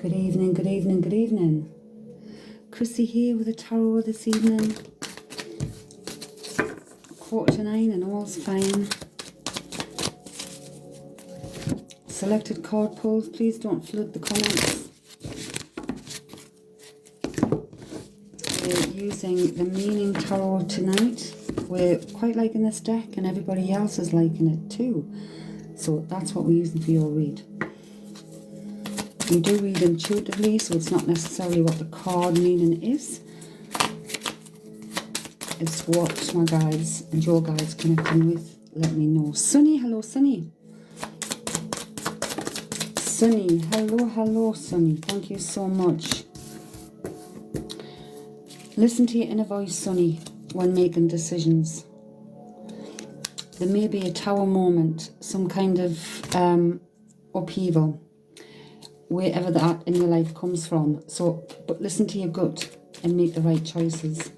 Good evening, good evening, good evening. Chrissy here with a tarot this evening. 8:45 and all's fine. Selected card pulls, please don't flood the comments. We're using the Meaning Tarot tonight. We're quite liking this deck and everybody else is liking it too. So that's what we're using for your read. We do read intuitively, so it's not necessarily what the card meaning is. It's what my guides and your guides connecting with let me know. Sunny, hello Sunny. Sunny, hello Sunny. Thank you so much. Listen to your inner voice, Sunny, when making decisions. There may be a tower moment, some kind of upheaval, wherever that in your life comes from. So, but listen to your gut and make the right choices.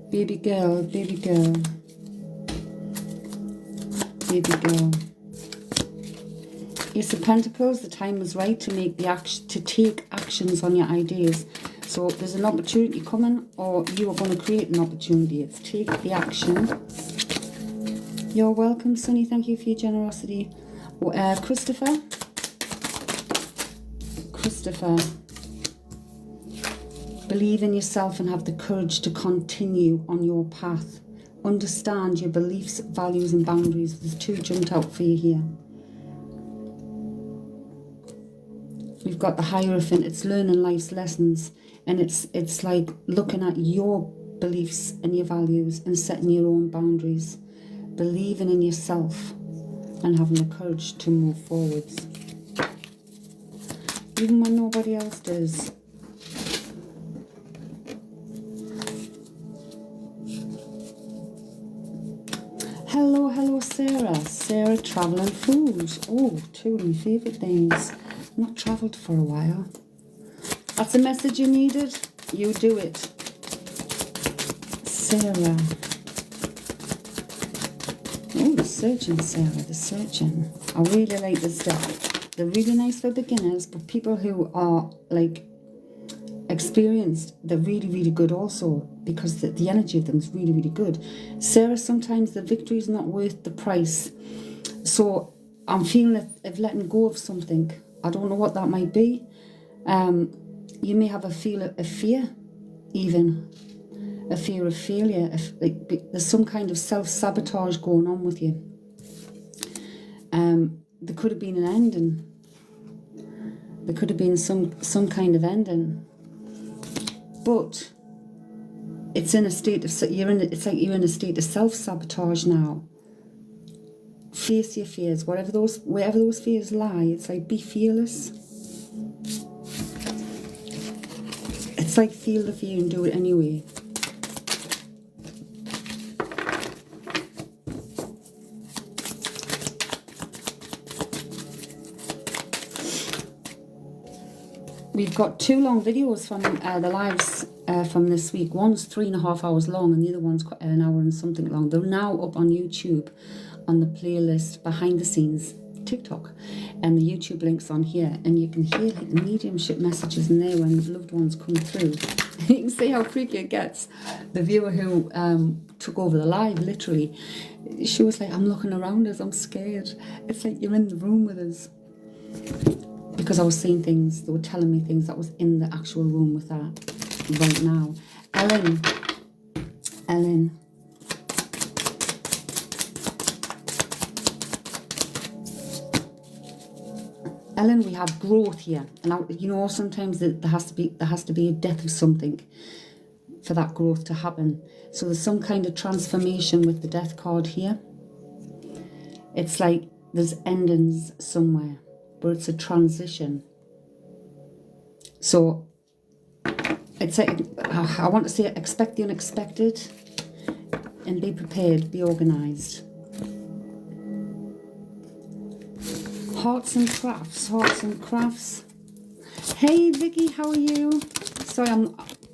Baby girl, baby girl, baby girl. Ace of Pentacles, the time is right to make the to take actions on your ideas. So there's an opportunity coming, or you are going to create an opportunity. It's take the action. You're welcome, Sunny. Thank you for your generosity. Christopher. Believe in yourself and have the courage to continue on your path. Understand your beliefs, values and boundaries. There's two jumped out for you here. We've got the Hierophant. It's learning life's lessons. And it's like looking at your beliefs and your values and setting your own boundaries. Believing in yourself and having the courage to move forwards. Even when nobody else does. Hello Sarah. Sarah, travel and food. Oh, two of my favourite things. Not travelled for a while. That's a message you needed. You do it. Sarah. Oh, the Surgeon, Sarah, the Surgeon. I really like this deck. They're really nice for beginners, but people who are like experienced, they're really, really good also, because the energy of them is really, really good. Sarah, sometimes the victory is not worth the price. So I'm feeling of letting go of something. I don't know what that might be. You may have a fear, even a fear of failure. There's some kind of self-sabotage going on with you. There could have been an ending. There could have been some kind of ending. But it's in a state of it's like you're in a state of self-sabotage now. Face your fears, wherever those fears lie. It's like be fearless. It's like feel the fear and do it anyway. We've got two long videos from the lives from this week. One's 3.5 hours long and the other one's an hour and something long. They're now up on YouTube on the playlist Behind the Scenes TikTok, and the YouTube link's on here, and you can hear like the mediumship messages in there when loved ones come through. You can see how freaky it gets. The viewer who took over the live, literally, she was like, I'm looking around us, I'm scared. It's like you're in the room with us. Because I was seeing things, they were telling me things that was in the actual room with that right now. Ellen. Ellen, we have growth here, and you know sometimes there has to be a death of something for that growth to happen. So there's some kind of transformation with the Death card here. It's like there's endings somewhere, but it's a transition. So it's like, I want to say, expect the unexpected and be prepared, be organised. Hearts and crafts. Hey Vicky, how are you? Sorry,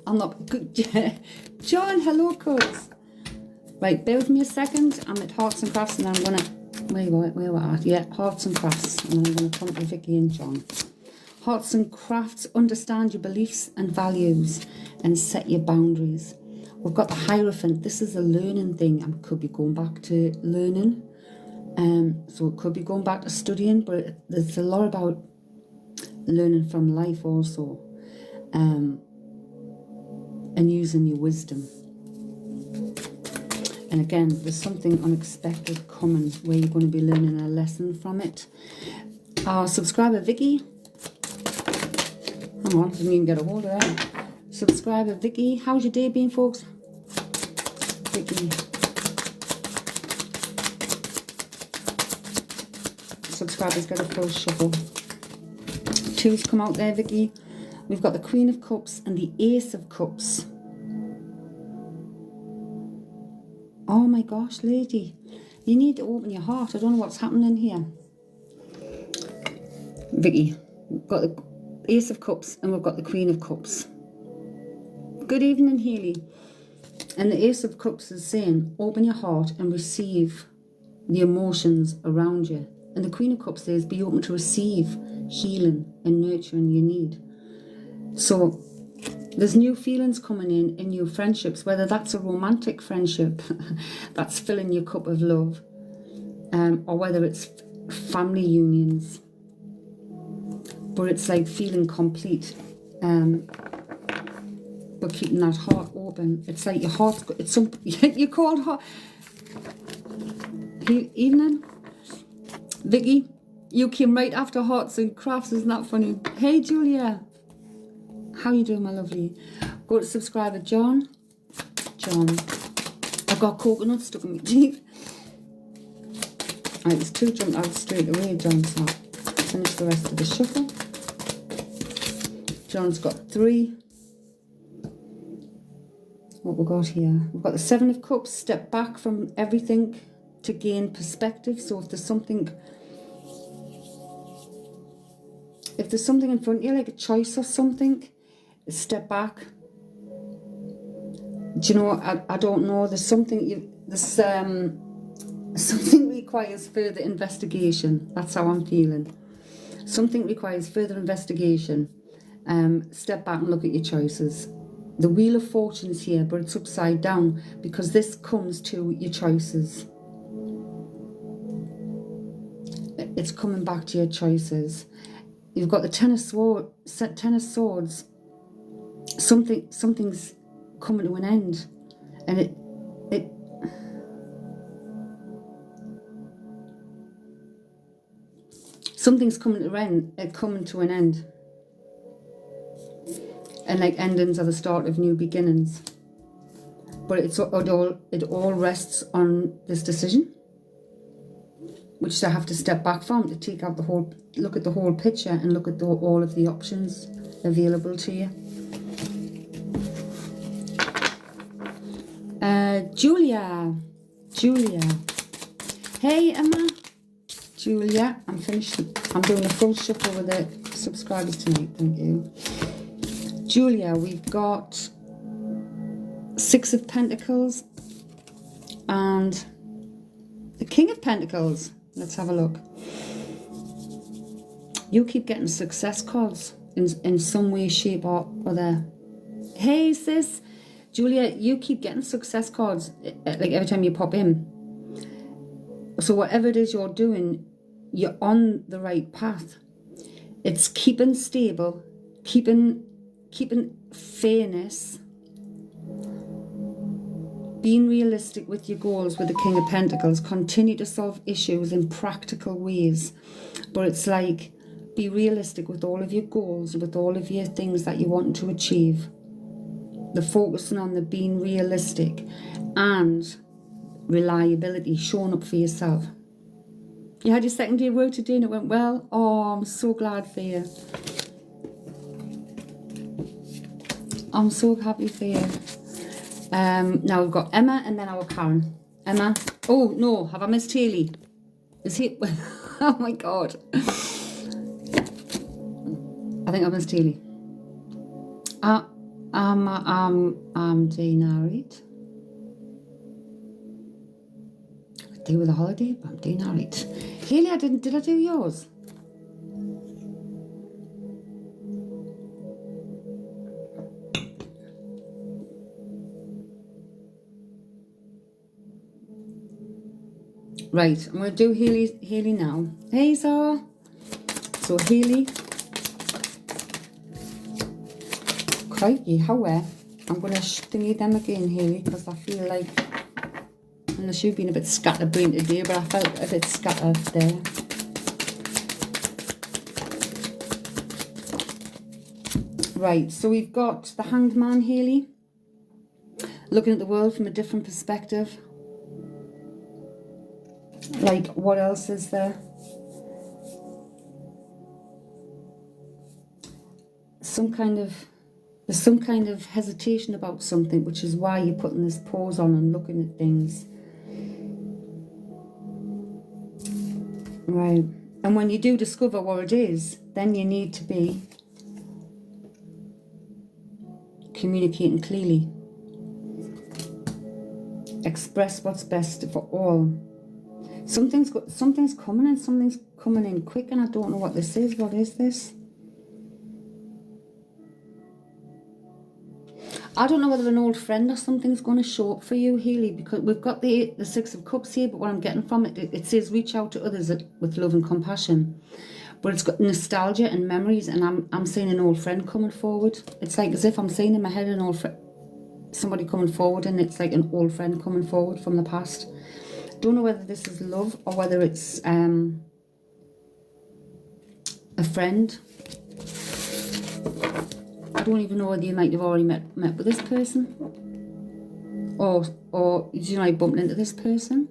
I'm not good. John, hello, codes. Right, bear with me a second. I'm at Hearts and Crafts, and I'm gonna where we're at. Yeah, Hearts and Crafts, and I'm gonna come to Vicky and John. Hearts and Crafts, understand your beliefs and values, and set your boundaries. We've got the Hierophant. This is a learning thing. I could be going back to learning. So it could be going back to studying, but there's a lot about learning from life also, and using your wisdom. And again, there's something unexpected coming where you're going to be learning a lesson from it. Our subscriber Vicky, hang on, didn't even get a hold of that. Subscriber Vicky, how's your day been, folks? Vicky. Subscribers get a full shuffle. Two's come out there, Vicky. We've got the Queen of Cups and the Ace of Cups. Oh my gosh, lady. You need to open your heart. I don't know what's happening here. Vicky, we've got the Ace of Cups and we've got the Queen of Cups. Good evening, Haley. And the Ace of Cups is saying, open your heart and receive the emotions around you. And the Queen of Cups says, be open to receive healing and nurturing you need. So there's new feelings coming in new friendships, whether that's a romantic friendship that's filling your cup of love, or whether it's family unions. But it's like feeling complete, but keeping that heart open. It's like your heart's got, it's some, you called heart. Evening. Vicky, you came right after Hearts and Crafts, isn't that funny? Hey Julia, how you doing, my lovely? Go to subscriber John. I've got coconut stuck in my teeth. Right, there's two jumped out straight away, John, so finish the rest of the shuffle. John's got 3. What we got here? We've got the 7 of Cups, step back from everything to gain perspective. So if there's something in front of you, like a choice or something, step back. Do you know, I don't know, there's something, something requires further investigation. That's how I'm feeling. Something requires further investigation. Step back and look at your choices. The Wheel of Fortune's here, but it's upside down because this comes to your choices. It's coming back to your choices. You've got the Ten of Swords. Something's coming to an end, and something's coming to an end. And like endings are the start of new beginnings. But it all rests on this decision, which I have to step back from, to take out look at the whole picture and look at all of the options available to you. Julia. Hey Emma. Julia, I'm finished. I'm doing a full shuffle with the subscribers tonight, thank you. Julia, we've got 6 of Pentacles and the King of Pentacles. Let's have a look. You keep getting success cards in some way, shape or other. Hey sis, Julia, you keep getting success cards like every time you pop in. So whatever it is you're doing, you're on the right path. It's keeping stable, keeping fairness, being realistic with your goals with the King of Pentacles. Continue to solve issues in practical ways, but it's like, be realistic with all of your goals, with all of your things that you want to achieve. The focusing on the being realistic and reliability, showing up for yourself. You had your second day of work today and it went well. Oh, I'm so glad for you. I'm so happy for you. Now we've got Emma and then our Karen. Emma. Oh no, have I missed Haley? Is he? Oh my God. I think I missed Haley. I'm denaried. I do with a holiday, but I'm denaried. Hayley, did I do yours? Right, I'm going to do Hayley now. Hey, Zara. So Hayley. Crikey, how well. I'm going to thingy them again, Hayley, because I feel like, unless you've been a bit scatterbrained today, but I felt a bit scattered there. Right, so we've got the Hanged Man, Hayley. Looking at the world from a different perspective. Like, what else is there? There's some kind of hesitation about something, which is why you're putting this pause on and looking at things. Right. And when you do discover what it is, then you need to be communicating clearly. Express what's best for all. Something's coming and something's coming in quick, and I don't know what this is. What is this? I don't know whether an old friend or something's going to show up for you, Hayley, because we've got the Six of Cups here, but what I'm getting from it, it says reach out to others with love and compassion. But it's got nostalgia and memories, and I'm seeing an old friend coming forward. It's like as if I'm seeing in my head an old friend, somebody coming forward, and it's like an old friend coming forward from the past. Don't know whether this is love or whether it's a friend. I don't even know whether you might have already met with this person, or you know, bumped into this person.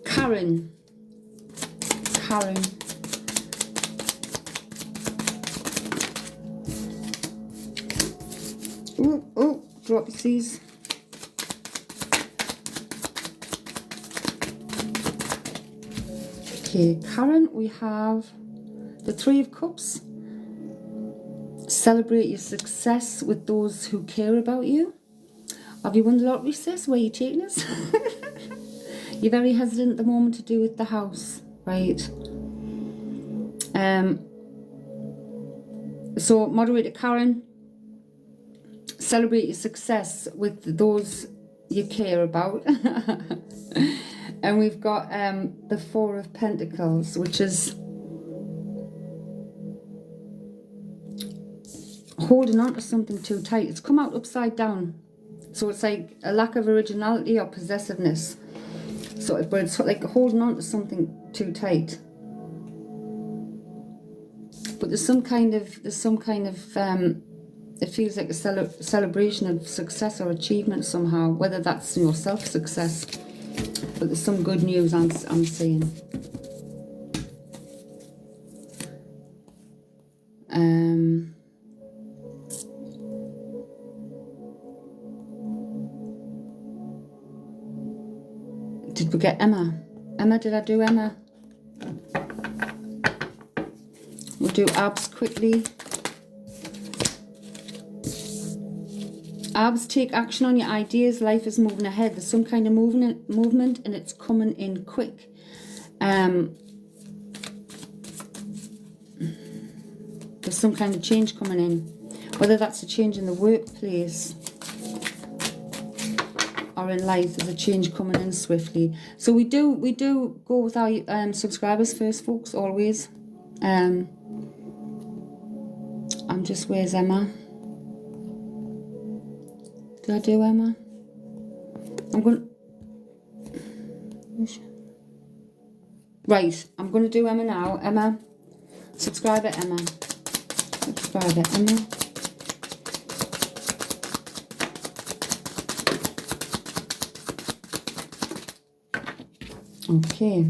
Karen. Oh, drop these. Okay, Karen, we have the Three of Cups. Celebrate your success with those who care about you. Have you won the lottery, sis? Where are you taking us? You're very hesitant at the moment to do with the house, right? So, moderator Karen, celebrate your success with those you care about. And we've got the Four of Pentacles, which is holding on to something too tight. It's come out upside down. So it's like a lack of originality or possessiveness. So, but it's like holding on to something too tight. But there's some kind of it feels like a celebration of success or achievement somehow, whether that's your self-success. But there's some good news I'm seeing. Did we get Emma? Emma, did I do Emma? We'll do Abs quickly. Abs, take action on your ideas. Life is moving ahead. There's some kind of movement and it's coming in quick. There's some kind of change coming in. Whether that's a change in the workplace or in life, there's a change coming in swiftly. So we do go with our subscribers first, folks, always. I'm just, where's Emma? Did I do Emma? I'm going to... Right, I'm going to do Emma now. Emma, subscriber Emma. Subscriber Emma. Okay.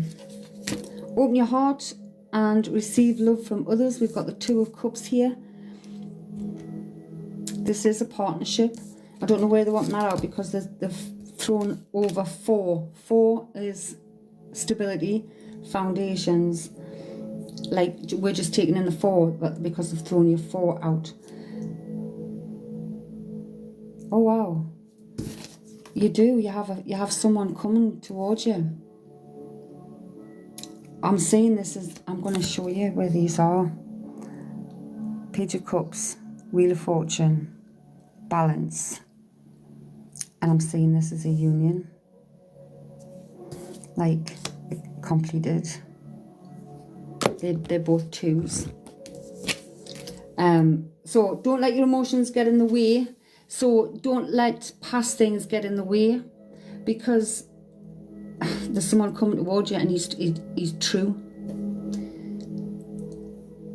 Open your heart and receive love from others. We've got the Two of Cups here. This is a partnership. I don't know where they want that out because they've thrown over four. Four is stability, foundations. like we're just taking in the 4 because they've thrown your 4 out. Oh wow, you do. You have someone coming towards you. I'm saying this is. I'm going to show you where these are. Page of Cups, Wheel of Fortune, Balance, and I'm saying this is a union, like completed. They're both 2s. So don't let your emotions get in the way. So don't let past things get in the way, because there's someone coming towards you and he's true.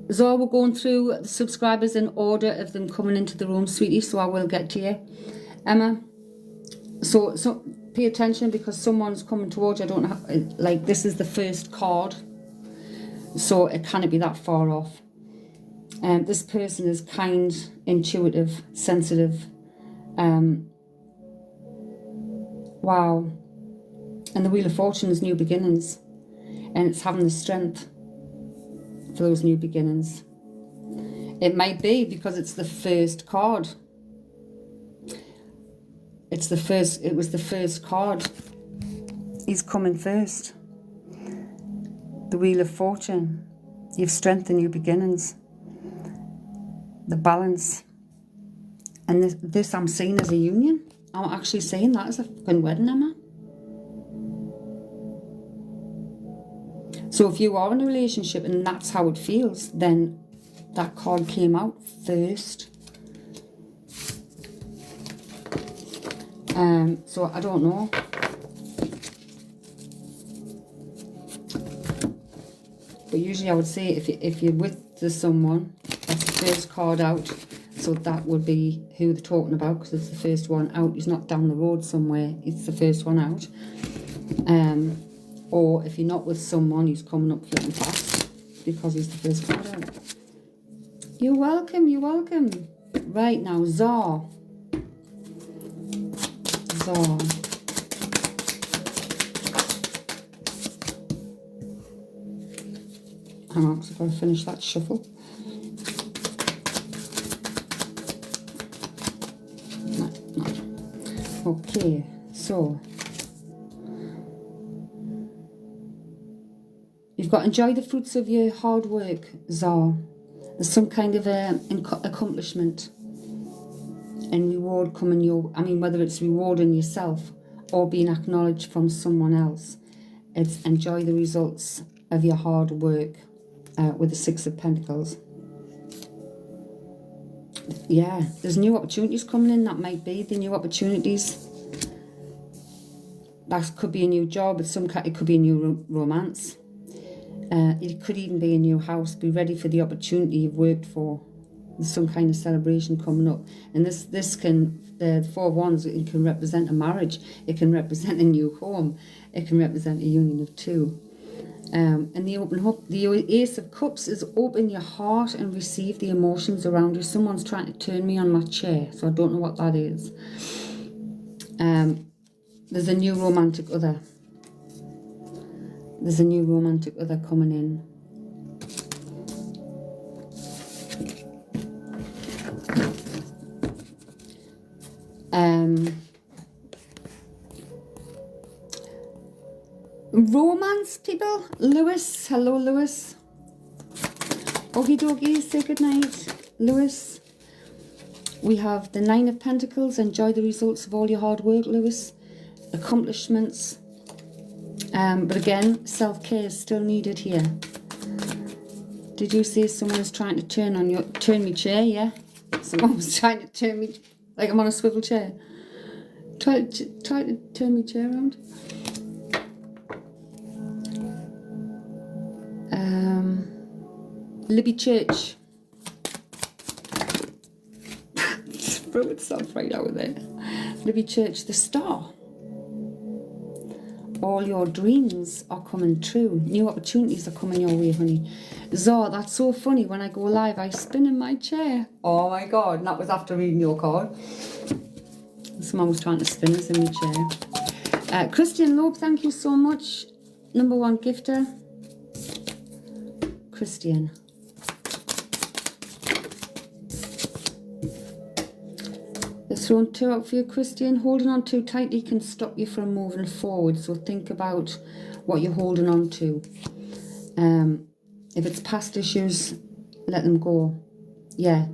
So we're going through the subscribers in order of them coming into the room, sweetie, so I will get to you. Emma, so pay attention, because someone's coming towards you. I don't know, like this is the first card, so it can't be that far off. This person is kind, intuitive, sensitive. Wow. And the Wheel of Fortune is new beginnings, and it's having the strength for those new beginnings. It might be because it's the first card. It was the first card. He's coming first. The Wheel of Fortune. You've strength and new beginnings. The Balance. And this I'm seeing as a union. I'm actually saying that as a fucking wedding, Emma. So if you are in a relationship and that's how it feels, then that card came out first. So I don't know. But usually I would say if you're with someone, that's the first card out. So that would be who they're talking about, because it's the first one out. He's not down the road somewhere. It's the first one out. Or if you're not with someone, he's coming up flipping fast because he's the first card out. You're welcome, you're welcome. Right now, Czar. Czar. Hang on, because I've got to finish that shuffle. No. Okay, so you've got to enjoy the fruits of your hard work, Czar. There's some kind of accomplishment and reward coming your, I mean, whether it's rewarding yourself or being acknowledged from someone else. It's enjoy the results of your hard work with the 6 of Pentacles. Yeah, there's new opportunities coming in. That might be the new opportunities. That could be a new job. It could be a new romance. It could even be a new house. Be ready for the opportunity you've worked for. There's some kind of celebration coming up. And this can, the 4 of Wands, it can represent a marriage. It can represent a new home. It can represent a union of 2. And the Ace of Cups is open your heart and receive the emotions around you. Someone's trying to turn me on my chair, so I don't know what that is. There's a new romantic other. There's a new romantic other coming in. Romance, people. Lewis. Hello, Lewis. Okie dokie. Say goodnight, Lewis. We have the 9 of Pentacles. Enjoy the results of all your hard work, Lewis. Accomplishments. But again, self-care is still needed here. Did you say someone's trying to turn me chair? Yeah. Someone was trying to turn me, like I'm on a swivel chair. Try to turn me chair around. Libby Church. Throw itself right out there. Libby Church, the star. All your dreams are coming true. New opportunities are coming your way, honey. Zor, that's so funny. When I go live, I spin in my chair. Oh my God. And that was after reading your card. Someone was trying to spin us in my chair. Christian Loeb, thank you so much. #1 gifter. Christian. The throne 2 out for you, Christian. Holding on too tightly can stop you from moving forward. So think about what you're holding on to. If it's past issues, let them go. Yeah.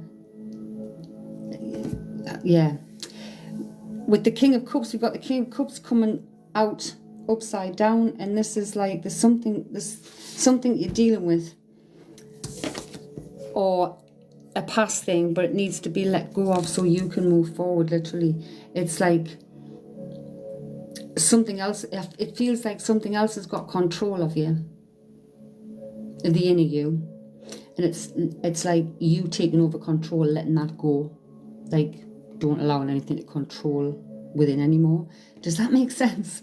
Yeah. With the King of Cups, we've got the King of Cups coming out upside down, and this is like there's something you're dealing with, or a past thing, but it needs to be let go of so you can move forward. Literally, it's like something else. It feels like something else has got control of you, the inner you, and it's like you taking over control, letting that go. Like, don't allow anything to control within anymore. Does that make sense?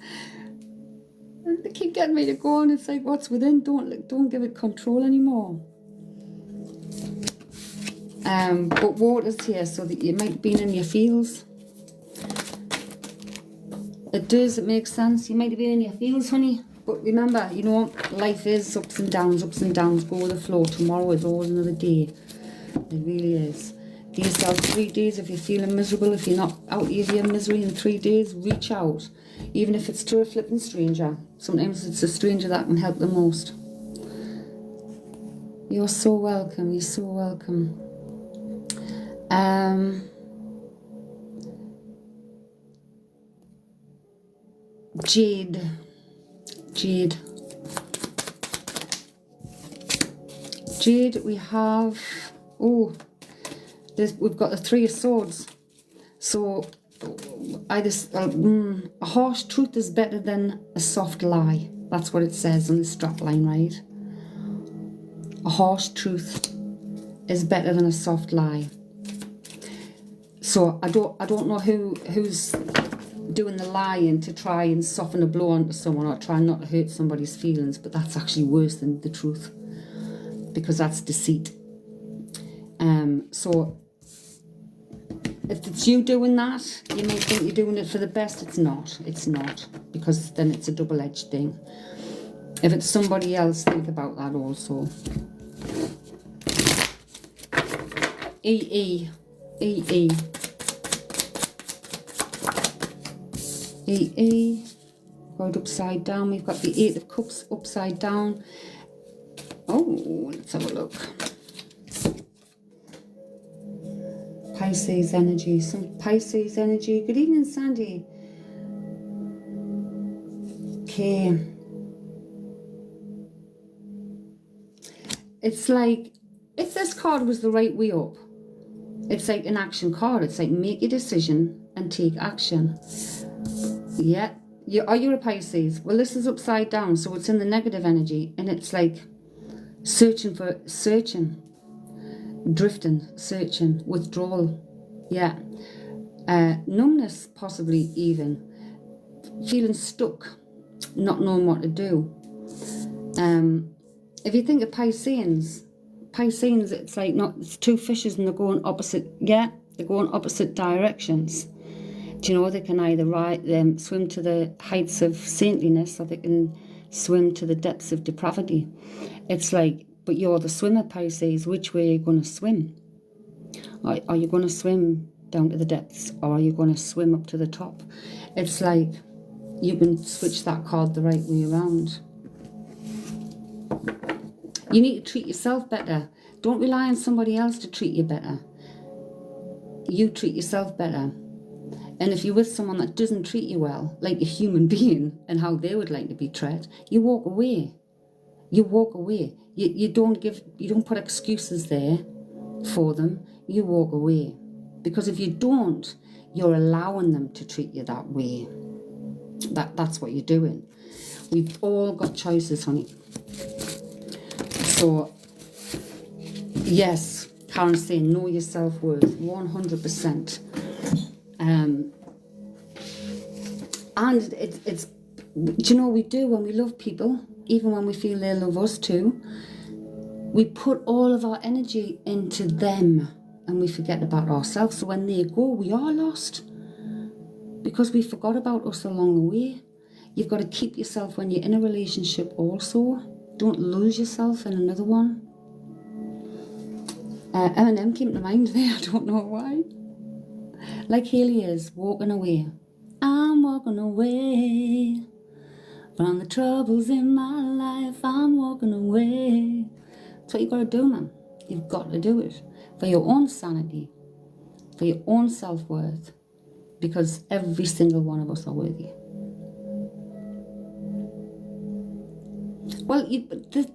And they keep getting me to go on. It's like, what's within? Don't give it control anymore. But water's here, so that you might be in your feels. It does. It makes sense. You might be in your feels, honey. But remember, you know, life is ups and downs. Go with the flow. Tomorrow is always another day. It really is. Give yourself 3 days if you're feeling miserable. If you're not out of your misery in 3 days, reach out. Even if it's to a flipping stranger. Sometimes it's a stranger that can help the most. You're so welcome. You're so welcome. Jade. Jade, we have... Oh... We've got the 3 of Swords. So a harsh truth is better than a soft lie. That's what it says on the strap line, right? A harsh truth is better than a soft lie. So I don't know who's doing the lying to try and soften a blow onto someone or try not to hurt somebody's feelings, but that's actually worse than the truth, because that's deceit. So if it's you doing that, you may think you're doing it for the best. It's not. It's not, because then it's a double-edged thing. If it's somebody else, think about that also. EE. Going upside down. We've got the 8 of Cups upside down. Oh, let's have a look. Pisces energy, some Pisces energy. Good evening, Sandy. Okay. It's like, if this card was the right way up, it's like an action card. It's like, make a decision and take action. Yeah. You're a Pisces. Well, this is upside down, so it's in the negative energy, and it's like searching, drifting, searching, withdrawal, yeah, numbness, possibly even feeling stuck, not knowing what to do. If you think of Pisceans, it's like it's 2 fishes and they're going opposite. Yeah, they're going opposite directions. Do you know, they can either swim to the heights of saintliness, or they can swim to the depths of depravity. It's like, but you're the swimmer, Pisces. Which way are you going to swim? Are you going to swim down to the depths, or are you going to swim up to the top? It's like you can switch that card the right way around. You need to treat yourself better. Don't rely on somebody else to treat you better. You treat yourself better. And if you're with someone that doesn't treat you well, like a human being, and how they would like to be treated, you walk away. You walk away. You don't put excuses there for them. You walk away. Because if you don't, you're allowing them to treat you that way. That's what you're doing. We've all got choices, honey. So, yes, Karen's saying, know your self-worth, 100%. And it's, do you know what we do when we love people, even when we feel they love us too? We put all of our energy into them and we forget about ourselves. So when they go, we are lost because we forgot about us along the way. You've got to keep yourself when you're in a relationship also. Don't lose yourself in another one. Eminem came to mind there, I don't know why. Like Haley is, walking away. I'm walking away from the troubles in my life. I'm walking away. That's what you got to do, man. You've got to do it for your own sanity, for your own self-worth, because every single one of us are worthy. Well,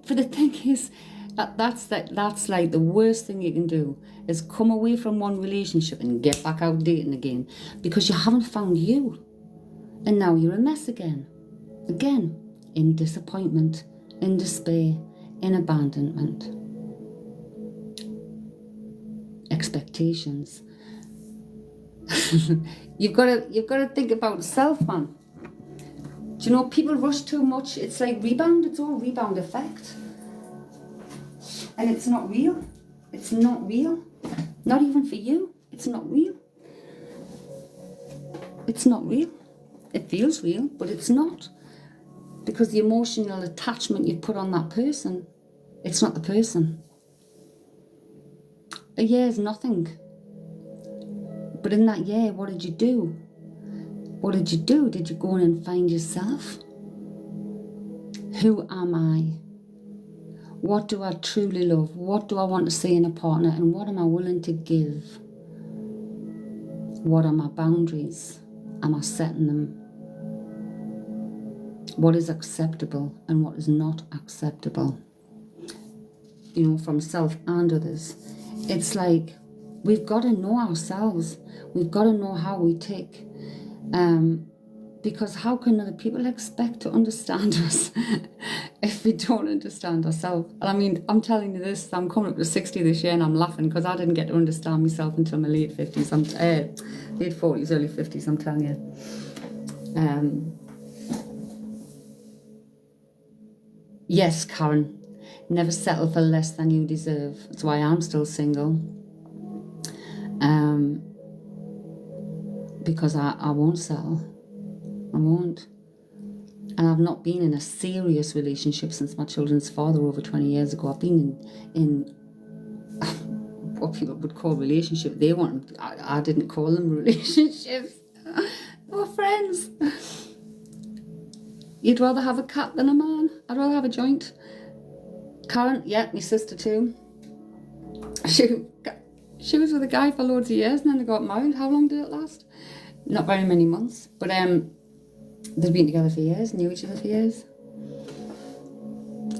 for the thing is, that's like the worst thing you can do, is come away from one relationship and get back out dating again, because you haven't found you, and now you're a mess again, in disappointment, in despair, in abandonment, expectations. you've got to think about self, man. Do you know, people rush too much. It's like rebound. It's all rebound effect. And it's not real. It's not real. Not even for you. It's not real. It's not real. It feels real, but it's not. Because the emotional attachment you put on that person, it's not the person. A year is nothing. But in that year, what did you do? What did you do? Did you go in and find yourself? Who am I? What do I truly love? What do I want to see in a partner? And what am I willing to give? What are my boundaries? Am I setting them? What is acceptable and what is not acceptable? You know, from self and others. It's like, we've got to know ourselves. We've got to know how we tick. Because how can other people expect to understand us if we don't understand ourselves? And I mean, I'm telling you this, I'm coming up to 60 this year and I'm laughing because I didn't get to understand myself until my late 50s, late 40s, early 50s, I'm telling you. Yes, Karen, never settle for less than you deserve. That's why I'm still single. Because I won't settle. I won't. And I've not been in a serious relationship since my children's father over 20 years ago. I've been in what people would call relationship. They want. I didn't call them relationships. They were friends. You'd rather have a cat than a man. I'd rather have a joint. Karen, yeah, my sister too. She was with a guy for loads of years and then they got married. How long did it last? Not very many months, but they've been together for years, knew each other for years.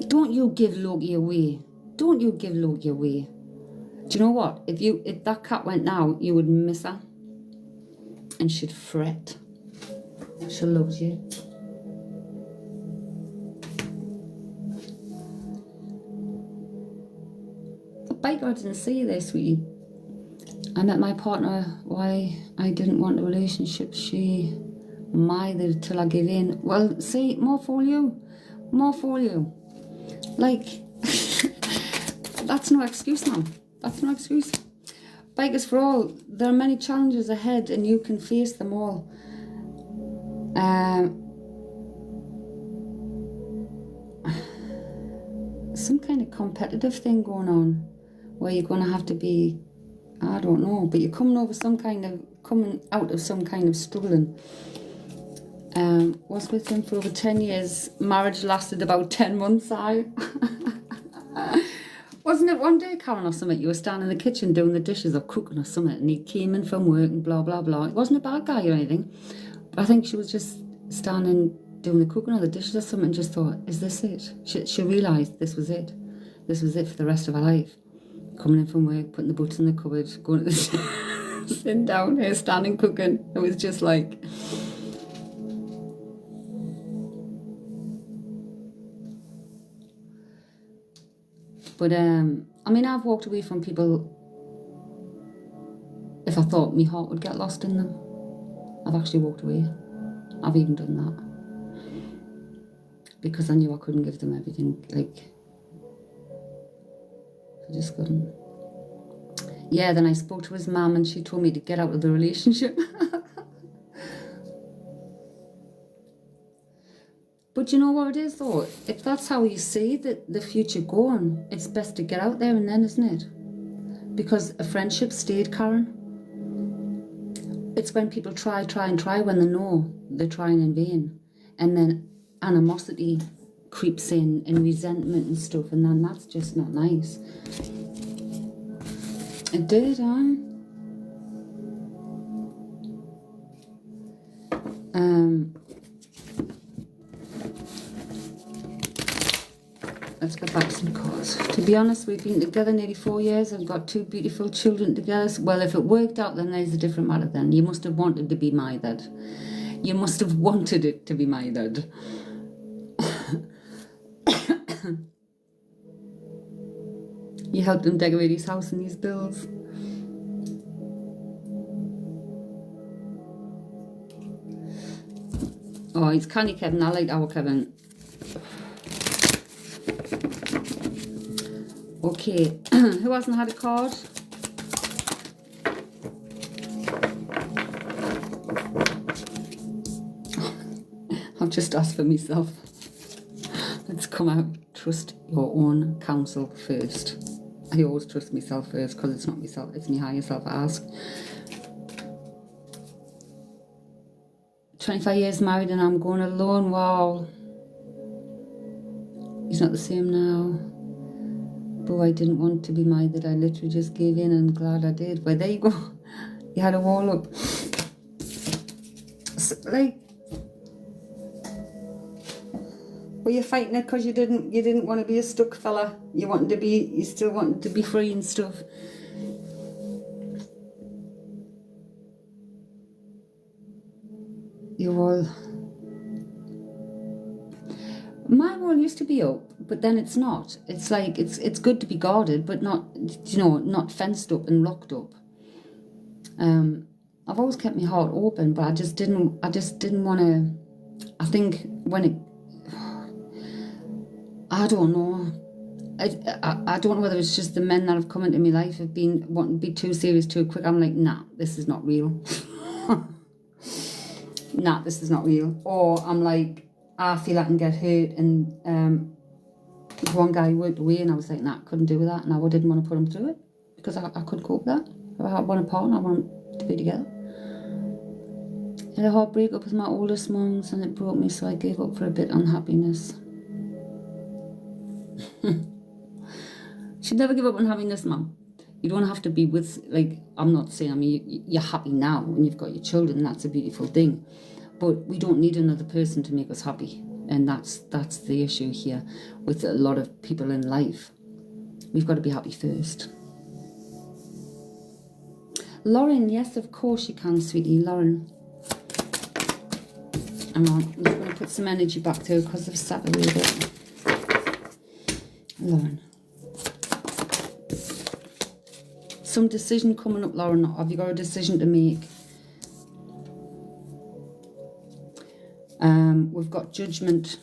Don't you give Loki away. Don't you give Loki away. Do you know what? If that cat went now, you would miss her. And she'd fret. She loves you. But by God, I didn't see you there, sweetie. I met my partner why I didn't want a relationship. She mithered till I gave in. Well, see, more for you. More for you. Like, that's no excuse now. That's no excuse. Bikers for all. There are many challenges ahead and you can face them all. Some kind of competitive thing going on where you're going to have to be, I don't know, but you're coming out of some kind of struggling. Was with him for over 10 years. Marriage lasted about 10 months. Wasn't it one day, Karen, or something, you were standing in the kitchen doing the dishes or cooking or something, and he came in from work and blah, blah, blah. He wasn't a bad guy or anything, but I think she was just standing doing the cooking or the dishes or something and just thought, is this it? She realised this was it. This was it for the rest of her life. Coming in from work, putting the boots in the cupboard, going to the sitting down here, standing cooking. It was just like... But, I mean, I've walked away from people if I thought my heart would get lost in them. I've actually walked away. I've even done that. Because I knew I couldn't give them everything. Like, I just couldn't. Yeah, then I spoke to his mum and she told me to get out of the relationship. But you know what it is though? If that's how you see the future going, it's best to get out there and then, isn't it? because a friendship stayed, Karen. It's when people try when they know they're trying in vain. And then animosity creeps in and resentment and stuff, and then that's just not nice. It did, huh? Let's go back some cards. To be honest, we've been together nearly 4 years. I've got 2 beautiful children together. Well, if it worked out, then there's a different matter then. You must have wanted to be mothered. You must have wanted it to be mothered. You helped him decorate his house and his bills. Oh, it's canny Kevin. I like our Kevin. Okay, who hasn't had a card? I've just asked for myself. Let's come out. Trust your own counsel first. I always trust myself first because it's not myself, it's my higher self I ask. 25 years married and I'm going alone. Wow. He's not the same now. But I didn't want to be mothered. I literally just gave in and glad I did. Well, there you go. You had a wall up. So, like, were you fighting it because you didn't want to be a stuck fella? You still wanted to be free and stuff. Your wall. My wall used to be up, but then it's not. It's like it's good to be guarded, but not, you know, not fenced up and locked up. I've always kept my heart open, but I just didn't want to. I think when it, I don't know. I don't know whether it's just the men that have come into my life have been wanting to be too serious too quick. I'm like, nah, this is not real. Nah, this is not real. Or I'm like, I feel I can get hurt, and one guy worked away and I was like, nah, couldn't do that, and I didn't want to put him through it because I couldn't cope with that. I want a partner, I want to be together. I had a heart breakup with my oldest mums and it broke me, so I gave up for a bit on happiness. Should never give up on happiness, Mum. You don't have to be with, like, I'm not saying, I mean, you're happy now when you've got your children, that's a beautiful thing. But we don't need another person to make us happy. And that's the issue here with a lot of people in life. We've got to be happy first. Lauren, yes, of course you can, sweetie. Lauren. Hang on, I'm just going to put some energy back to her because I've sat a little bit. Lauren. Some decision coming up, Lauren. Have you got a decision to make? We've got judgment.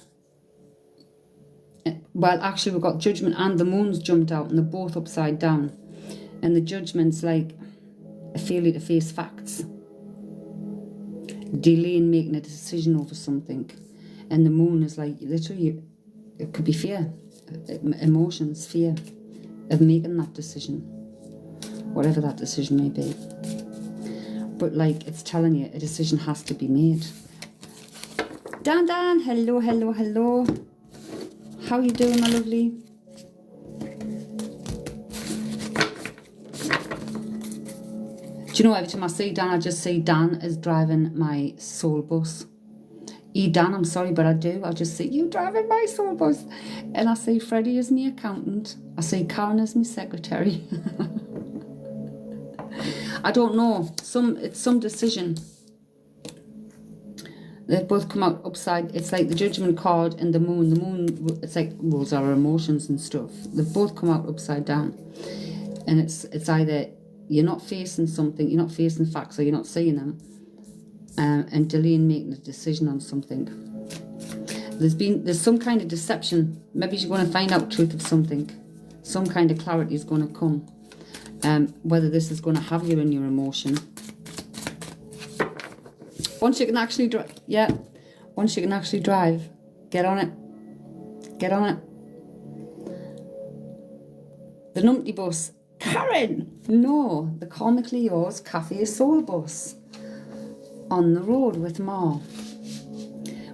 Well, actually, we've got judgment and the moon's jumped out and they're both upside down. And the judgment's like a failure to face facts. Delaying making a decision over something. And the moon is like, literally, it could be fear. Emotions, fear of making that decision. Whatever that decision may be. But like, it's telling you, a decision has to be made. Dan, hello, hello, hello. How you doing, my lovely? Do you know, every time I see Dan, I just see Dan is driving my soul bus. Dan, I'm sorry, but I do. I just see you driving my soul bus. And I see Freddie as my accountant. I see Karen as my secretary. I don't know. It's some decision. They both come out upside. It's like the judgment card and the moon. The moon, it's like rules our emotions and stuff. They both come out upside down. And it's either you're not facing something, you're not facing facts, or you're not seeing them. And delaying making a decision on something. There's some kind of deception. Maybe you're going to find out truth of something. Some kind of clarity is going to come. Whether this is going to have you in your emotion. Once you can actually drive, yeah. Once you can actually drive, get on it. Get on it. The numpty bus. Karen! No, the Karmically Yours Cafe Soul Bus on the road with Ma.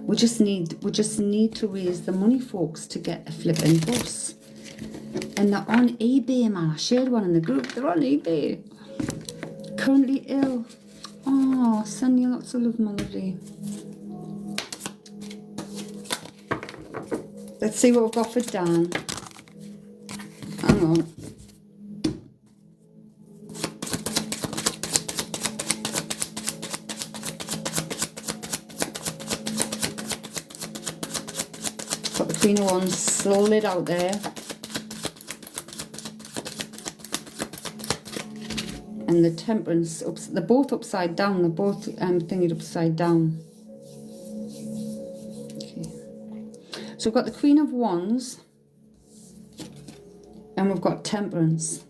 We just need to raise the money, folks, to get a flipping bus. And they're on eBay, man. I shared one in the group. They're on eBay. Currently ill. Oh, send you lots of love, my lovely. Let's see what we've got for Dan. Hang on. Got the Queen of Wands solid out there. And the Temperance, they're both upside down. They're both thingied upside down. Okay. So we've got the Queen of Wands. And we've got Temperance.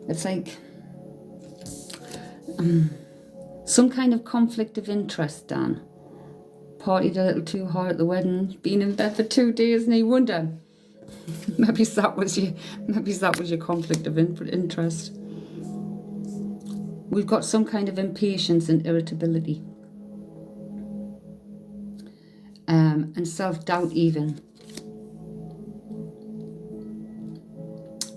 It's like some kind of conflict of interest, Dan. Partied a little too hard at the wedding. Been in bed for 2 days, and you wonder. maybe that was your conflict of interest. We've got some kind of impatience and irritability. And self-doubt even.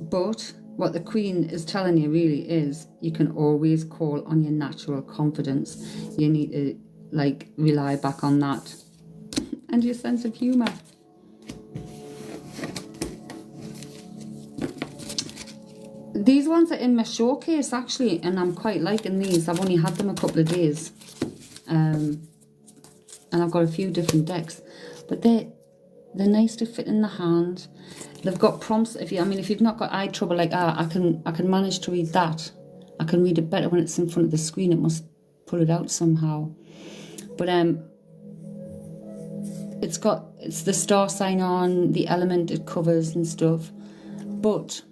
But what the Queen is telling you really is you can always call on your natural confidence. You need to, like, rely back on that. And your sense of humour. These ones are in my showcase, actually, and I'm quite liking these. I've only had them a couple of days. And I've got a few different decks. But they're nice to fit in the hand. They've got prompts. If you've not got eye trouble like that, I can manage to read that. I can read it better when it's in front of the screen. It must pull it out somehow. But it's the star sign on, the element it covers and stuff. But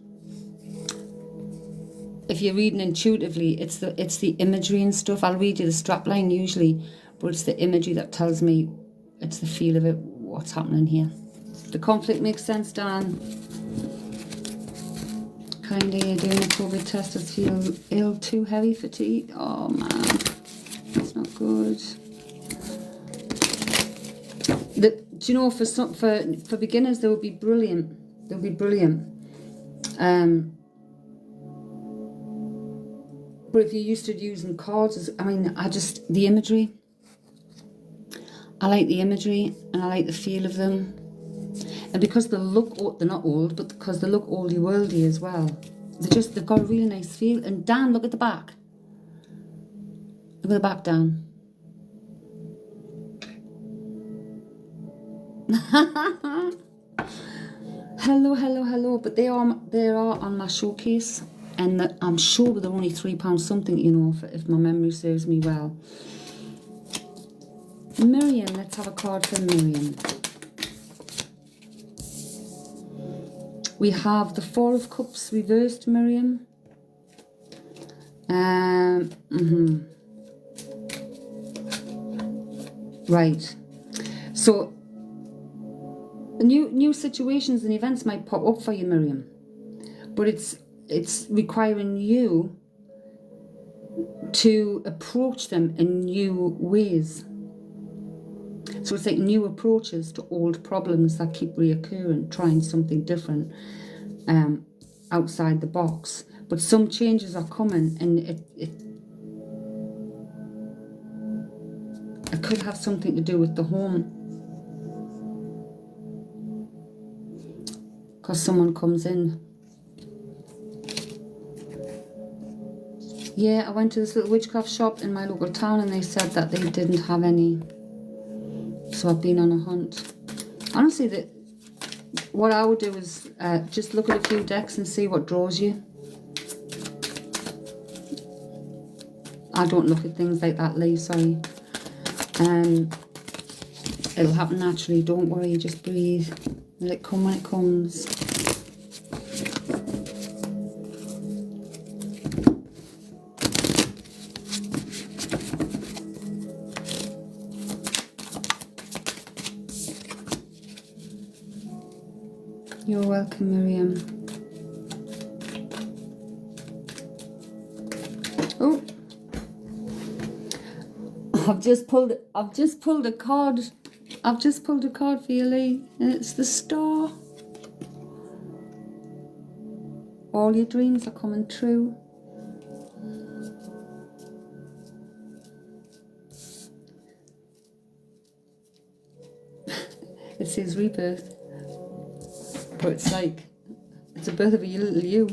if you're reading intuitively, it's the imagery and stuff. I'll read you the strapline usually, but it's the imagery that tells me, it's the feel of it, what's happening here. The conflict makes sense, Dan. Kinda, you're doing a COVID test. I feel ill, too heavy, fatigue. Oh man, that's not good. Do you know, for beginners, they would be brilliant. They'll be brilliant. But if you're used to using cards, the imagery. I like the imagery and I like the feel of them. And because they look, they're not old, but because they look oldie worldy as well. They've got a really nice feel. And Dan, look at the back. Look at the back, Dan. Hello, hello, hello. But they are on my showcase. And I'm sure they're only £3 something, you know, if my memory serves me well. Miriam, let's have a card for Miriam. We have the Four of Cups reversed, Miriam. Right. So, new situations and events might pop up for you, Miriam. But it's requiring you to approach them in new ways. So it's like new approaches to old problems that keep reoccurring, trying something different outside the box. But some changes are coming, and it could have something to do with the home. Because someone comes in. Yeah, I went to this little witchcraft shop in my local town and they said that they didn't have any. So I've been on a hunt. Honestly, what I would do is just look at a few decks and see what draws you. I don't look at things like that, Lee, sorry. It'll happen naturally, don't worry, just breathe. Let it come when it comes. You're welcome, Miriam. Oh, I've just pulled a card. I've just pulled a card for you, Lee, and it's the Star. All your dreams are coming true. It says rebirth, but it's like, it's a birth of a little you.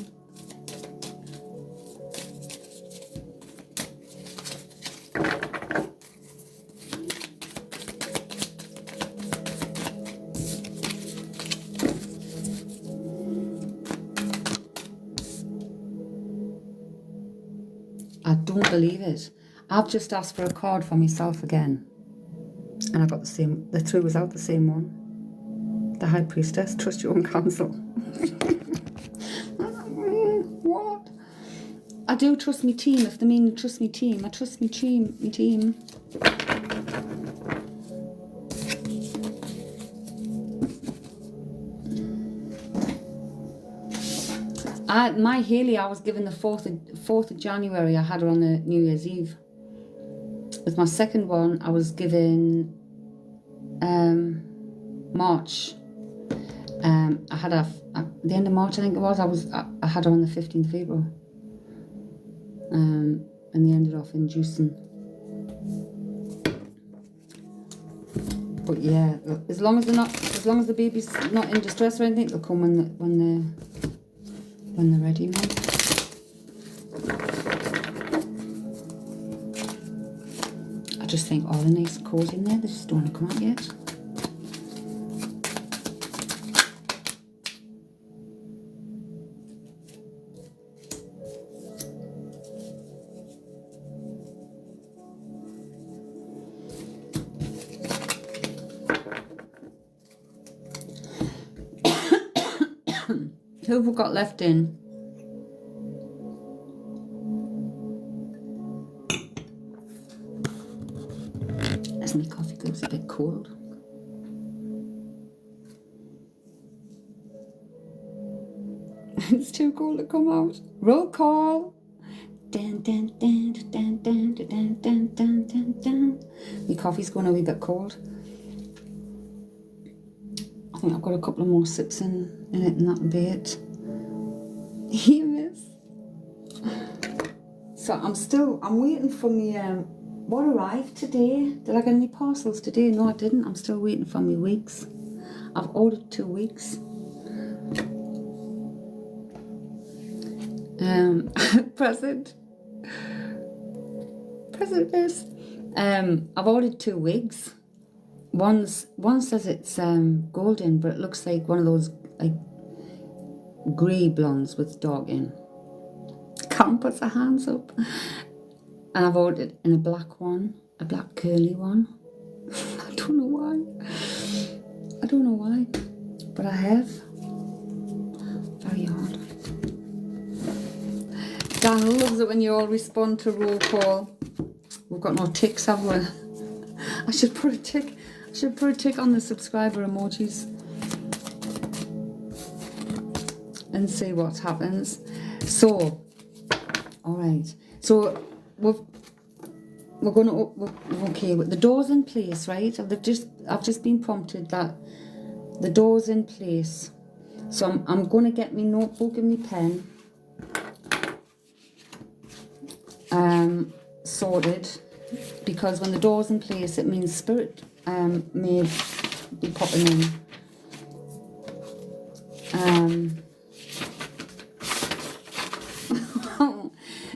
I don't believe it. I've just asked for a card for myself again. And I got the same, the three was out the same one. The High Priestess, trust your own counsel. What? I do trust me team. If they mean trust me team, I trust me team. My Haley, I was given the 4th of January. I had her on the New Year's Eve. With my second one, I was given March. I had her at the end of March, I think it was. I had her on the 15th of April. And they ended off inducing. But yeah, as long as the baby's not in distress or anything, they'll come when they're ready, man. I just think all the nice cores in there, they just don't want to come out yet. Who have we got left in? As my coffee goes a bit cold. It's too cold to come out. Roll call. Dun, dun, dun, dun, dun, dun, dun, dun, dun, dun, dun. My coffee's going a wee bit cold. I think I've got a couple of more sips in it and that'll be it. Here, miss. So I'm waiting for me, what arrived today? Did I get any parcels today? No, I didn't. I'm still waiting for me wigs. I've ordered 2 wigs. Present, miss. I've ordered 2 wigs. One says it's golden, but it looks like one of those like grey blondes with dark in. Can't put her hands up. And I've ordered in a black one, a black curly one. I don't know why. But I have. Very hard. Dan loves it when you all respond to roll call. We've got no ticks, have we? I should put a tick on the subscriber emojis and see what happens. So, all right. So we're gonna okay with the doors in place, right? I've just been prompted that the doors in place. So I'm gonna get me notebook and me pen sorted, because when the door's in place, it means spirit may be popping in.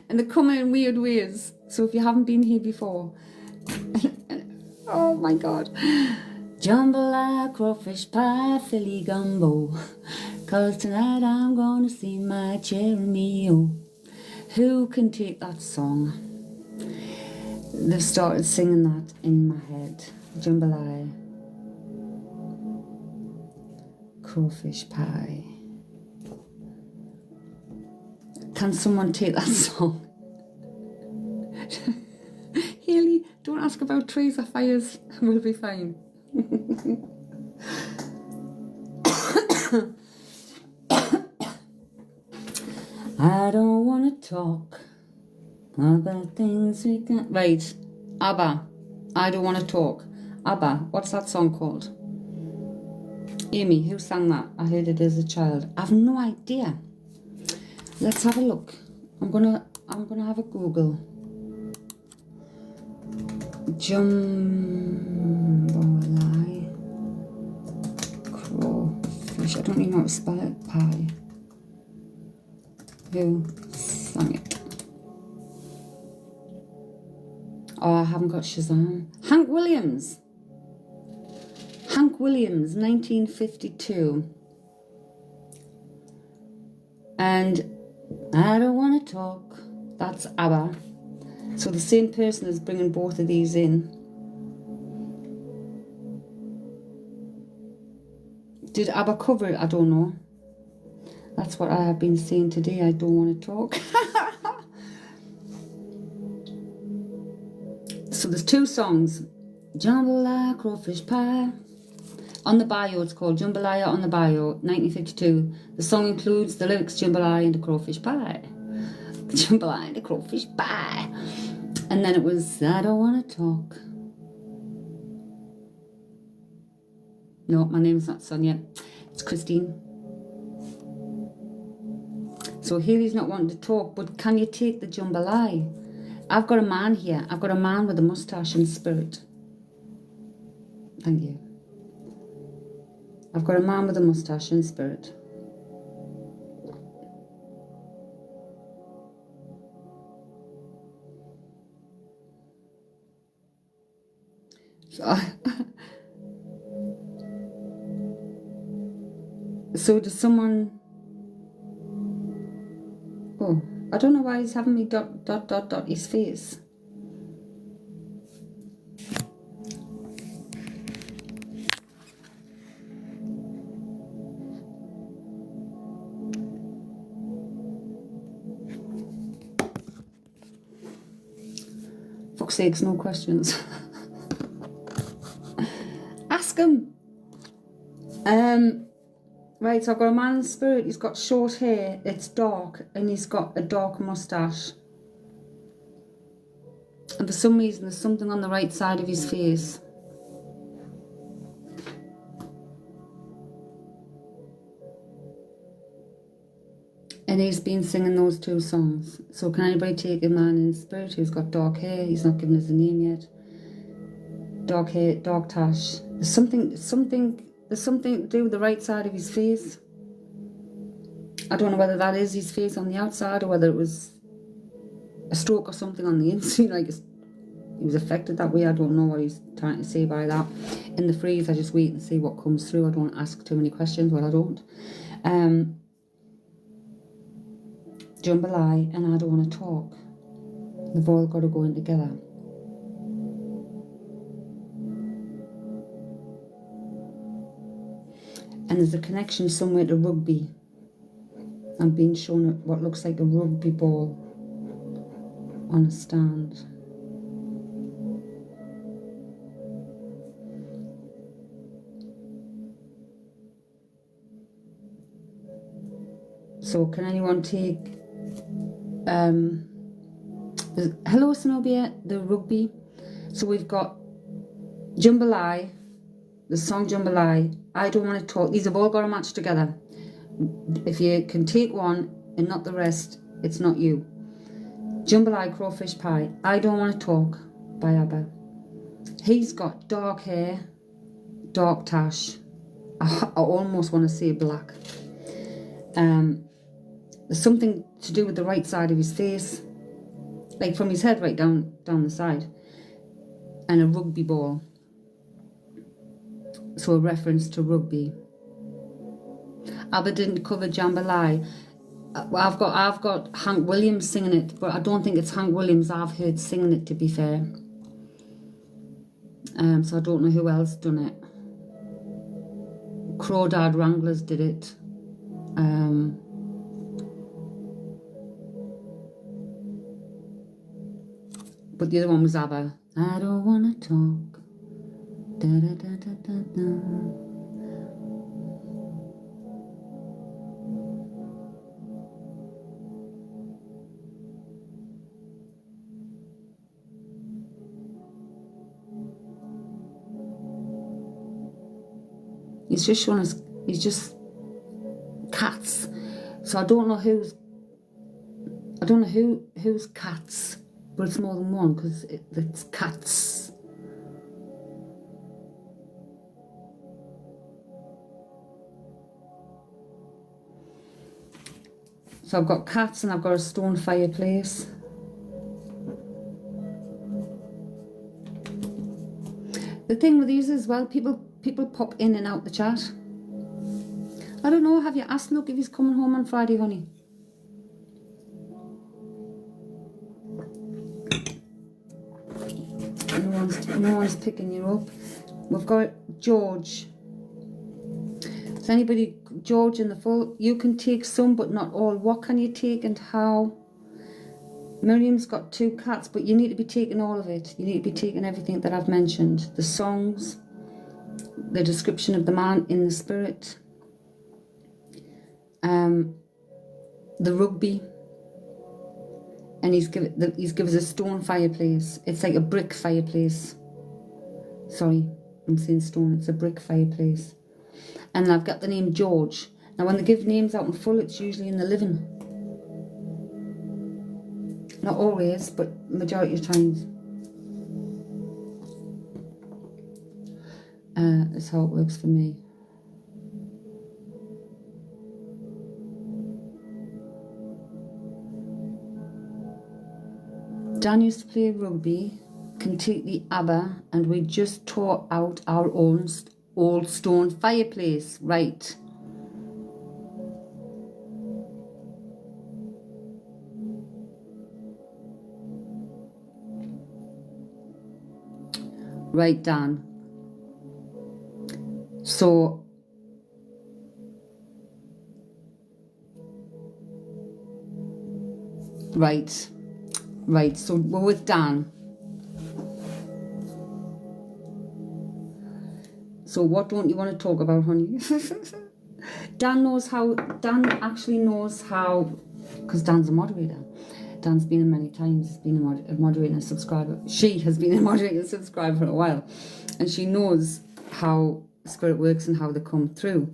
And they come in weird ways. So if you haven't been here before, oh my God. Jambalaya, crawfish pie, Philly gumbo. 'Cause tonight I'm gonna see my Jeremio. Who can take that song? They've started singing that in my head. Jambalaya, crawfish pie. Can someone take that song? Haley, don't ask about trees or fires. We'll be fine. I don't want to talk Other things we can... Right. ABBA. I Don't Want to Talk. ABBA. What's that song called? Amy, who sang that? I heard it as a child. I have no idea. Let's have a look. I'm gonna have a Google. Jambalaya. Crawfish. I don't even know how to spell it. Pie. Who sang it? Oh, I haven't got Shazam. Hank Williams. Hank Williams, 1952. And I Don't Want to Talk. That's ABBA. So the same person is bringing both of these in. Did ABBA cover it? I don't know. That's what I have been saying today. I don't want to talk. So there's two songs. Jambalaya, Crawfish Pie. On the Bio, it's called Jambalaya on the Bio, 1952. The song includes the lyrics Jambalaya and the Crawfish Pie. Jambalaya and the Crawfish Pie. And then it was I Don't Want to Talk. No, my name's not Sonia. It's Christine. So Haley's not wanting to talk, but can you take the jambalaya? I've got a man here. I've got a man with a moustache and spirit. Thank you. I've got a man with a moustache and spirit. So does someone... Oh, I don't know why he's having me dot his face. Fuck's sakes, no questions. Ask him. Right, so I've got a man in spirit. He's got short hair, it's dark, and he's got a dark moustache. And for some reason, there's something on the right side of his face. And he's been singing those two songs. So can anybody take a man in spirit who's got dark hair? He's not given us a name yet. Dark hair, dark tash. There's something to do with the right side of his face. I don't know whether that is his face on the outside or whether it was a stroke or something on the inside. Like he was affected that way. I don't know what he's trying to say by that. In the freeze, I just wait and see what comes through. I don't ask too many questions. Well, I don't. Jambalaya and I Don't Want to Talk. They've all got to go in together. And there's a connection somewhere to rugby. I'm being shown what looks like a rugby ball on a stand. So can anyone take hello Zenobia, the rugby. So we've got Jambalaya, the song Jambalaya, I Don't Want to Talk. These have all got to match together. If you can take one and not the rest, it's not you. Jambalaya, Crawfish Pie, I Don't Want to Talk by ABBA. He's got dark hair, dark tash. I almost want to say black. There's something to do with the right side of his face, like from his head right down the side, and a rugby ball. So a reference to rugby. ABBA didn't cover Jambalaya. I've got Hank Williams singing it, but I don't think it's Hank Williams I've heard singing it, to be fair. So I don't know who else done it. Crawdad Wranglers did it. But the other one was ABBA. I don't wanna talk. Da, da, da, da, da, da. He's just showing us, he's just cats. So I don't know who's cats, but it's more than one because it's cats. So I've got cats and I've got a stone fireplace. The thing with these as well, people pop in and out the chat. I don't know, have you asked Luke if he's coming home on Friday, honey? No one's picking you up. We've got George. Is anybody, George in the full? You can take some but not all. What can you take and how? Miriam's got 2 cats, but you need to be taking all of it. You need to be taking everything that I've mentioned. The songs, the description of the man in the spirit, the rugby, and he's given us a stone fireplace. It's like a brick fireplace. Sorry, I'm saying stone. It's a brick fireplace. And then I've got the name George. Now when they give names out in full, it's usually in the living. Not always, but majority of times. That's how it works for me. Dan used to play rugby, completely ABBA, and we just tore out our own old stone fireplace. Right. Right, Dan. So, right, so we're with Dan. So what don't you want to talk about, honey? Dan actually knows how, because Dan's a moderator. Dan's been in many times. He's been a moderator and subscriber. She has been a moderator and subscriber for a while. And she knows how spirit works and how they come through.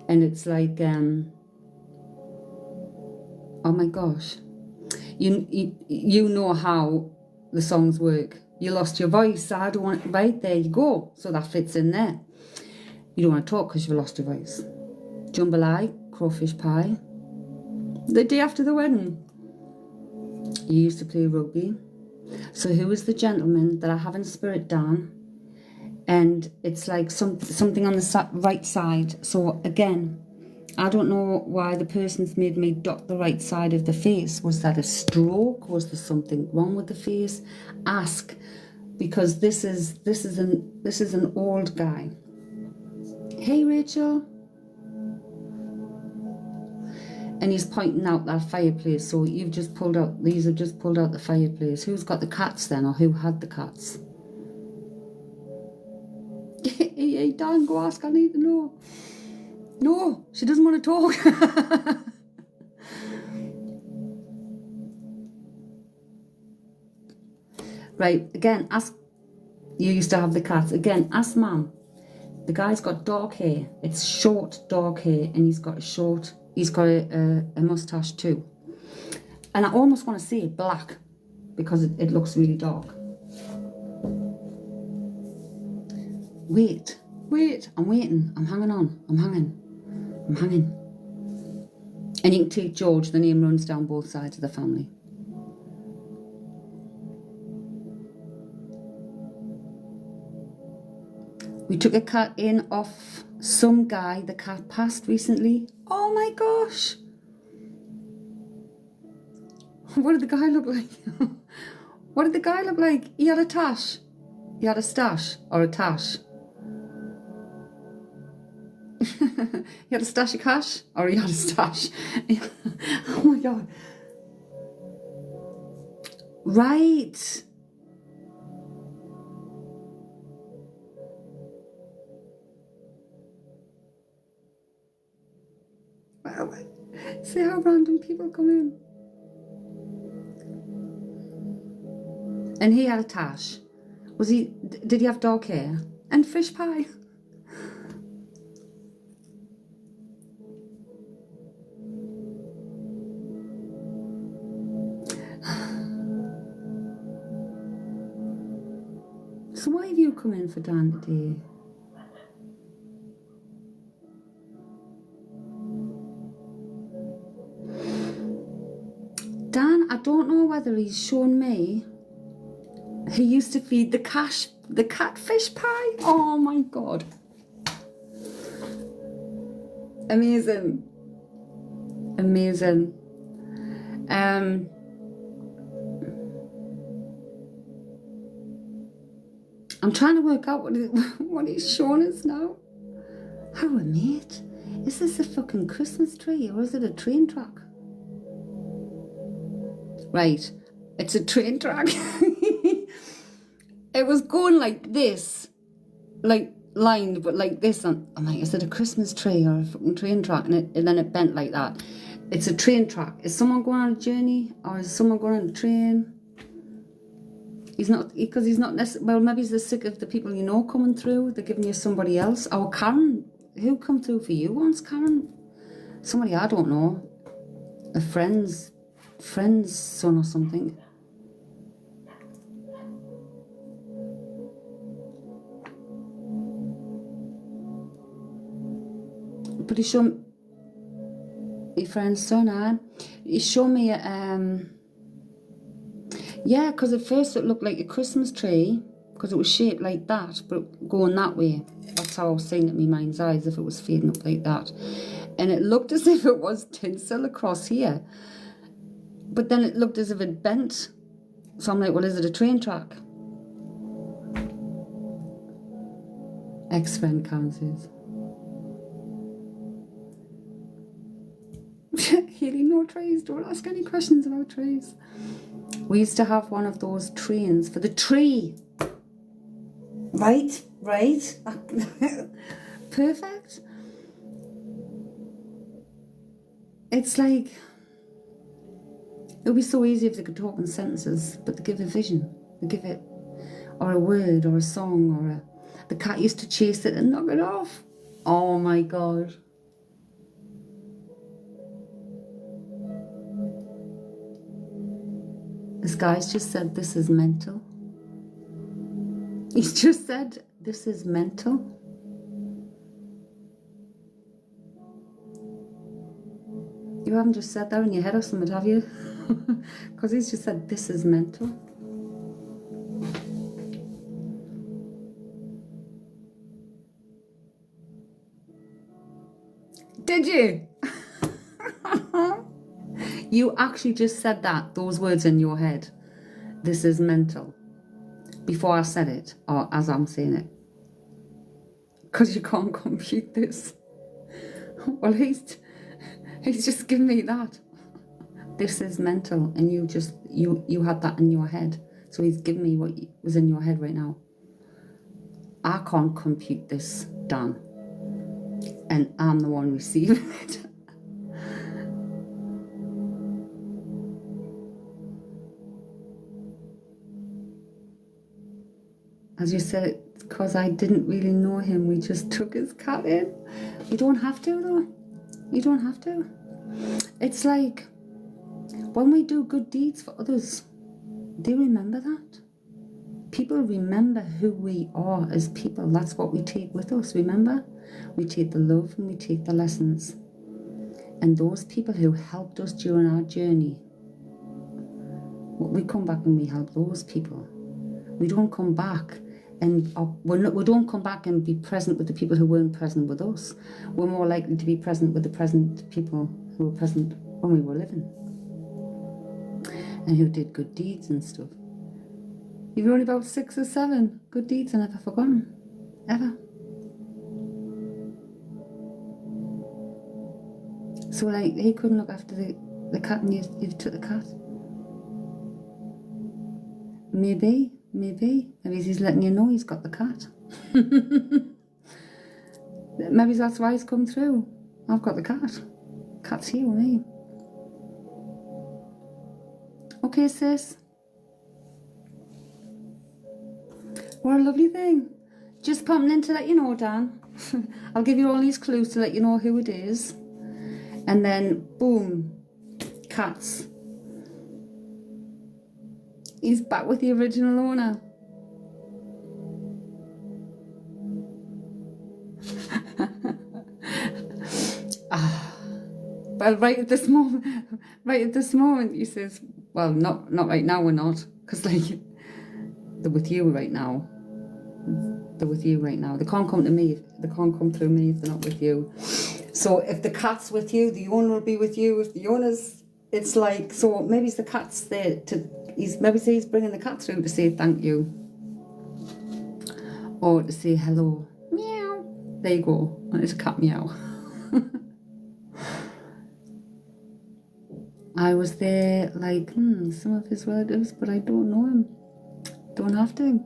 And it's like, oh my gosh. You know how the songs work. You lost your voice. I don't want, right, there you go. So that fits in there. You don't want to talk because you've lost your voice. Jambalaya, crawfish pie. The day after the wedding. You used to play rugby. So who is the gentleman that I have in spirit, Dan? And it's like something on the right side. So again, I don't know why the person's made me dot the right side of the face. Was that a stroke? Was there something wrong with the face? Ask, because this is an old guy. Hey, Rachel. And he's pointing out that fireplace. So these have just pulled out the fireplace. Who's got the cats then, or who had the cats? Hey, Dan, go ask, I need to know. No, she doesn't want to talk. Right, again, ask. You used to have the cats. Again, ask Mum. The guy's got dark hair. It's short, dark hair, and he's got a mustache too. And I almost want to say black because it looks really dark. Wait, I'm waiting. I'm hanging on. I'm hanging. And you can take George, the name runs down both sides of the family. We took a cat in off some guy. The cat passed recently. Oh my gosh. What did the guy look like? What did the guy look like? He had a tash. He had a stash or a tash. He had a stash of cash or he had a stash. Oh my God. Right. Wow. See how random people come in. And he had a tash. Did he have dog hair? And fish pie? So why have you come in for Dan today? Dan, I don't know whether he's shown me. He used to feed the catfish pie. Oh my God. Amazing. Amazing. I'm trying to work out what he's shown us now. How a mate. Is this a fucking Christmas tree or is it a train track? Right, it's a train track. It was going like this, like lined, but like this. And I'm like, is it a Christmas tree or a fucking train track? And then it bent like that. It's a train track. Is someone going on a journey or is someone going on a train? He's not, because he's not necessarily, well, maybe he's the sick of the people you know coming through. They're giving you somebody else. Or Karen, who come through for you once, Karen? Somebody I don't know. A friend's son or something. But he showed your friend's son, he showed me yeah, because at first it looked like a Christmas tree because it was shaped like that, but going that way. That's how I was seeing it in my mind's eye, as if it was fading up like that. And it looked as if it was tinsel across here. But then it looked as if it bent. So I'm like, well, is it a train track? Ex-friend Karen says. Healing no trees. Don't ask any questions about trees. We used to have one of those trains for the tree. Right. Perfect. It's like, it would be so easy if they could talk in sentences, but they give a vision. They give it, or a word, or a song, or the cat used to chase it and knock it off. Oh my God. This guy's just said, this is mental. He's just said, this is mental. You haven't just said that in your head or something, have you? Because he's just said, this is mental. Did you? You actually just said that, those words in your head. This is mental. Before I said it, or as I'm saying it. Because you can't compute this. Well, he's just given me that. This is mental. And you had that in your head. So he's given me what was in your head right now. I can't compute this, Dan. And I'm the one receiving it. As you said, because I didn't really know him, we just took his cat in. You don't have to, though. You don't have to. It's like when we do good deeds for others, they remember that. People remember who we are as people. That's what we take with us, remember? We take the love and we take the lessons. And those people who helped us during our journey, we come back and we help those people. We don't come back and we don't come back and be present with the people who weren't present with us. We're more likely to be present with the present people who were present when we were living and who did good deeds and stuff. You've only about 6 or 7 good deeds I never forgotten, ever. So like, he couldn't look after the cat and you took the cat. Maybe he's letting you know he's got the cat. Maybe that's why he's come through. I've got the cat. Cat's here with me. Okay, sis. What a lovely thing. Just popping in to let you know, Dan. I'll give you all these clues to let you know who it is. And then, boom, cats. He's back with the original owner. well, right at this moment, he says, well, not right now, we're not, because like they're with you right now. They're with you right now. They can't come to me. They can't come through me if they're not with you. So if the cat's with you, the owner will be with you. If the owner's, it's like, so maybe the cat's there to, maybe he's bringing the cat through to say thank you, or to say hello. Meow. There you go. It's a cat meow. I was there like, some of his relatives, but I don't know him. Don't have to.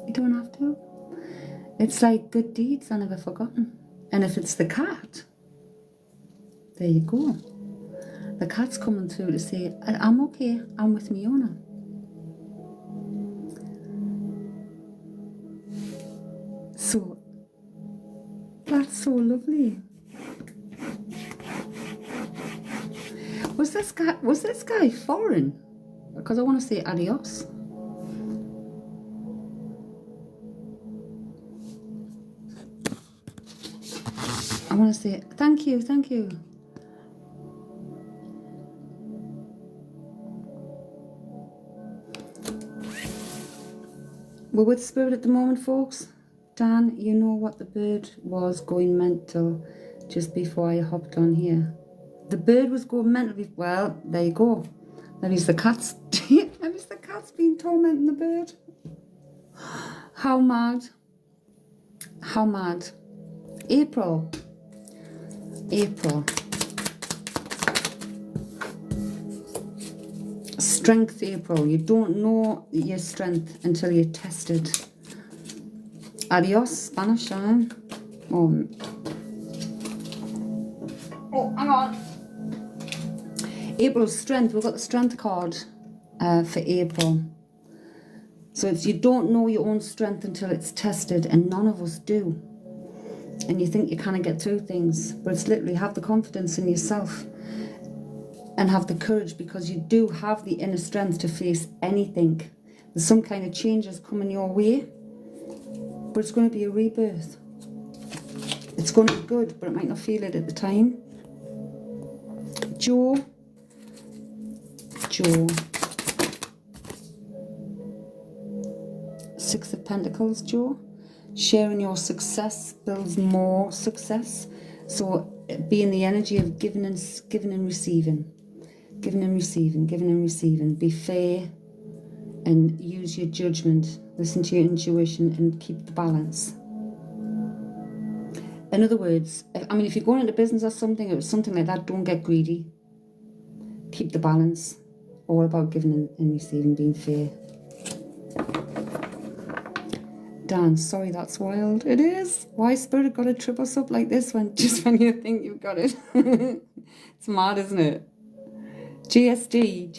You don't have to. It's like good deeds are never forgotten. And if it's the cat, there you go. The cat's coming through to say, I'm okay, I'm with me owner. So, that's so lovely. Was this guy foreign? Because I want to say adios. I want to say thank you, thank you. We're with Spirit at the moment, folks. Dan, you know what the bird was going mental just before I hopped on here. The bird was going mental. Well, there you go. That is the cat's. That is the cat's been tormenting the bird. How mad. How mad. April. Strength, April. You don't know your strength until you're tested. Adios, Spanish, eh? Oh, hang on. April's strength. We've got the strength card for April. So it's you don't know your own strength until it's tested, and none of us do. And you think you kind of get through things, but it's literally have the confidence in yourself and have the courage, because you do have the inner strength to face anything. There's some kind of changes coming your way, but it's going to be a rebirth. It's going to be good, but it might not feel it at the time. Joe. Six of Pentacles, Joe. Sharing your success builds more success. So be in the energy of giving and receiving. Giving and receiving, giving and receiving. Be fair and use your judgment. Listen to your intuition and keep the balance. In other words, if you're going into business or something, or something like that, don't get greedy. Keep the balance. All about giving and receiving, being fair. Dan, sorry, that's wild. It is. Why Spirit got to trip us up like this when you think you've got it? It's mad, isn't it? GSD.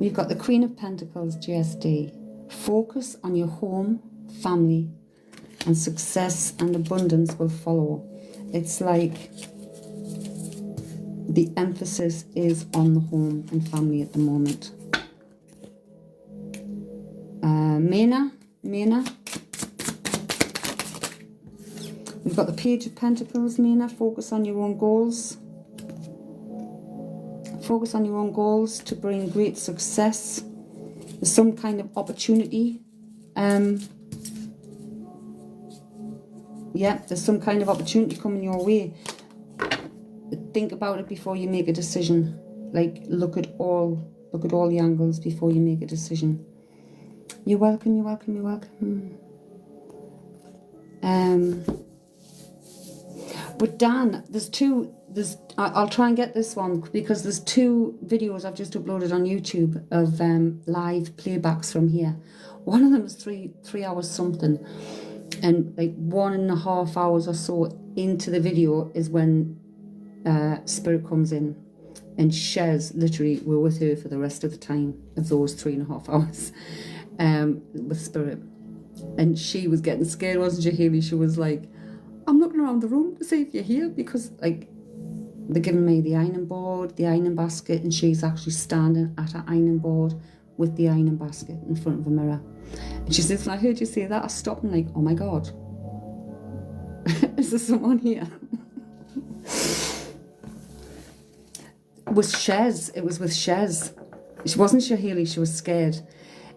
We've got the Queen of Pentacles, GSD. Focus on your home, family, and success and abundance will follow. It's like the emphasis is on the home and family at the moment. Mena. We've got the Page of Pentacles, Mena. Focus on your own goals. Focus on your own goals to bring great success. There's some kind of opportunity. Yeah, there's some kind of opportunity coming your way. Think about it before you make a decision. Like, look at all the angles before you make a decision. You're welcome, you're welcome, you're welcome. But Dan, I'll try and get this one, because there's two videos I've just uploaded on YouTube of live playbacks from here. One of them is three hours something, and like 1.5 hours or so into the video is when Spirit comes in and shares. Literally, we're with her for the rest of the time of those 3.5 hours with Spirit. And she was getting scared, wasn't she, Hayley? She was like, I'm looking around the room to see if you're here, because like they're giving me the ironing board, the ironing basket, and she's actually standing at her ironing board with the ironing basket in front of a mirror. And she says, when I heard you say that, I stopped and like, oh my God. there someone here? It was Shez. It was with Shez. She wasn't sure Haley, she was scared.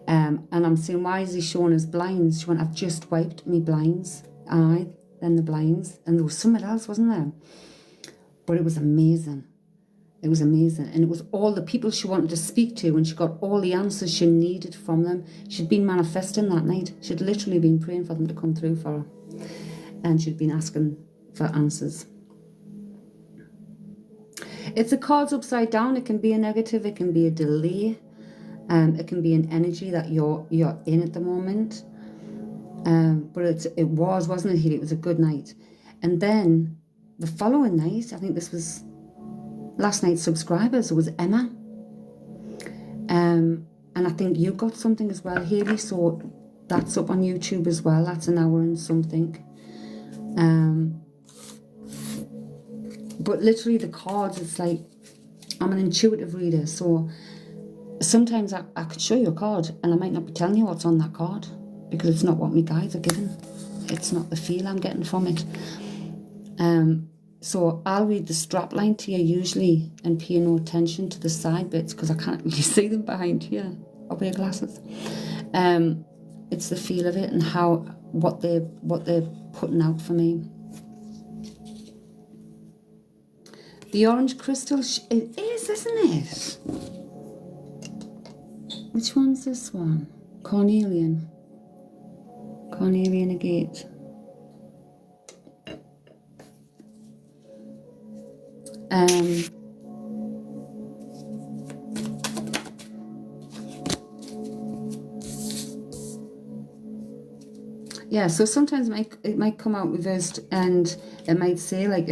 And I'm saying, why is he showing his blinds? She went, I've just wiped me blinds. Aye, then the blinds. And there was something else, wasn't there? But it was amazing. It was amazing. And it was all the people she wanted to speak to, and she got all the answers she needed from them. She'd been manifesting that night. She'd literally been praying for them to come through for her. And she'd been asking for answers. If the card's upside down, it can be a negative, it can be a delay. It can be an energy that you're in at the moment. But it wasn't it, Healy? It was a good night. And then the following night, I think this was last night's subscribers, it was Emma. And I think you got something as well, Haley, so that's up on YouTube as well. That's an hour and something. But literally the cards, it's like, I'm an intuitive reader, so sometimes I could show you a card and I might not be telling you what's on that card because it's not what my guides are giving. It's not the feel I'm getting from it. So I'll read the strap line to you usually and pay no attention to the side bits because I can't really see them behind here. I wear glasses. It's the feel of it and what they're putting out for me. The orange crystal, it is, isn't it? Which one's this one? Cornelian. Cornelian agate. Yeah, so sometimes it might come out reversed and it might say like,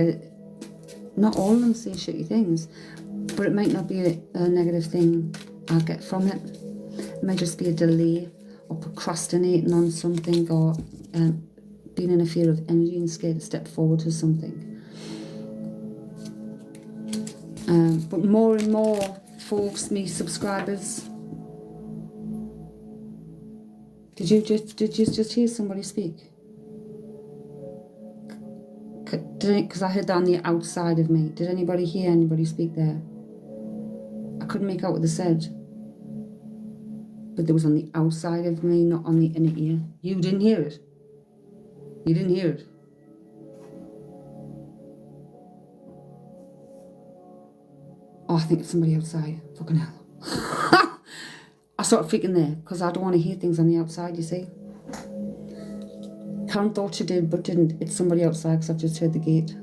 not all of them say shitty things, but it might not be a negative thing I'll get from it. It might just be a delay or procrastinating on something or being in a fear of energy and scared to step forward to something. But more and more folks, me subscribers. Did you just hear somebody speak? Because I heard that on the outside of me. Did anybody hear anybody speak there? I couldn't make out what they said. But it was on the outside of me, not on the inner ear. You didn't hear it. You didn't hear it. Oh, I think it's somebody outside. Fucking hell. I started freaking there because I don't want to hear things on the outside, you see. Karen thought she did, but didn't. It's somebody outside because I've just heard the gate.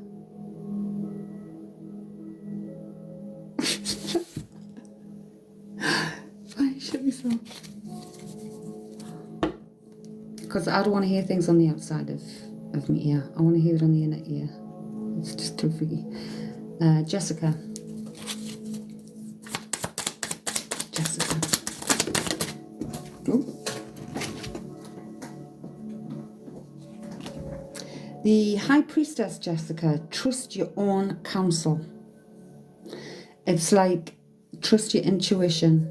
Why should we stop? Because I don't want to hear things on the outside of my ear. I want to hear it on the inner ear. It's just too freaky. Jessica. Ooh. The High Priestess, Jessica, trust your own counsel. It's like, trust your intuition.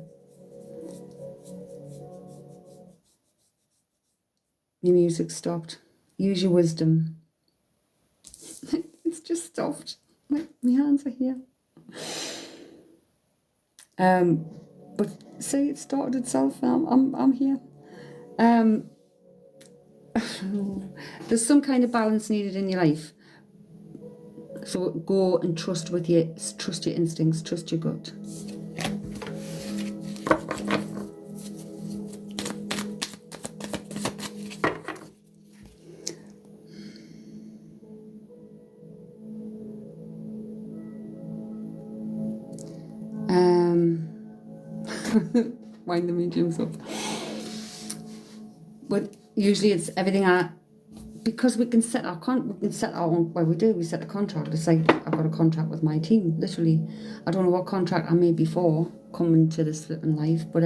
Your music stopped. Use your wisdom. It's just stopped. My hands are here. But see, it started itself. I'm here. There's some kind of balance needed in your life. So go and trust your instincts, trust your gut. Wind the mediums up. But usually it's everything because we can set our own, well, we set a contract. It's like, I've got a contract with my team, literally. I don't know what contract I made before coming to this flipping life, but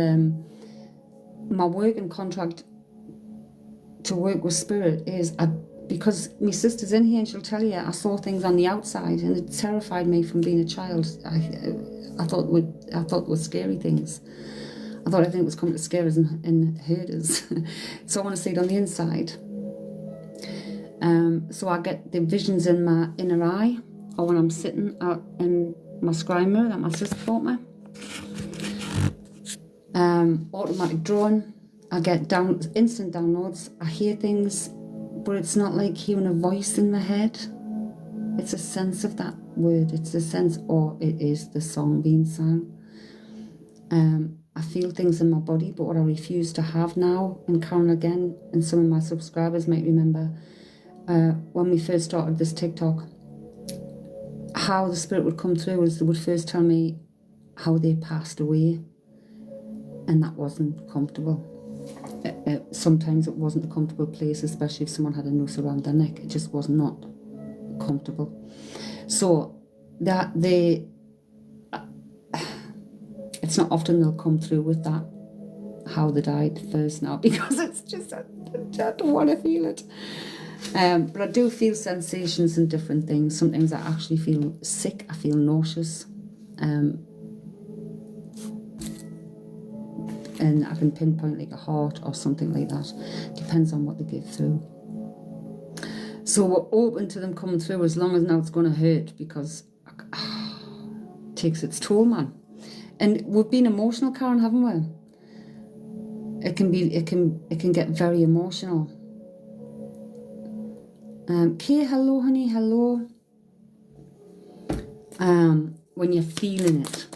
my working contract to work with spirit is, because my sister's in here and she'll tell you, I saw things on the outside and it terrified me from being a child. I thought it was scary things. I thought everything was coming to scare us and hurt us. So I want to see it on the inside. So I get the visions in my inner eye, or when I'm sitting out in my scry mirror that my sister bought me. Automatic drawing. I get instant downloads. I hear things, but it's not like hearing a voice in my head. It's a sense of that word. It's a sense, or it is the song being sung. I feel things in my body, but what I refuse to have now, and Karen again, and some of my subscribers might remember, when we first started this TikTok, how the spirit would come through is they would first tell me how they passed away, and that wasn't comfortable. Sometimes it wasn't a comfortable place, especially if someone had a noose around their neck. It just was not comfortable. So that it's not often they'll come through with that, how they died first now, because it's just, I don't want to feel it. But I do feel sensations and different things. Sometimes I actually feel sick, I feel nauseous. And I can pinpoint like a heart or something like that. Depends on what they give through. So we're open to them coming through, as long as now it's going to hurt, because it takes its toll, man. And we've been emotional, Karen, haven't we? It can get very emotional. Kay, hello, honey, hello. When you're feeling it.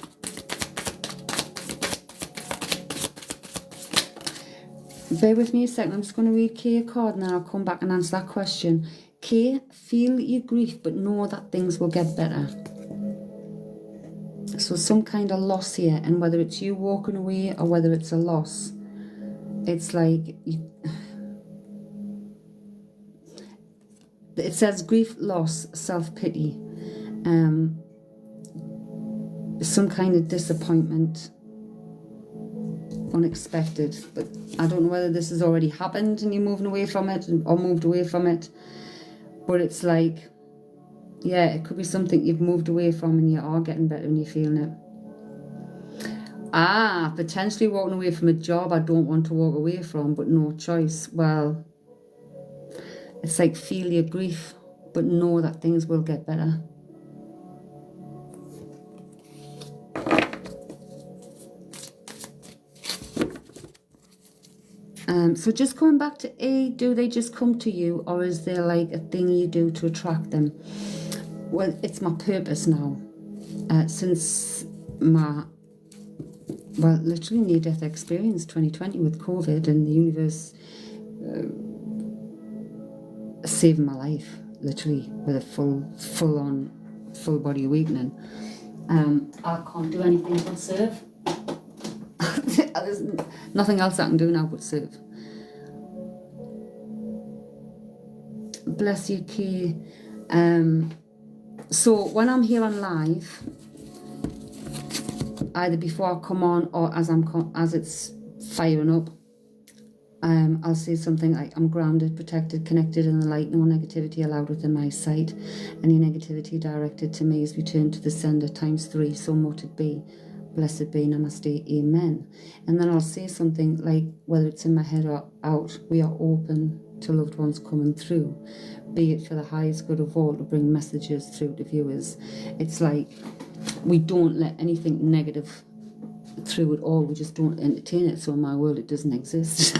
Bear with me a second. I'm just going to read Kay a card and then I'll come back and answer that question. Kay, feel your grief, but know that things will get better. So some kind of loss here, and whether it's you walking away or whether it's a loss, it's like it says grief, loss, self-pity, some kind of disappointment, unexpected. But I don't know whether this has already happened and you're moving away from it or moved away from it, but it's like, yeah, it could be something you've moved away from and you are getting better and you're feeling it. Potentially walking away from a job I don't want to walk away from, but no choice. Well, it's like feel your grief, but know that things will get better. So just coming back to A, do they just come to you, or is there like a thing you do to attract them? Well, it's my purpose now. Since my, well, literally near-death experience, 2020 with COVID, and the universe saving my life, literally, with a full-on, full-body awakening. I can't do anything but serve. There's nothing else I can do now but serve. Bless you, Kay. So when I'm here on live, either before I come on or as it's firing up, I'll say something like, I'm grounded, protected, connected in the light, no negativity allowed within my sight. Any negativity directed to me is returned to the sender ×3, so mote it be. Blessed be, namaste, amen. And then I'll say something like, whether it's in my head or out, we are open to loved ones coming through, be it for the highest good of all, to bring messages through to viewers. It's like, we don't let anything negative through at all, we just don't entertain it. So in my world it doesn't exist.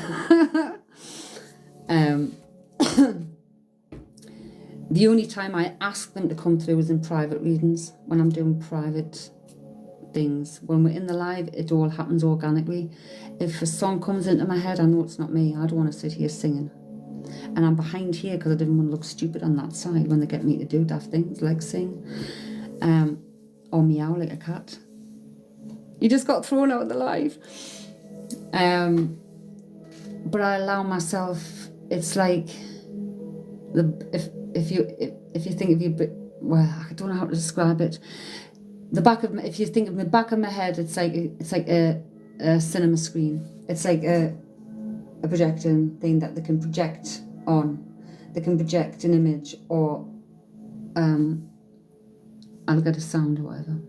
The only time I ask them to come through is in private readings, when I'm doing private things. When we're in the live, it all happens organically. If a song comes into my head, I know it's not me. I don't want to sit here singing, and I'm behind here because I didn't want to look stupid on that side when they get me to do daft things like sing, or meow like a cat. You just got thrown out of the live. But I allow myself. It's like if you think of you, well, I don't know how to describe it. If you think of the back of my head, it's like a cinema screen. It's like a projecting thing that they can project on. They can project an image, or I'll get a sound or whatever.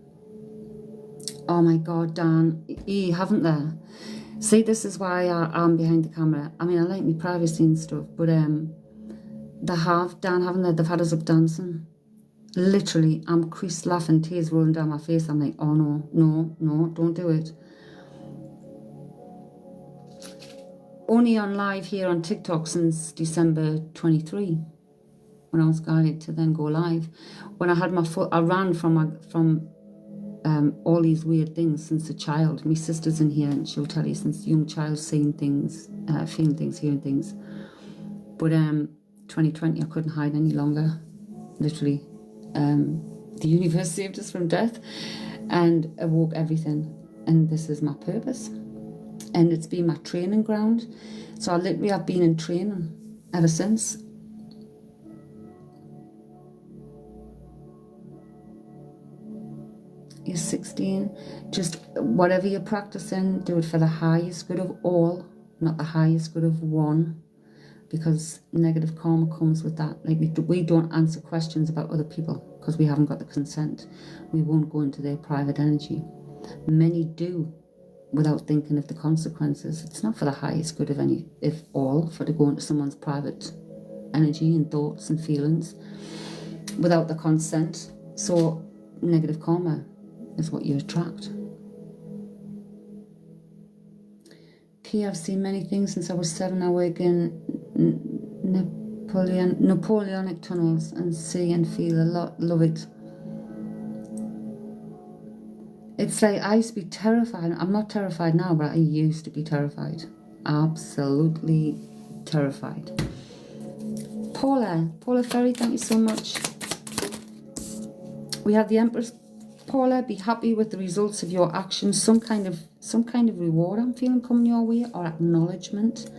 Oh my God, Dan, you haven't there. See, this is why I'm behind the camera. I mean, I like my privacy and stuff, but They have, Dan, haven't they? They've had us up dancing. Literally, I'm creased laughing, tears rolling down my face. I'm like, oh no, no, no, don't do it. Only on live here on TikTok since December 23, when I was guided to then go live. When I had my foot, I ran from all these weird things since a child. My sister's in here and she'll tell you, since a young child, seeing things, feeling things, hearing things. But 2020, I couldn't hide any longer. Literally, the universe saved us from death and awoke everything. And this is my purpose. And it's been my training ground. So I've been in training ever since. You're 16. Just whatever you're practicing, do it for the highest good of all, not the highest good of one. Because negative karma comes with that. Like we don't answer questions about other people because we haven't got the consent. We won't go into their private energy. Many do without thinking of the consequences. It's not for the highest good of any, if all, for to go into someone's private energy and thoughts and feelings without the consent. So negative karma is what you attract. I've seen many things since I was 7. I work in Napoleonic tunnels and see and feel a lot. Love it. It's like I used to be terrified. I'm not terrified now, but I used to be terrified. Absolutely terrified. Paula Ferry, thank you so much. We have the Empress. Paula, be happy with the results of your actions. Some kind of reward I'm feeling coming your way, or acknowledgement.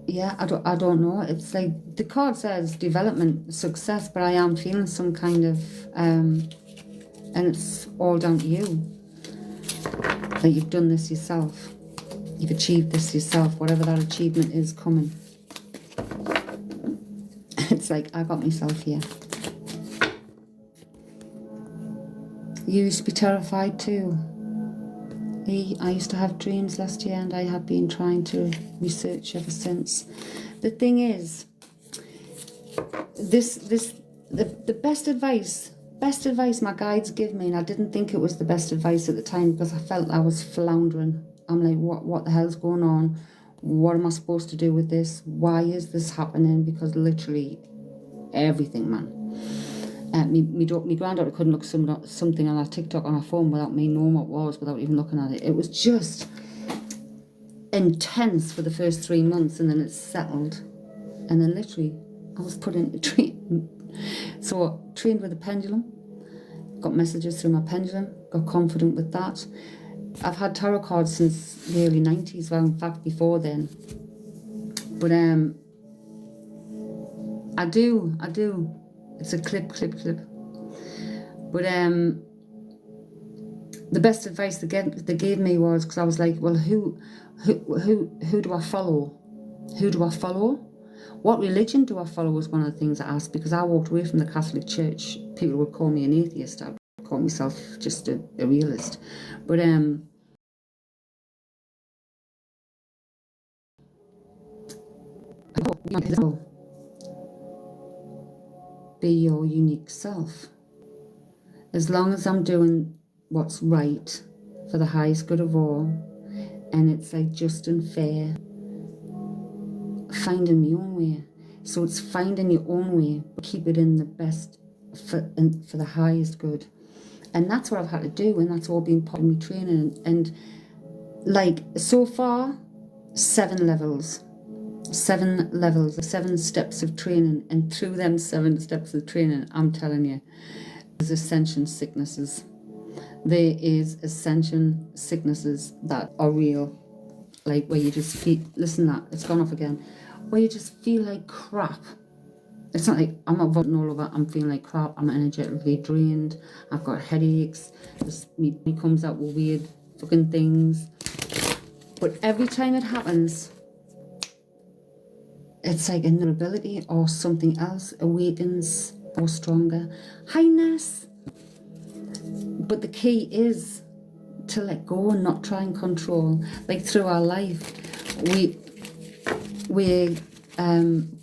Yeah, I don't know. It's like the card says development, success, but I am feeling some kind of and it's all down to you. That you've done this yourself. You've achieved this yourself, whatever that achievement is coming. It's like, I got myself here. You used to be terrified too. I used to have dreams last year and I have been trying to research ever since. The thing is, the best advice my guides give me, and I didn't think it was the best advice at the time because I felt I was floundering. I'm like, what the hell's going on? What am I supposed to do with this? Why is this happening? Because literally everything, man. My granddaughter couldn't look something on her TikTok on her phone without me knowing what it was, without even looking at it. It was just intense for the first 3 months, and then it settled. And then literally, I was put into treatment. So trained with a pendulum, got messages through my pendulum, got confident with that. I've had tarot cards since the early 90s, well, in fact, before then. But I do. It's a clip. But the best advice they gave me was, because I was like, well, who do I follow? Who do I follow? What religion do I follow was one of the things I asked, because I walked away from the Catholic Church. People would call me an atheist. I would call myself just a realist. But be your unique self. As long as I'm doing what's right for the highest good of all, and it's like just and fair, finding my own way. So it's finding your own way, but keep it in the best for the highest good. And that's what I've had to do, and that's all been part of my training. And like so far, 7 levels, 7 steps of training, and through them 7 steps of training, I'm telling you, there's ascension sicknesses. There is ascension sicknesses that are real, like where you just feel, listen, that it's gone off again, where you just feel like crap. It's not like I'm not vomiting all over, I'm feeling like crap, I'm energetically drained, I've got headaches, me comes out with weird fucking things. But every time it happens, it's like another ability or something else awakens or stronger. Highness. But the key is to let go and not try and control. Like through our life, we're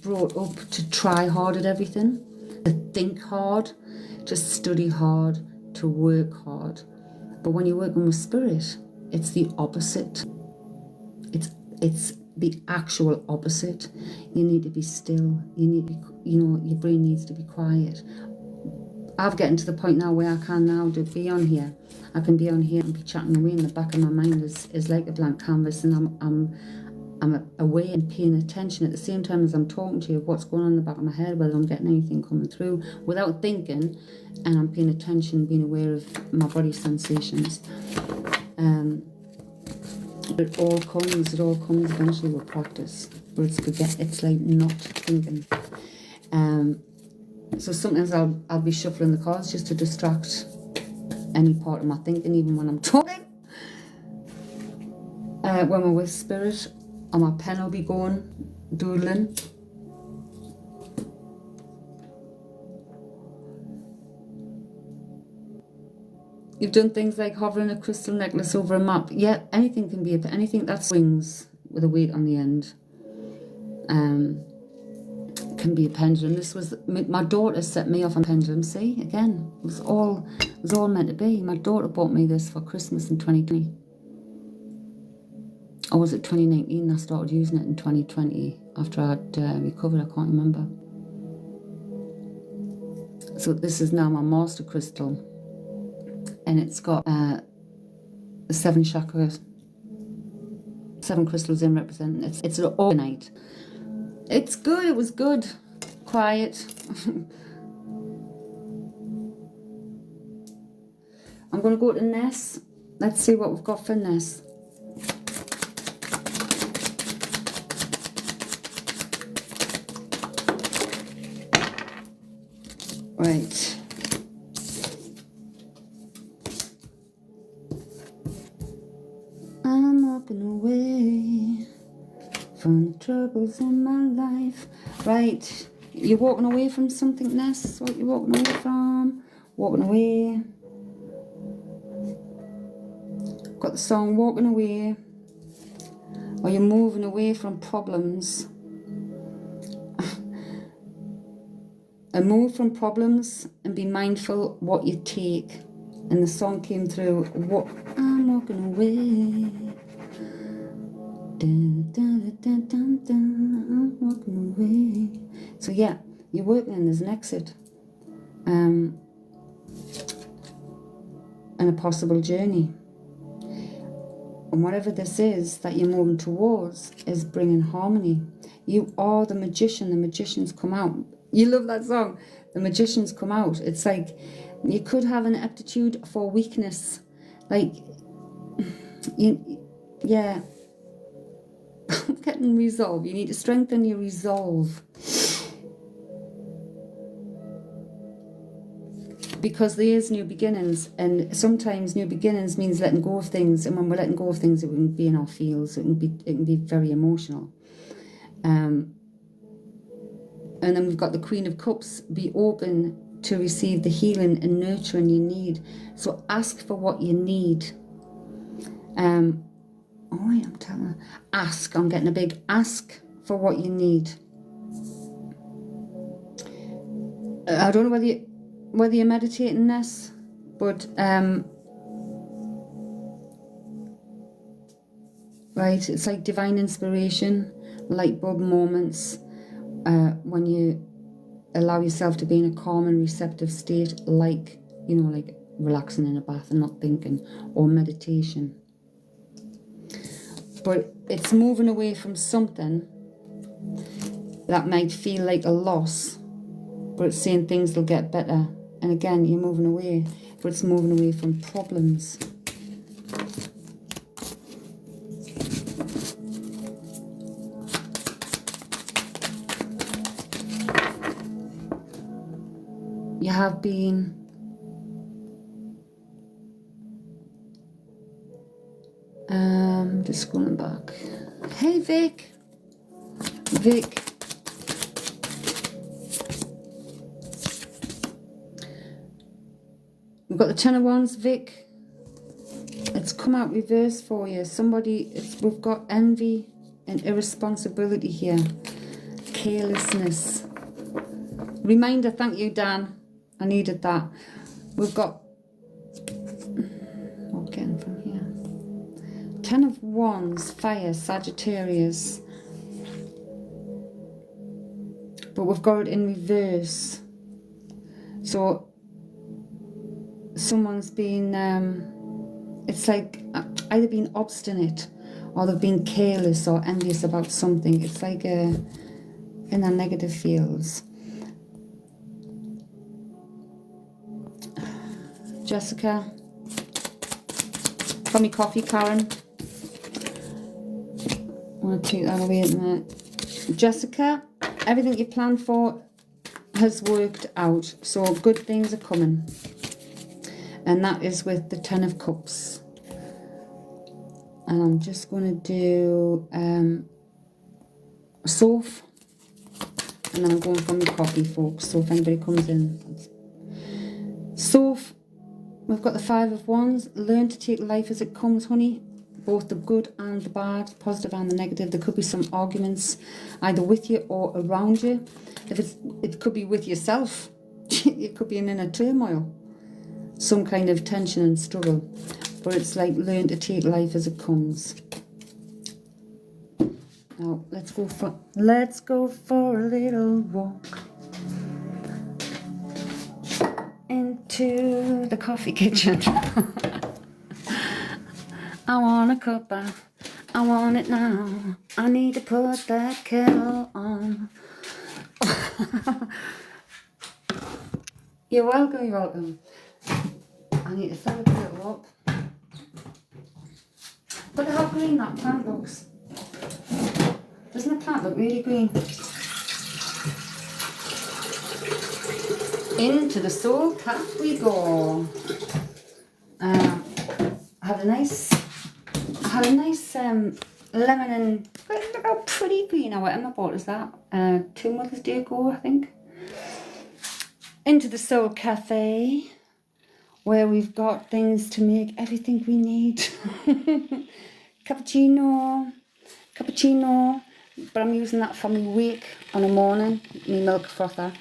brought up to try hard at everything, to think hard, to study hard, to work hard. But when you're working with spirit, it's the opposite. It's the actual opposite. You need to be still. You need to, your brain needs to be quiet. I've gotten to the point now where I can now be on here. I can be on here and be chatting away, and the back of my mind is like a blank canvas, and I'm away and paying attention at the same time as I'm talking to you of what's going on in the back of my head, whether I'm getting anything coming through without thinking, and I'm paying attention, being aware of my body sensations. It all comes eventually with practice, but it's like not thinking. So sometimes I'll be shuffling the cards just to distract any part of my thinking, even when I'm talking. When we're with spirit, on my pen will be going, doodling. You've done things like hovering a crystal necklace over a map. Yeah, anything can be anything that swings with a weight on the end. Can be a pendulum. This was my daughter set me off on pendulum. See, again, it was all meant to be. My daughter bought me this for Christmas in 2020. Or was it 2019? I started using it in 2020 after I'd recovered. I can't remember. So this is now my master crystal, and it's got 7 chakras, 7 crystals in representing. It's an organite. It's good. It was good. Quiet. I'm going to go to Ness. Let's see what we've got for Ness. Right. I'm walking away from the troubles in my life. Right. You're walking away from something, Ness. What you're walking away from? Walking away. Got the song Walking Away. Or you're moving away from problems. And move from problems and be mindful what you take. And the song came through, what I'm walking away. Dun, dun, dun, dun, dun, I'm walking away. So yeah, you're working and there's an exit. And a possible journey. And whatever this is that you're moving towards is bringing harmony. You are the magician. The magicians come out. You love that song. The magicians come out. It's like you could have an aptitude for weakness. Like, yeah. Getting resolve. You need to strengthen your resolve. Because there is new beginnings, and sometimes new beginnings means letting go of things, and when we're letting go of things, it can be in our feels, it can be very emotional. And then we've got the Queen of Cups. Be open to receive the healing and nurturing you need. So ask for what you need. I'm telling her. Ask. I'm getting a big ask for what you need. I don't know whether you're meditating this, but right, it's like divine inspiration, light bulb moments, when you allow yourself to be in a calm and receptive state, like, like relaxing in a bath and not thinking, or meditation. But it's moving away from something that might feel like a loss, but it's saying things will get better. And again, you're moving away, but it's moving away from problems. You have been just scrolling back. Hey, Vic. Vic. We've got the Ten of Wands, Vic. It's come out reverse for you. We've got envy and irresponsibility here. Carelessness. Reminder, thank you, Dan. I needed that. We've got, again from here, 10 of Wands, fire, Sagittarius. But we've got it in reverse. So someone's been, it's like either been obstinate or they've been careless or envious about something. It's like in their negative fields. Jessica, for me coffee, Karen. I want to take that away in a minute. Jessica, everything you planned for has worked out, so good things are coming. And that is with the 10 of Cups. And I'm just going to do Soph, and then I'm going for my coffee, folks, so if anybody comes in. Soph, we've got the 5 of Wands. Learn to take life as it comes, honey. Both the good and the bad, positive and the negative. There could be some arguments either with you or around you. It could be with yourself. It could be an inner turmoil. Some kind of tension and struggle. But it's like learn to take life as it comes. Now let's go for a little walk into the coffee kitchen. I want a cuppa, I want it now. I need to put that kettle on. You're welcome, you're welcome. I need to fill it a little up. Look at how green that plant looks. Doesn't the plant look really green? Into the soul cup we go. I had a nice lemon and look how pretty green. Now, what bought is that? 2 Mother's Day ago, I think. Into the Soul Cafe, where we've got things to make everything we need. Cappuccino, but I'm using that for my wake on a morning, my milk frother.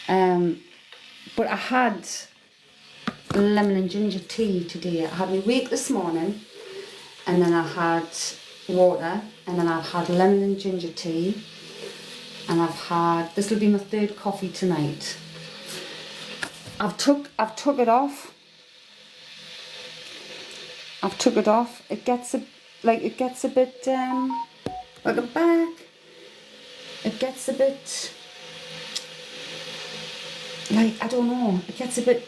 But I had lemon and ginger tea today. I had my wake this morning, and then I had water, and then I've had lemon and ginger tea, and this will be my 3rd coffee tonight. I've took it off. It gets a bit like a back. It gets a bit like, I don't know. It gets a bit,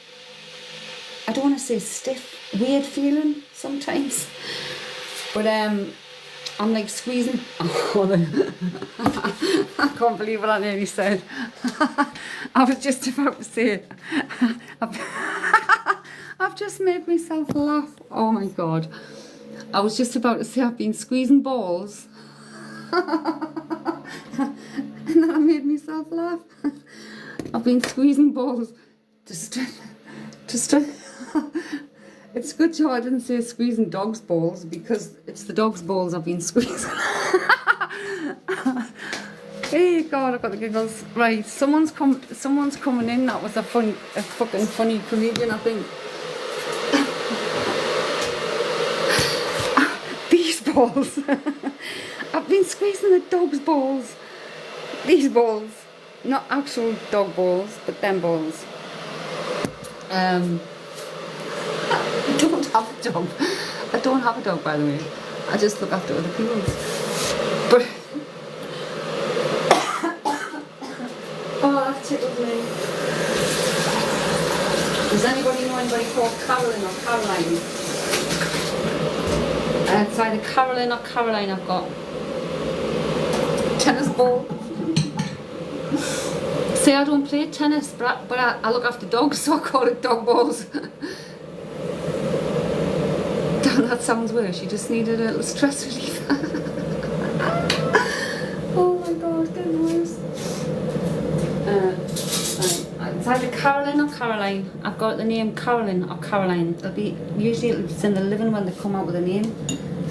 I don't want to say stiff, weird feeling sometimes. But I'm like squeezing. Oh, I can't believe what I nearly said. I was just about to say it. I've just made myself laugh. Oh my God. I was just about to say I've been squeezing balls. And then I made myself laugh. I've been squeezing balls to strengthen. It's good job I didn't say squeezing dog's balls, because it's the dog's balls I've been squeezing. Hey God, I've got the giggles. Right, someone's coming in. That was a fucking funny comedian, I think. These balls. I've been squeezing the dog's balls. These balls. Not actual dog balls, but them balls. I don't have a dog. I don't have a dog, by the way. I just look after other people's. But oh, that tickled me. Does anybody know anybody called Carolyn or Caroline? It's either Carolyn or Caroline. I've got tennis ball. See, I don't play tennis, but I look after dogs, so I call it dog balls. Damn, that sounds worse. You just needed a little stress relief. Oh my God, getting worse. It's either Carolyn or Caroline. I've got the name Carolyn or Caroline. It'll be, usually it's in the living when they come out with a name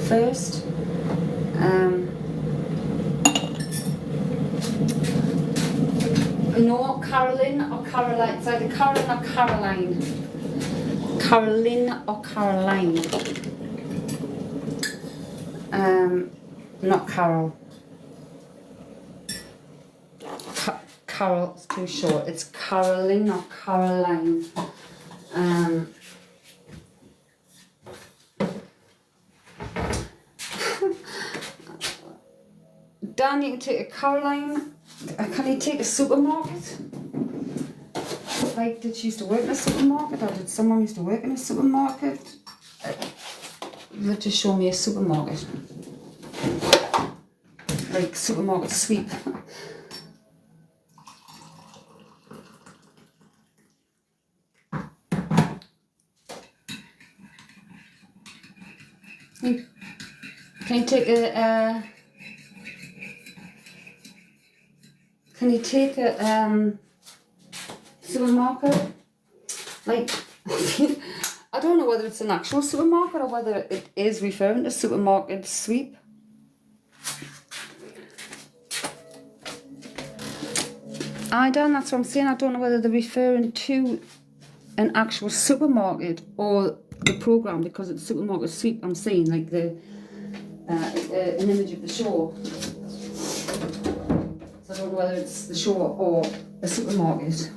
first. No, Carolyn or Caroline. It's either Carolyn or Caroline. Carolyn or Caroline. Not Carol. Carol's too short. It's Carolyn or Caroline. Dan, you can take a Caroline. Can you take a supermarket? Like, did she used to work in a supermarket, or did someone used to work in a supermarket? Let's just show me a supermarket. Like supermarket sweep. Can you take a can you take a supermarket? Like, I don't know whether it's an actual supermarket or whether it is referring to supermarket sweep. That's what I'm saying. I don't know whether they're referring to an actual supermarket or the program, because it's supermarket sweep. I'm saying like the an image of the show. So I don't know whether it's the show or a supermarket.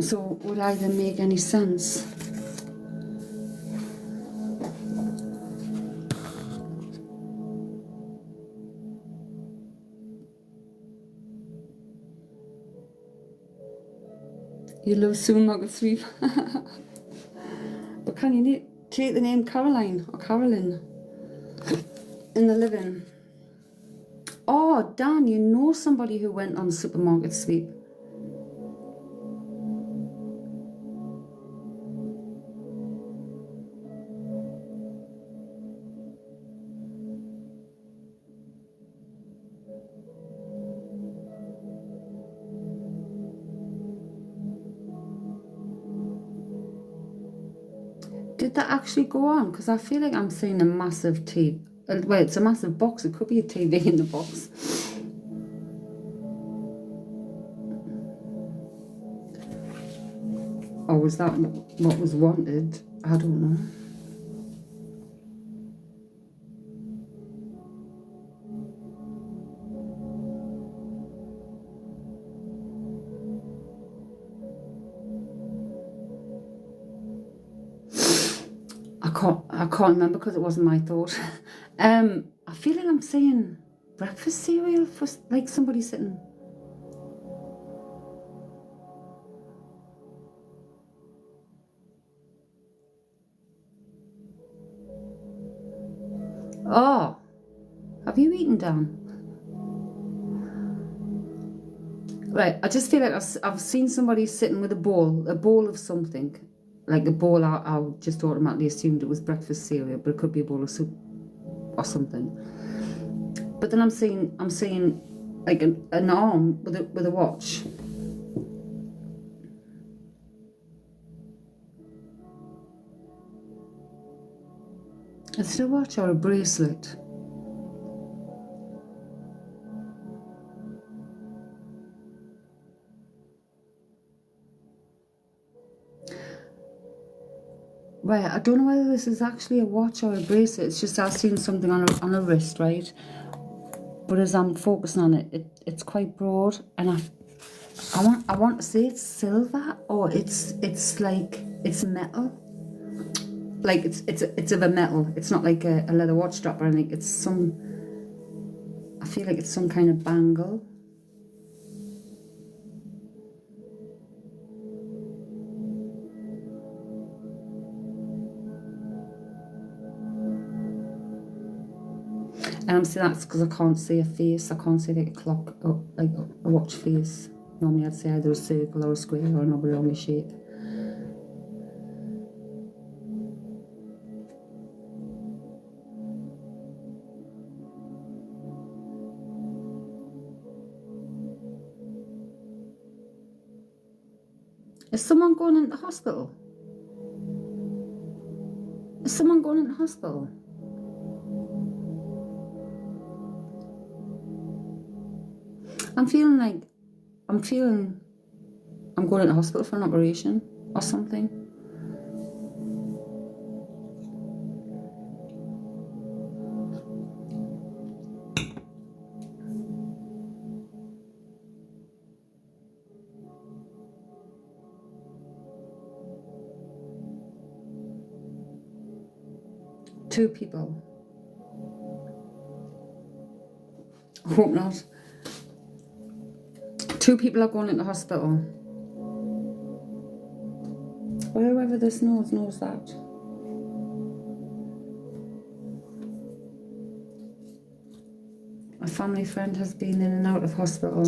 So would either make any sense? You love supermarket sweep. But can you take the name Caroline or Carolyn in the living? Oh, Dan, you know somebody who went on supermarket sweep. Did that actually go on? Because I feel like I'm seeing a massive TV. Well, it's a massive box. It could be a TV in the box. Or was that what was wanted? I don't know. I can't remember because it wasn't my thought. I feel like I'm saying breakfast cereal for like somebody sitting. Oh, have you eaten, Dan? Right, I just feel like I've seen somebody sitting with a bowl of something. Like a bowl, I just automatically assumed it was breakfast cereal, but it could be a bowl of soup or something. But then I'm seeing like an arm with a watch. Is it a watch or a bracelet? Right, I don't know whether this is actually a watch or a bracelet. It's just I've seen something on a wrist, right? But as I'm focusing on it, it's quite broad, and I want to say it's silver, or it's like it's metal. Like it's of a metal. It's not like a leather watch strap or anything. It's some. I feel like it's some kind of bangle. And I'm saying that's because I can't see a face. I can't see like a clock or like a watch face. Normally I'd say either a circle or a square or an oblong shape. Is someone going into hospital? Is someone going into hospital? I'm feeling like I'm going into hospital for an operation or something. Two people. I hope not. Two people are going into hospital. Well, whoever this knows that. A family friend has been in and out of hospital.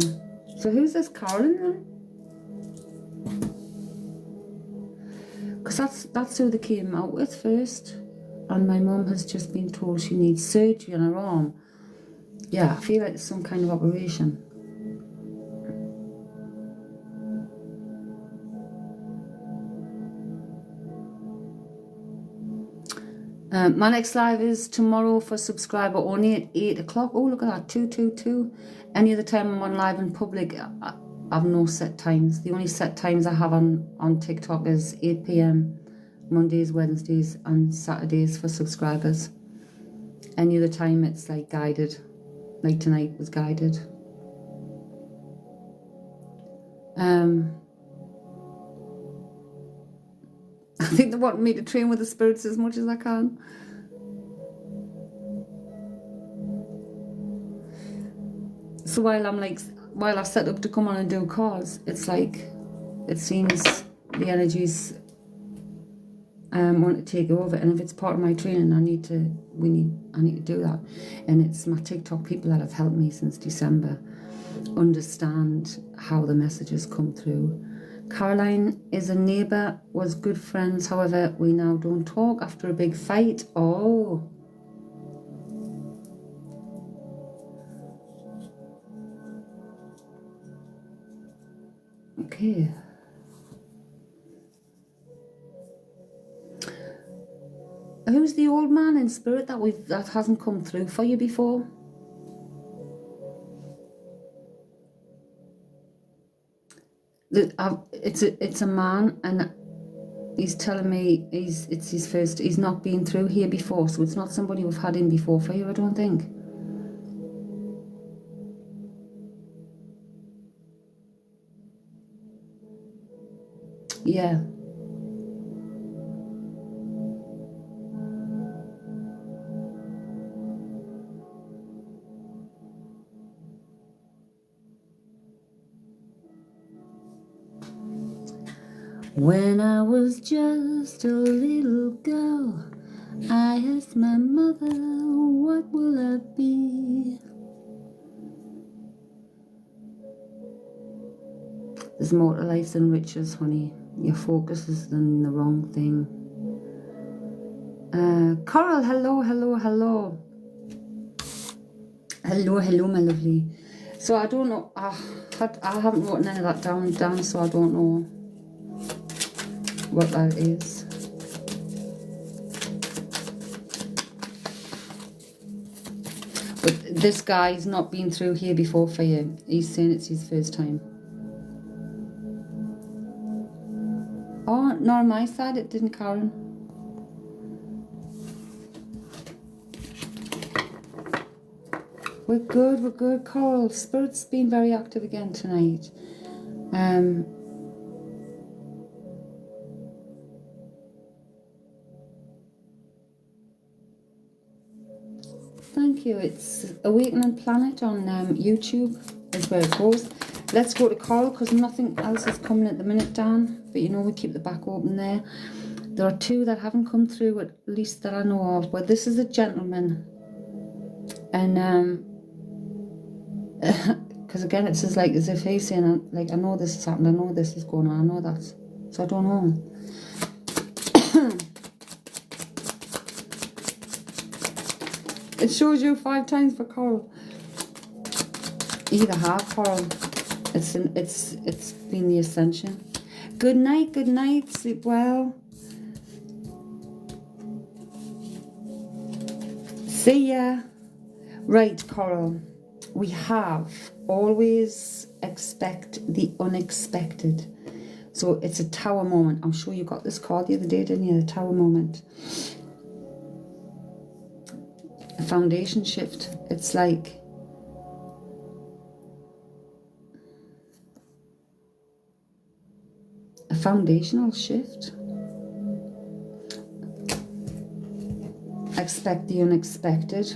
So who's this Carolyn then? Because that's who they came out with first. And my mum has just been told she needs surgery on her arm. Yeah, I feel like it's some kind of operation. My next live is tomorrow for subscriber only at 8 o'clock. Oh, look at that, 222. Any other time I'm on live in public, I have no set times. The only set times I have on TikTok is 8 p.m. Mondays, Wednesdays and Saturdays for subscribers. Any other time it's like guided. Like tonight was guided. I think they want me to train with the spirits as much as I can. So while I set up to come on and do cards, it's like, it seems the energies want to take over, and if it's part of my training, I need to do that. And it's my TikTok people that have helped me since December understand how the messages come through. Caroline is a neighbour, was good friends, however we now don't talk after a big fight. Oh, okay. Who's the old man in spirit that hasn't come through for you before? It's a man, and he's telling me it's his first. He's not been through here before, so it's not somebody we've had in before for you, I don't think. Yeah. When I was just a little girl, I asked my mother, what will I be? There's more to life than riches, honey. Your focus is on the wrong thing. Coral, hello, hello, hello. Hello, hello, my lovely. So I don't know, I haven't written any of that down, so I don't know what that is. But this guy's not been through here before for you. He's saying it's his first time. Oh, not on my side, it didn't, Karen. We're good, Coral. Spirit's been very active again tonight. Thank you. It's Awakening Planet on YouTube is where it goes. Let's go to Coral because nothing else is coming at the minute, Dan. But you know we keep the back open there. There are two that haven't come through, at least that I know of. But this is a gentleman, and because again it says like as if he's saying like I know this has happened, I know this is going on, I know that, so I don't know. It shows you 5 times for Coral. Either have Coral. It's been the ascension. Good night, sleep well. See ya. Right, Coral. We have always expect the unexpected. So it's a tower moment. I'm sure you got this card the other day, didn't you? The tower moment. A foundation shift. It's like a foundational shift. Expect the unexpected.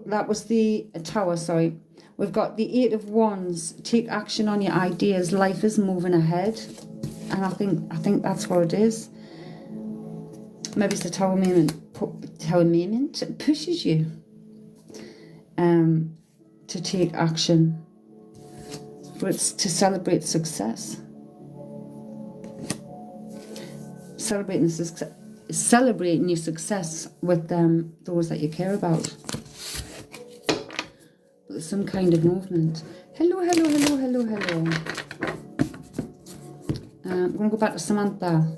That was the tower, sorry. We've got the 8 of Wands. Take action on your ideas. Life is moving ahead. And I think that's what it is. Maybe it's the tower moment pushes you to take action. But it's to celebrate success. Celebrating your success with those that you care about. There's some kind of movement. Hello. I'm going to go back to Samantha.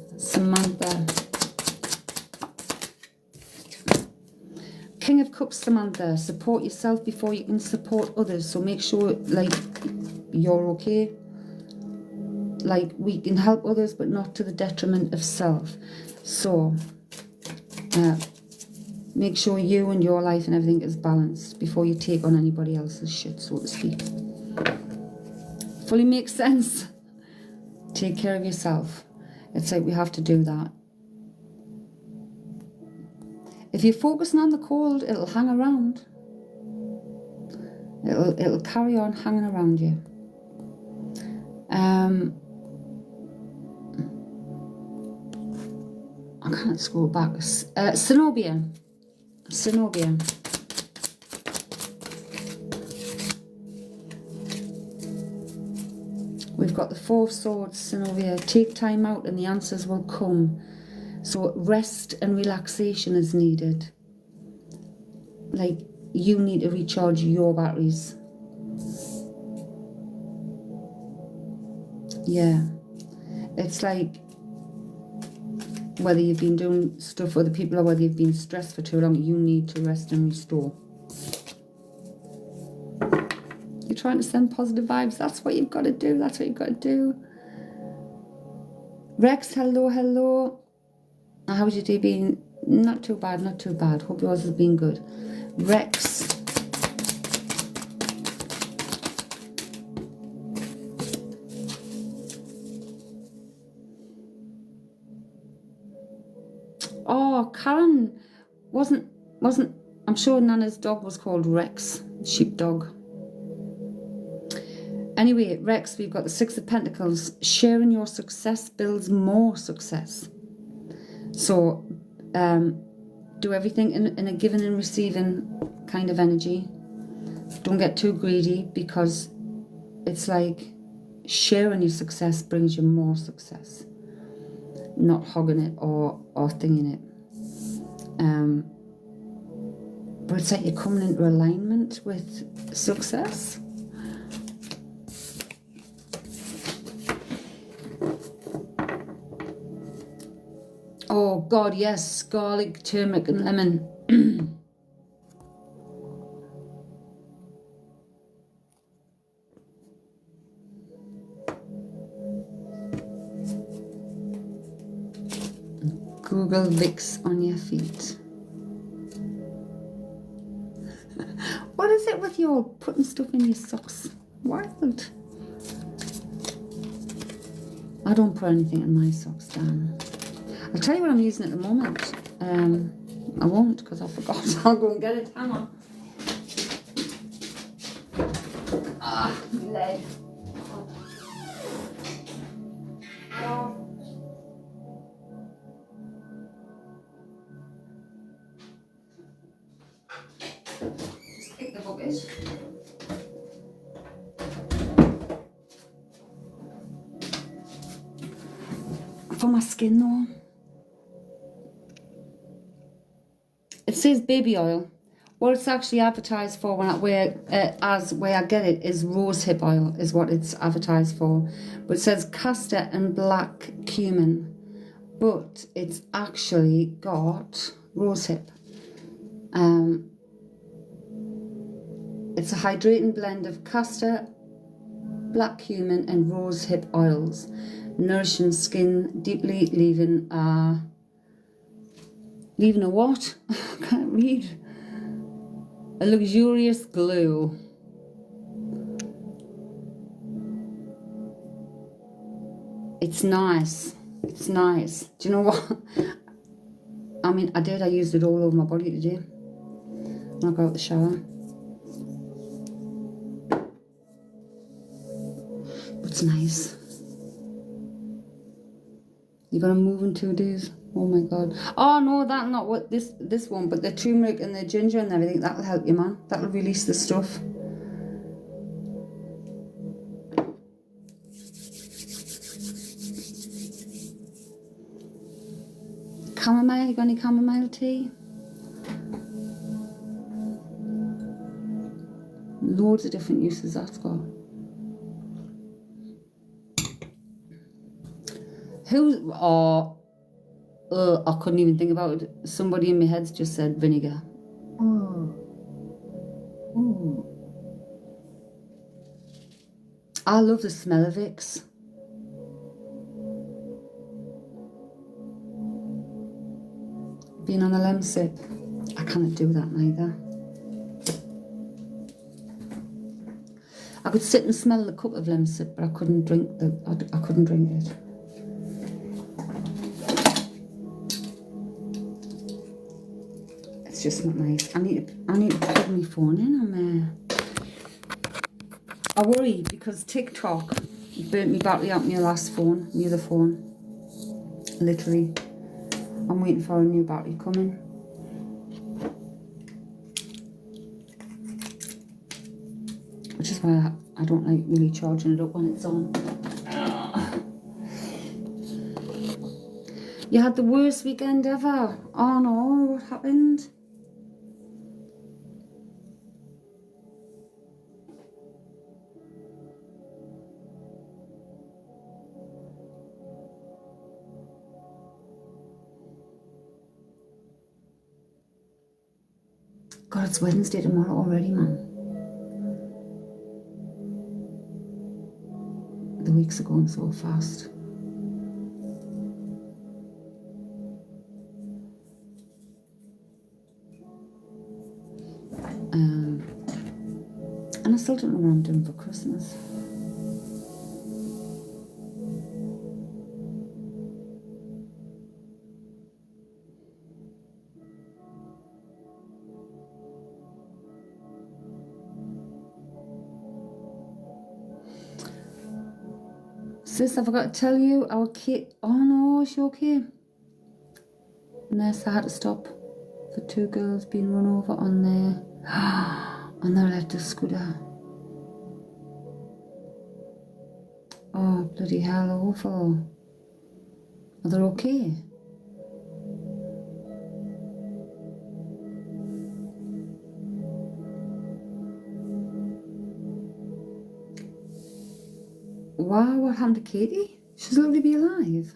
King of Cups, Samantha. Support yourself before you can support others. So make sure, like, you're okay. Like, we can help others, but not to the detriment of self. So, make sure you and your life and everything is balanced before you take on anybody else's shit, so to speak. Fully makes sense. Take care of yourself. It's like we have to do that. If you're focusing on the cold, it'll hang around. It'll carry on hanging around you. I can't scroll back. Zenobia. We've got the 4 of Swords, Zenobia. Take time out and the answers will come. So rest and relaxation is needed. Like, you need to recharge your batteries. Yeah. It's like, whether you've been doing stuff for other people or whether you've been stressed for too long, you need to rest and restore. You're trying to send positive vibes. That's what you've got to do. That's what you've got to do. Rex, hello. How's your day been? Not too bad. Hope yours has been good. Rex. Oh, Karen wasn't. I'm sure Nana's dog was called Rex, sheepdog. Anyway, Rex, we've got the 6 of Pentacles. Sharing your success builds more success. So, do everything in a giving and receiving kind of energy. Don't get too greedy, because it's like sharing your success brings you more success. Not hogging it or thinging it. But it's like you're coming into alignment with success. Oh God, yes, garlic, turmeric and lemon. Google Vicks on your feet. What is it with you putting stuff in your socks? Wild. I don't put anything in my socks, Dan. I'll tell you what I'm using at the moment. I won't, because I forgot. I'll go and get it. Hang on. Ah, my leg. Oh. Just kick the bucket. For my skin though. It says baby oil. What it's actually advertised for where I get it is rosehip oil is what it's advertised for. But it says castor and black cumin. But it's actually got rosehip. It's a hydrating blend of castor, black cumin and rosehip oils, nourishing skin deeply, leaving a what? I can't read. A luxurious glow. It's nice. It's nice. Do you know what? I mean, I used it all over my body today when I got out the shower. It's nice. You're gonna move in 2 days. Oh my god. Oh no, that's not what this one, but the turmeric and the ginger and everything, that'll help you, man. That'll release the stuff. Chamomile, you got any chamomile tea? Loads of different uses that's got. I couldn't even think about it. Somebody in my head's just said vinegar. I love the smell of Vicks. Being on a lemon sip, I cannot do that neither. I could sit and smell the cup of lemon sip, but I couldn't drink I couldn't drink it. It's just not nice. I need to plug my phone in. I worry because TikTok burnt me battery out my last phone, my other phone. Literally. I'm waiting for a new battery coming. Which is why I don't like really charging it up when it's on. You had the worst weekend ever. Oh no, what happened? God, it's Wednesday tomorrow already, man. The weeks are going so fast. And I still don't know what I'm doing for Christmas. Sis, I forgot to tell you, our kid. Oh no, is she okay? Nurse, I had to stop for 2 girls being run over on their electric scooter. Oh, bloody hell, awful. Are they okay? Wow, what happened to Katie? She's lucky to be alive.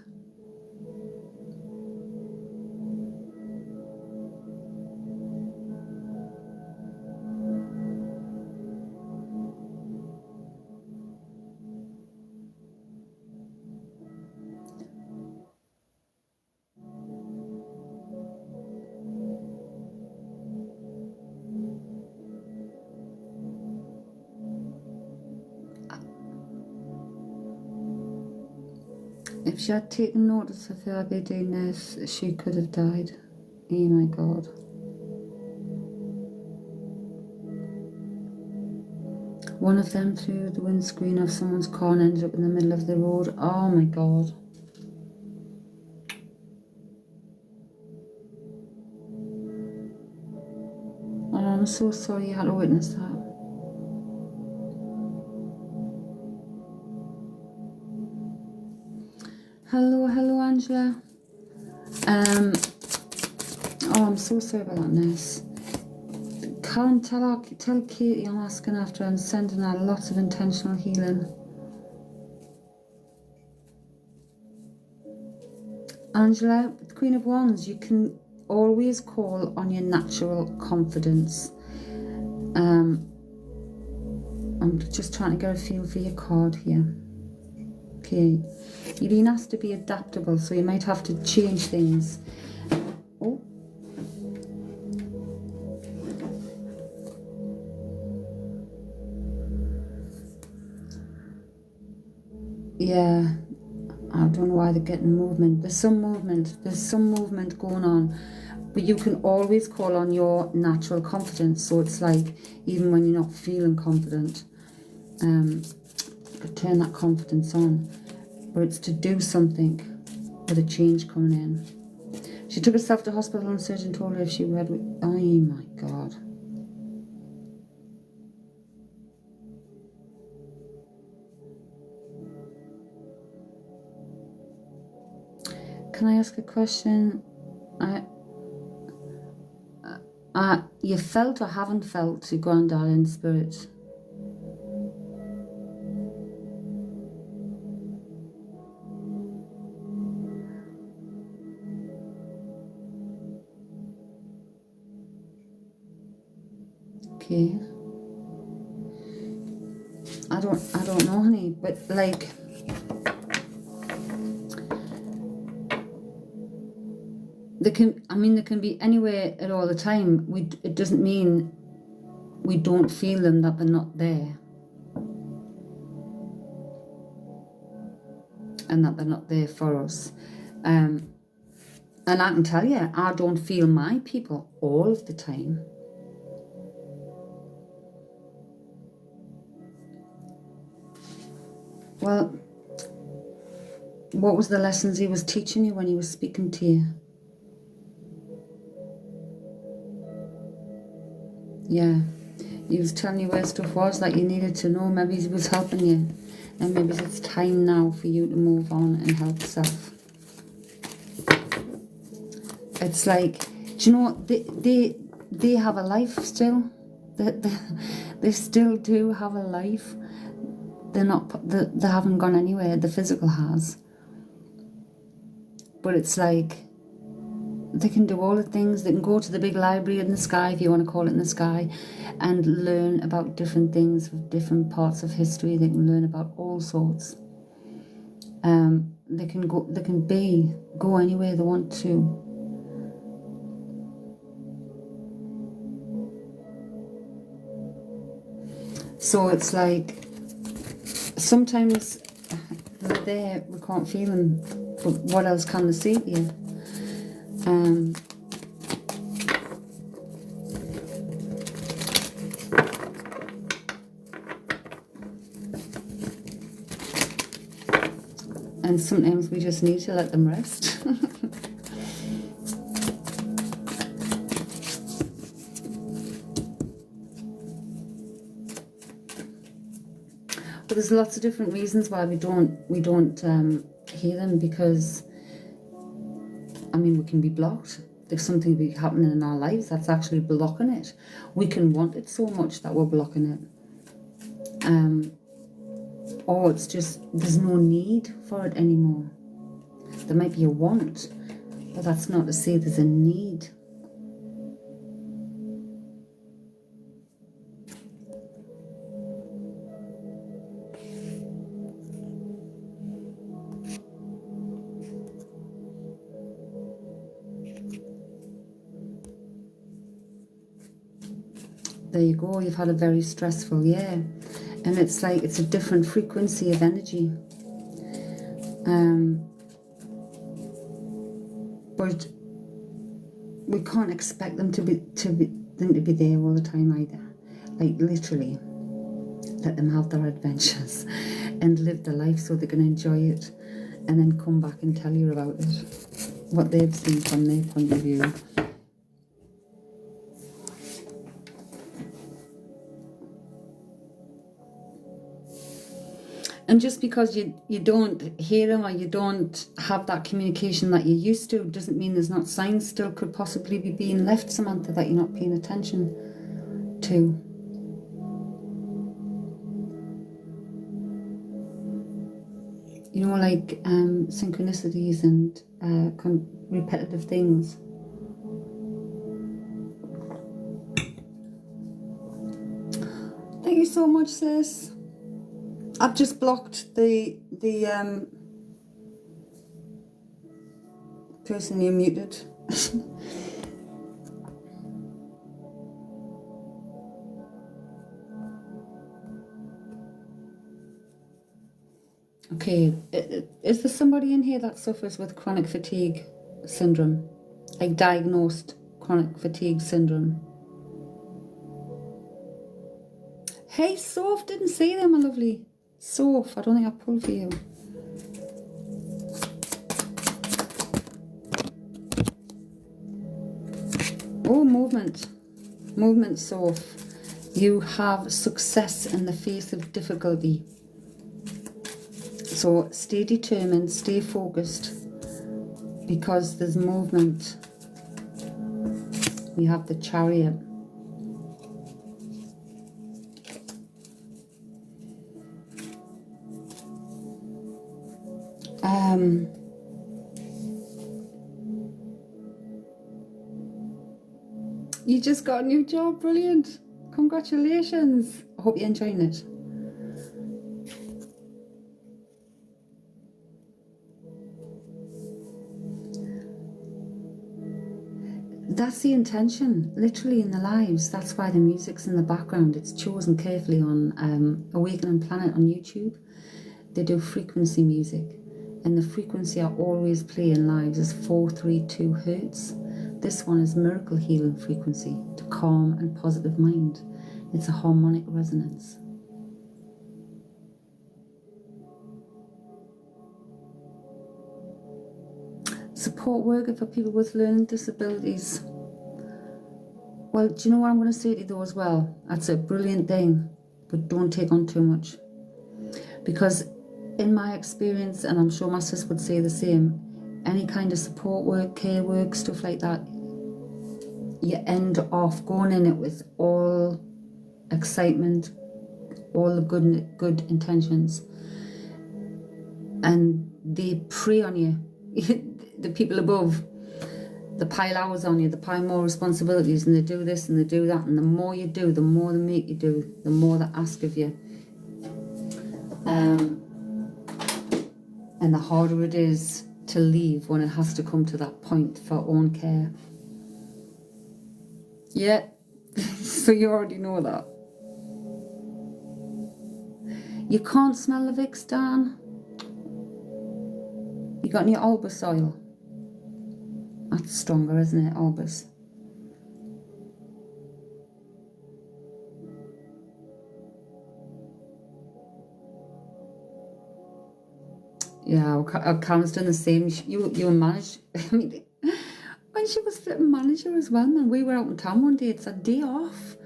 If she had taken notice of her doing this, she could have died. Oh my God. One of them threw the windscreen of someone's car and ended up in the middle of the road. Oh my God. Oh, I'm so sorry you had to witness that. Hello, Angela. Oh, I'm so sorry about that, nurse. Karen, tell Katie I'm asking after and sending her lots of intentional healing. Angela, Queen of Wands, you can always call on your natural confidence. I'm just trying to get a feel for your card here. Okay, you're being asked to be adaptable, so you might have to change things. Oh. Yeah, I don't know why they're getting movement. There's some movement going on. But you can always call on your natural confidence. So it's like, even when you're not feeling confident, you could turn that confidence on. But it's to do something with a change coming in. She took herself to hospital and surgeon told her if she had... Oh my God. Can I ask a question? You felt or haven't felt your granddad in spirit? Okay. I don't know, honey, but like, there can be anywhere at all the time. It doesn't mean we don't feel them, that they're not there. And that they're not there for us. And I can tell you, I don't feel my people all of the time. Well, what was the lessons he was teaching you when he was speaking to you? Yeah, he was telling you where stuff was that you needed to know. Maybe he was helping you. And maybe it's time now for you to move on and help yourself. It's like, do you know what? They have a life still. They still do have a life. They haven't gone anywhere. The physical has. But it's like, they can do all the things. They can go to the big library in the sky, if you want to call it in the sky, and learn about different things, different parts of history. They can learn about all sorts. They can go anywhere they want to. So it's like, sometimes they're there, we can't feel them, but what else can they say to you? And sometimes we just need to let them rest. But there's lots of different reasons why we don't hear them, because we can be blocked. There's something be happening in our lives that's actually blocking it. We can want it so much that we're blocking it. Or it's just, there's no need for it anymore. There might be a want, but that's not to say there's a need. There you go, you've had a very stressful year. And it's like, it's a different frequency of energy. But we can't expect them to be there all the time either. Like, literally, let them have their adventures and live their life so they can enjoy it, and then come back and tell you about it, what they've seen from their point of view. And just because you don't hear them, or you don't have that communication that you used to, doesn't mean there's not signs still could possibly be being left, Samantha, that you're not paying attention. too. You know, like synchronicities and repetitive things. Thank you so much, sis. I've just blocked the person you muted. Okay, is there somebody in here that suffers with chronic fatigue syndrome? Like diagnosed chronic fatigue syndrome? Hey, Soph, didn't see them, my lovely. Soph, I don't think I pulled for you. Oh, movement. Movement, Soph. You have success in the face of difficulty. So stay determined, stay focused, because there's movement. We have the Chariot. You just got a new job, brilliant. Congratulations. I hope you're enjoying it. That's the intention, literally in the lives. That's why the music's in the background. It's chosen carefully on Awakening Planet on YouTube. They do frequency music, and the frequency I always play in lives is 432 Hertz. This one is miracle healing frequency to calm and positive mind. It's a harmonic resonance. Support worker for people with learning disabilities. Well, do you know what I'm going to say to you though as well? That's a brilliant thing, but don't take on too much. Because in my experience, and I'm sure my sis would say the same, any kind of support work, care work, stuff like that, you end off going in it with all excitement, all the good intentions, and they prey on you. The people above, they pile hours on you, they pile more responsibilities, and they do this and they do that, and the more you do, the more they make you do, the more they ask of you. And the harder it is to leave when it has to come to that point for own care. Yeah, so you already know that. You can't smell the Vicks, Dan. You got any Albus oil? That's stronger, isn't it, Albus? Yeah, Karen's done the same. You managed. I mean, when she was flipping manager as well, man, we were out in town one day. It's a day off,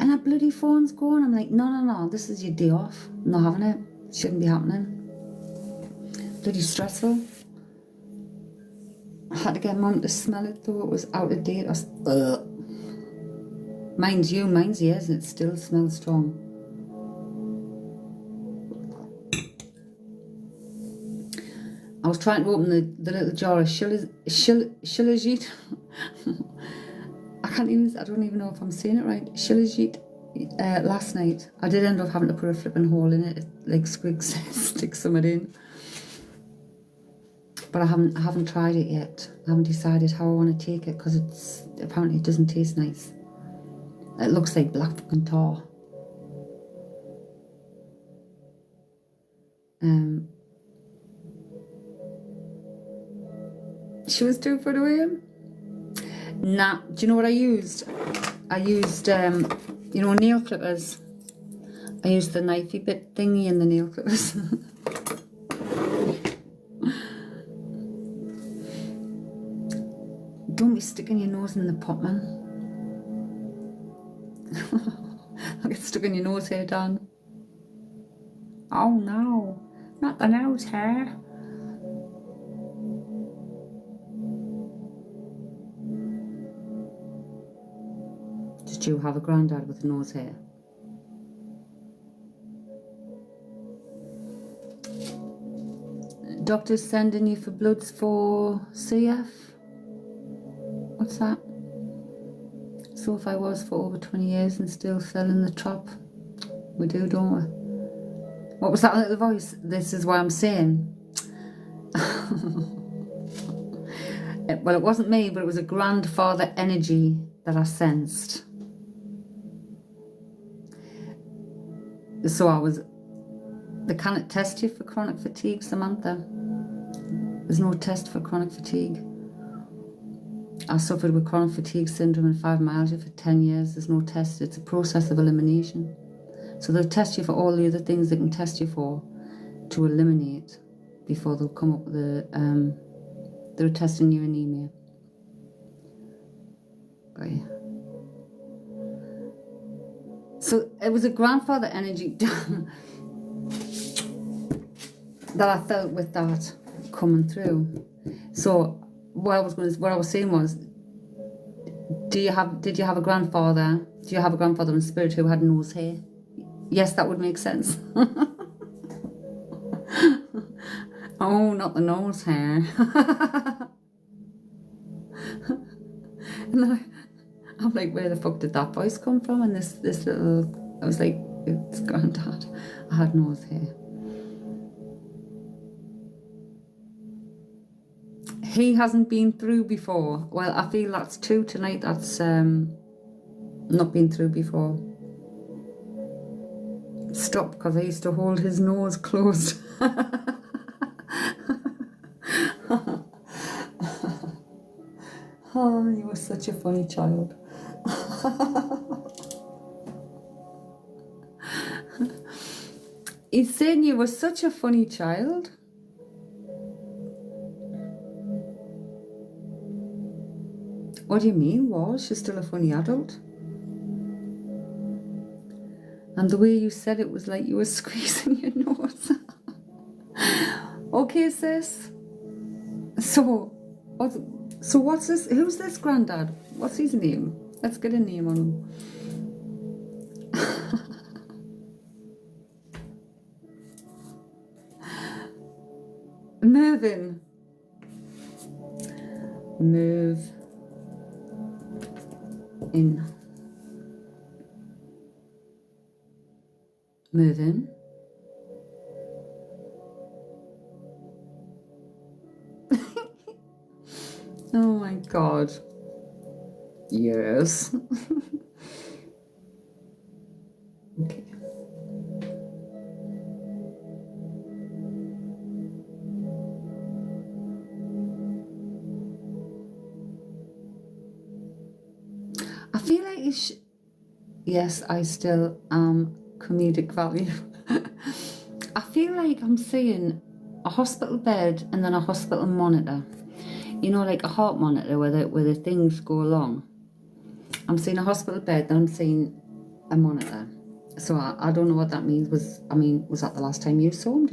and her bloody phone's going. I'm like, no, this is your day off. I'm not having it. Shouldn't be happening. Bloody stressful. I had to get Mum to smell it though. It was out of date. Mine's yours, and it still smells strong. I was trying to open the little jar of shilajit. I don't even know if I'm saying it right. Shilajit last night. I did end up having to put a flipping hole in it, like Squig said, stick some of it in. But I haven't tried it yet. I haven't decided how I want to take it, because apparently it doesn't taste nice. It looks like black fucking tar. She was too far away. Nah, do you know what I used? I used, you know, nail clippers. I used the knifey bit thingy in the nail clippers. Don't be sticking your nose in the pot, man. I'll get stuck in your nose here, Dan. Oh no, not the nose hair. Just Did you have a granddad with nose hair? Doctor's sending you for bloods for CF? What's that? So if I was for over 20 years and still fell in the trap. We do, don't we? What was that little voice? This is what I'm saying. Well, it wasn't me, but it was a grandfather energy that I sensed. So they can't test you for chronic fatigue, Samantha. There's no test for chronic fatigue. I suffered with chronic fatigue syndrome and fibromyalgia for 10 years. There's no test. It's a process of elimination. So they'll test you for all the other things they can test you for to eliminate before they'll come up with they're testing your anemia. But yeah. So it was a grandfather energy that I felt with that coming through. So what I was saying was, did you have a grandfather? Do you have a grandfather in spirit who had nose hair? Yes, that would make sense. Oh, not the nose hair. And I'm like, where the fuck did that voice come from? And this little, I was like, it's granddad. I had nose hair. He hasn't been through before. Well, I feel that's two tonight. That's not been through before. Stop, because I used to hold his nose closed. Oh, you were such a funny child. He's saying you were such a funny child. What do you mean, was? She's still a funny adult. And the way you said it was like you were squeezing your nose. Okay, sis. So what's this? Who's this granddad? What's his name? Let's get a name on him. Mervyn. Move in. Mervyn. Oh my God. Yes. Okay. I feel like yes, I still am comedic value. I feel like I'm seeing a hospital bed and then a hospital monitor. You know, like a heart monitor where the things go along. I'm seeing a hospital bed, then I'm seeing a monitor. So I don't know what that means. Was that the last time you saw him?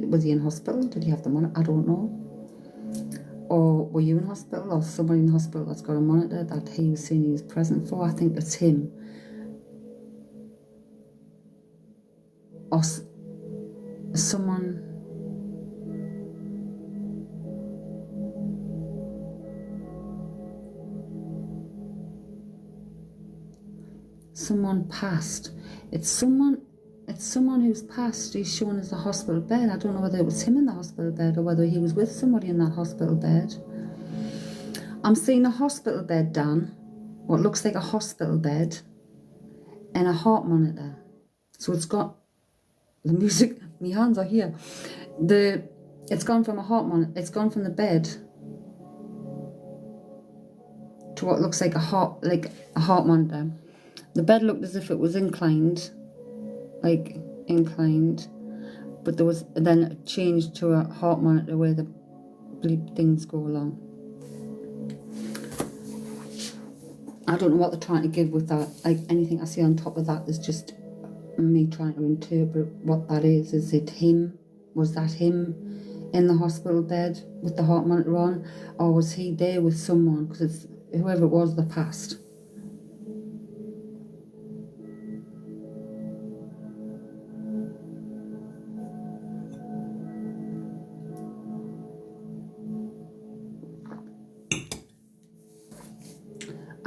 Was he in hospital? Did he have the monitor? I don't know. Or were you in hospital, or somebody in hospital that's got a monitor that he was saying he was present for? I think it's him. Or someone. Someone passed. It's someone who's passed. He's shown as a hospital bed. I don't know whether it was him in the hospital bed or whether he was with somebody in that hospital bed. I'm seeing a hospital bed, Dan. What looks like a hospital bed and a heart monitor. So it's got the music. My hands are here. It's gone from a heart monitor. It's gone from the bed to what looks like a heart monitor. The bed looked as if it was inclined, but there was then it changed to a heart monitor where the bleep things go along. I don't know what they're trying to give with that. Like anything I see on top of that is just me trying to interpret what that is. Is it him? Was that him in the hospital bed with the heart monitor on, or was he there with someone? Because it's whoever it was that passed.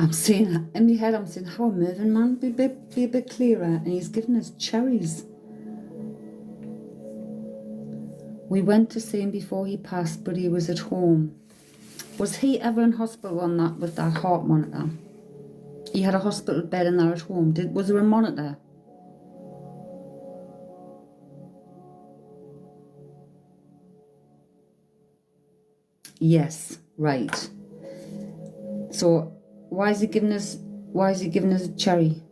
I'm saying, in my head, I'm saying, how a Mervyn man be a bit clearer, and he's giving us cherries. We went to see him before he passed, but he was at home. Was he ever in hospital on that with that heart monitor? He had a hospital bed in there at home. Was there a monitor? Yes, right. So why is he giving us a cherry?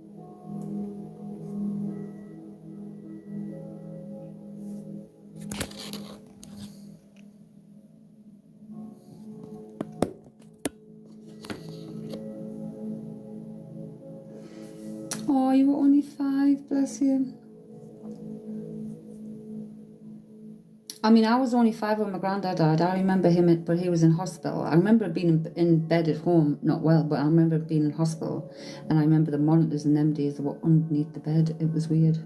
Oh, you were only 5, bless you. I mean, I was only 5 when my granddad died. I remember him, but he was in hospital. I remember being in bed at home, not well, but I remember being in hospital. And I remember the monitors in them days that were underneath the bed. It was weird.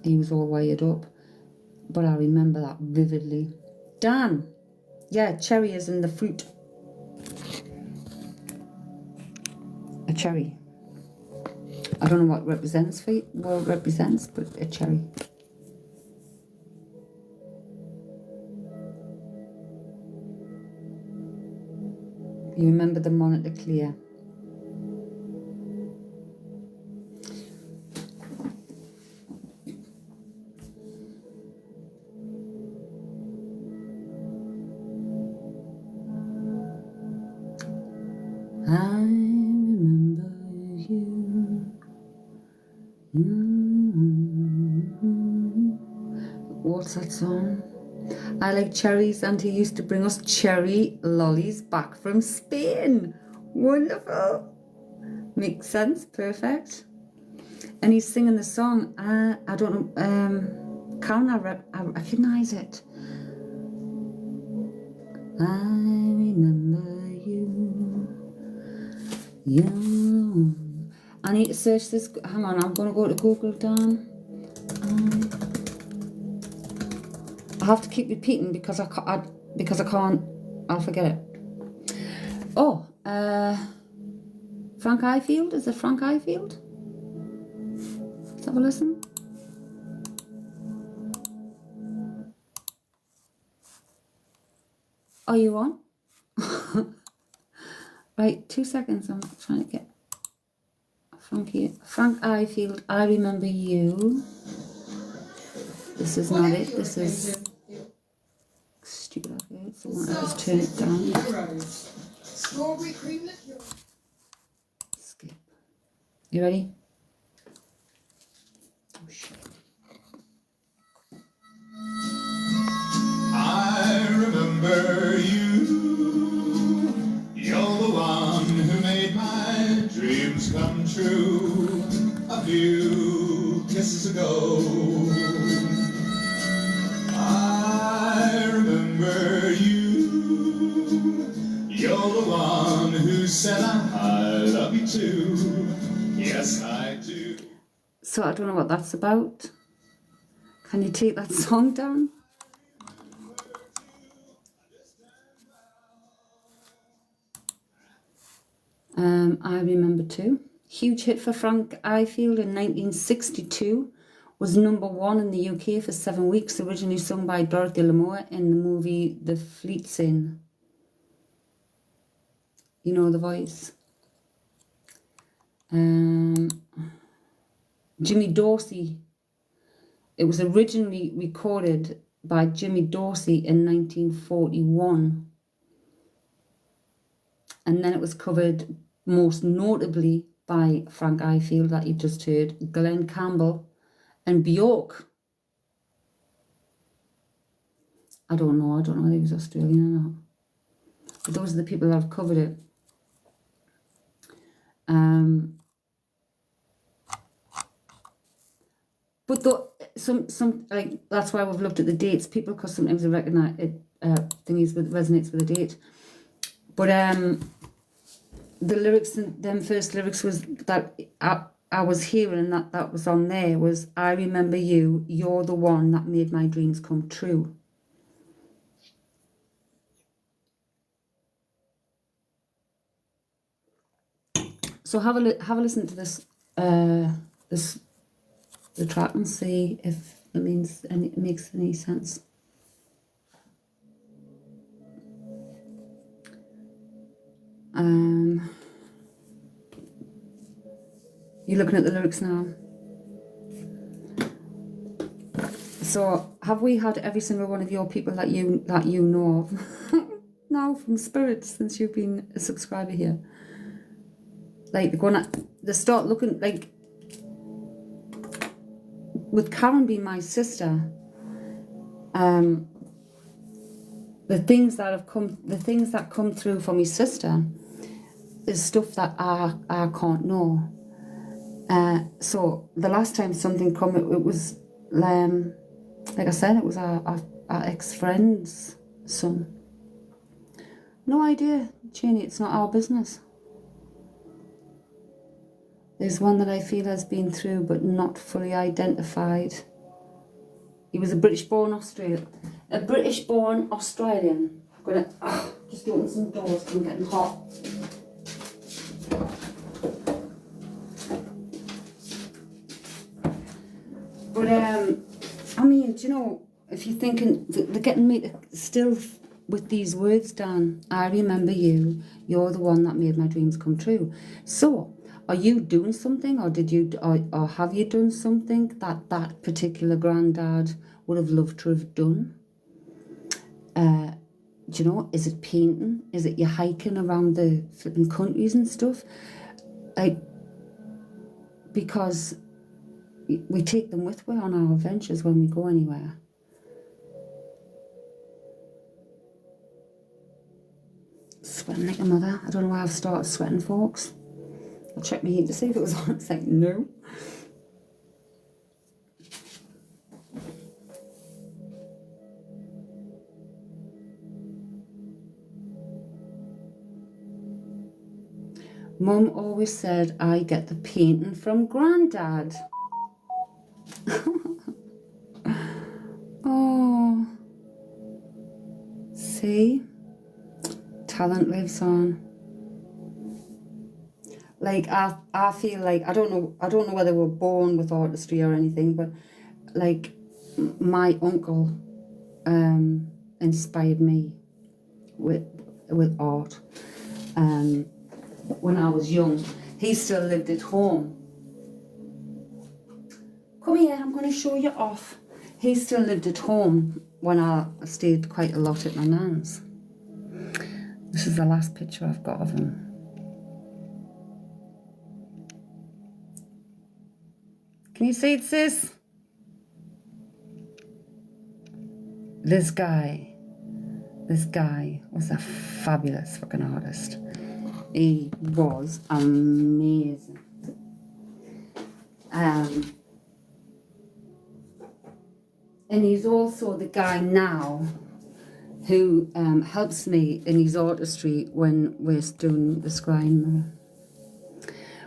He was all wired up. But I remember that vividly. Dan, yeah, cherry is in the fruit. A cherry. I don't know what it represents for you, but a cherry. You remember the monitor clear. I remember you. What's that song? I like cherries, and he used to bring us cherry lollies back from Spain. Wonderful. Makes sense. Perfect. And he's singing the song. I don't know. Can't I recognize it? I remember you. You. I need to search this. Hang on, I'm going to go to Google, Dan. I have to keep repeating because I can't. I'll forget it. Oh, Frank Ifield. Is it Frank Ifield? Let's have a listen. Are you on? Right, 2 seconds. I'm trying to get Frank Ifield. I remember you. This is not it. This is stupid. Okay, so let's turn it down. Skip. You ready? Oh shit. I remember you. You're the one who made my dreams come true. A few kisses ago. I remember you. You're the one who said I love you too. Yes, I do. So I don't know what that's about. Can you take that song down? I remember too. Huge hit for Frank Ifield in 1962. Was #1 in the UK for 7 weeks. Originally sung by Dorothy Lamour in the movie The Fleet Sin. You know the voice. Jimmy Dorsey. It was originally recorded by Jimmy Dorsey in 1941. And then it was covered most notably by Frank Ifield that you just heard, Glenn Campbell and Bjork. I don't know if he was Australian or not. But those are the people that have covered it. But some like that's why we've looked at the dates, people, because sometimes they recognize it thingies with resonates with the date. But the lyrics, and them first lyrics was that I was hearing, and that was on there was, I remember you, you're the one that made my dreams come true. So have a listen to this the track and see if it makes any sense. You're looking at the lyrics now. So have we had every single one of your people that you know of now from Spirit since you've been a subscriber here? Like they start looking like, with Karen being my sister, the things that come through for my sister is stuff that I can't know. So the last time something come, it was like I said, it was our ex-friend's son. No idea, Cheney, it's not our business. There's one that I feel has been through but not fully identified. He was a British-born Australian. I'm gonna just open some doors because I'm getting hot. But I mean, do you know, if you're thinking they're getting me still with these words, Dan, I remember you. You're the one that made my dreams come true. So, are you doing something, or or have you done something that particular granddad would have loved to have done? Do you know, is it painting? Is it you hiking around the flipping countries and stuff? Like, because we take them with us on our adventures when we go anywhere. Sweating like a mother. I don't know why I've started sweating, folks. I'll check my heat to see if it was on. It's like, no. Mum always said I get the painting from Grandad. Oh. See? Talent lives on. Like I feel like I don't know whether we're born with artistry or anything, but like my uncle inspired me with art. When I was young, he still lived at home. Come here, I'm going to show you off. He still lived at home when I stayed quite a lot at my nan's. This is the last picture I've got of him. Can you see it, sis? This guy was a fabulous fucking artist. He was amazing. And he's also the guy now who helps me in his artistry when we're doing the scrying.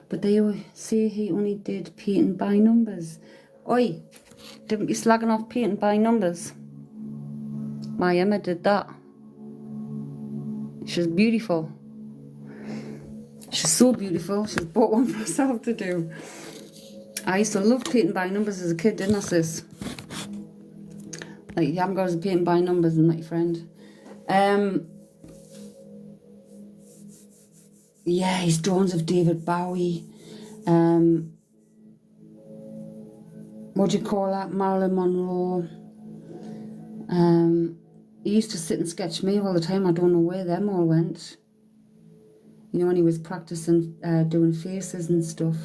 But they say he only did painting by numbers. Oi, don't be slagging off painting by numbers. My Emma did that. She's beautiful. She's so beautiful. She's bought one for herself to do. I used to love painting by numbers as a kid, didn't I, sis? Like, you haven't got to paint by numbers, I'm not your friend. Yeah, his drawings of David Bowie. What do you call that? Marilyn Monroe. He used to sit and sketch me all the time. I don't know where them all went. You know, when he was practicing doing faces and stuff.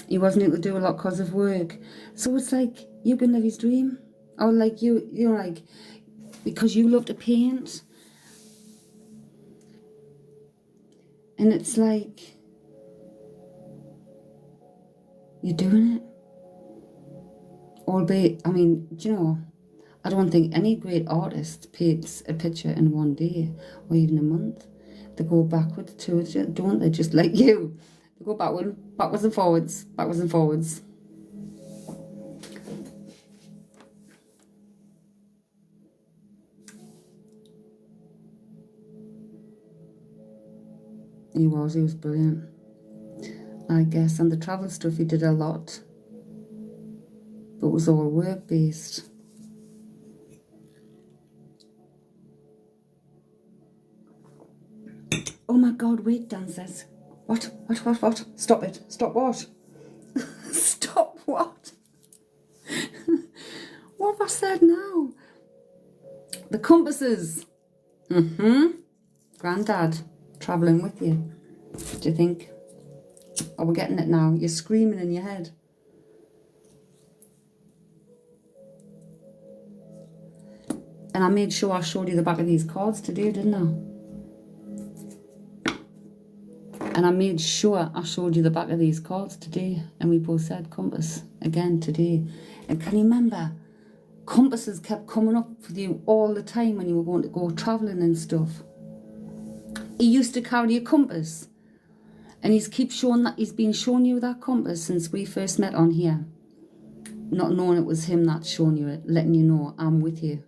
He wasn't able to do a lot because of work. So it's like, you can live his dream. Or like you know, like, because you love to paint. And it's like, you're doing it. Albeit, I mean, do you know, I don't think any great artist paints a picture in one day or even a month. They go backwards to it, don't they? Just like you. They go backwards and forwards, backwards and forwards. He was brilliant. I guess, and the travel stuff he did a lot. But it was all work-based. Oh my God, wait, Dan says. What? Stop it. Stop what? Stop what? What have I said now? The compasses. Grandad, travelling with you. Do you think? Oh, we're getting it now. You're screaming in your head. And I made sure I showed you the back of these cards today, didn't I? And I made sure I showed you the back of these cards today. And we both said compass again today. And can you remember? Compasses kept coming up with you all the time when you were going to go travelling and stuff. He used to carry a compass. And he's been showing you that compass since we first met on here. Not knowing it was him that's showing you it, letting you know I'm with you.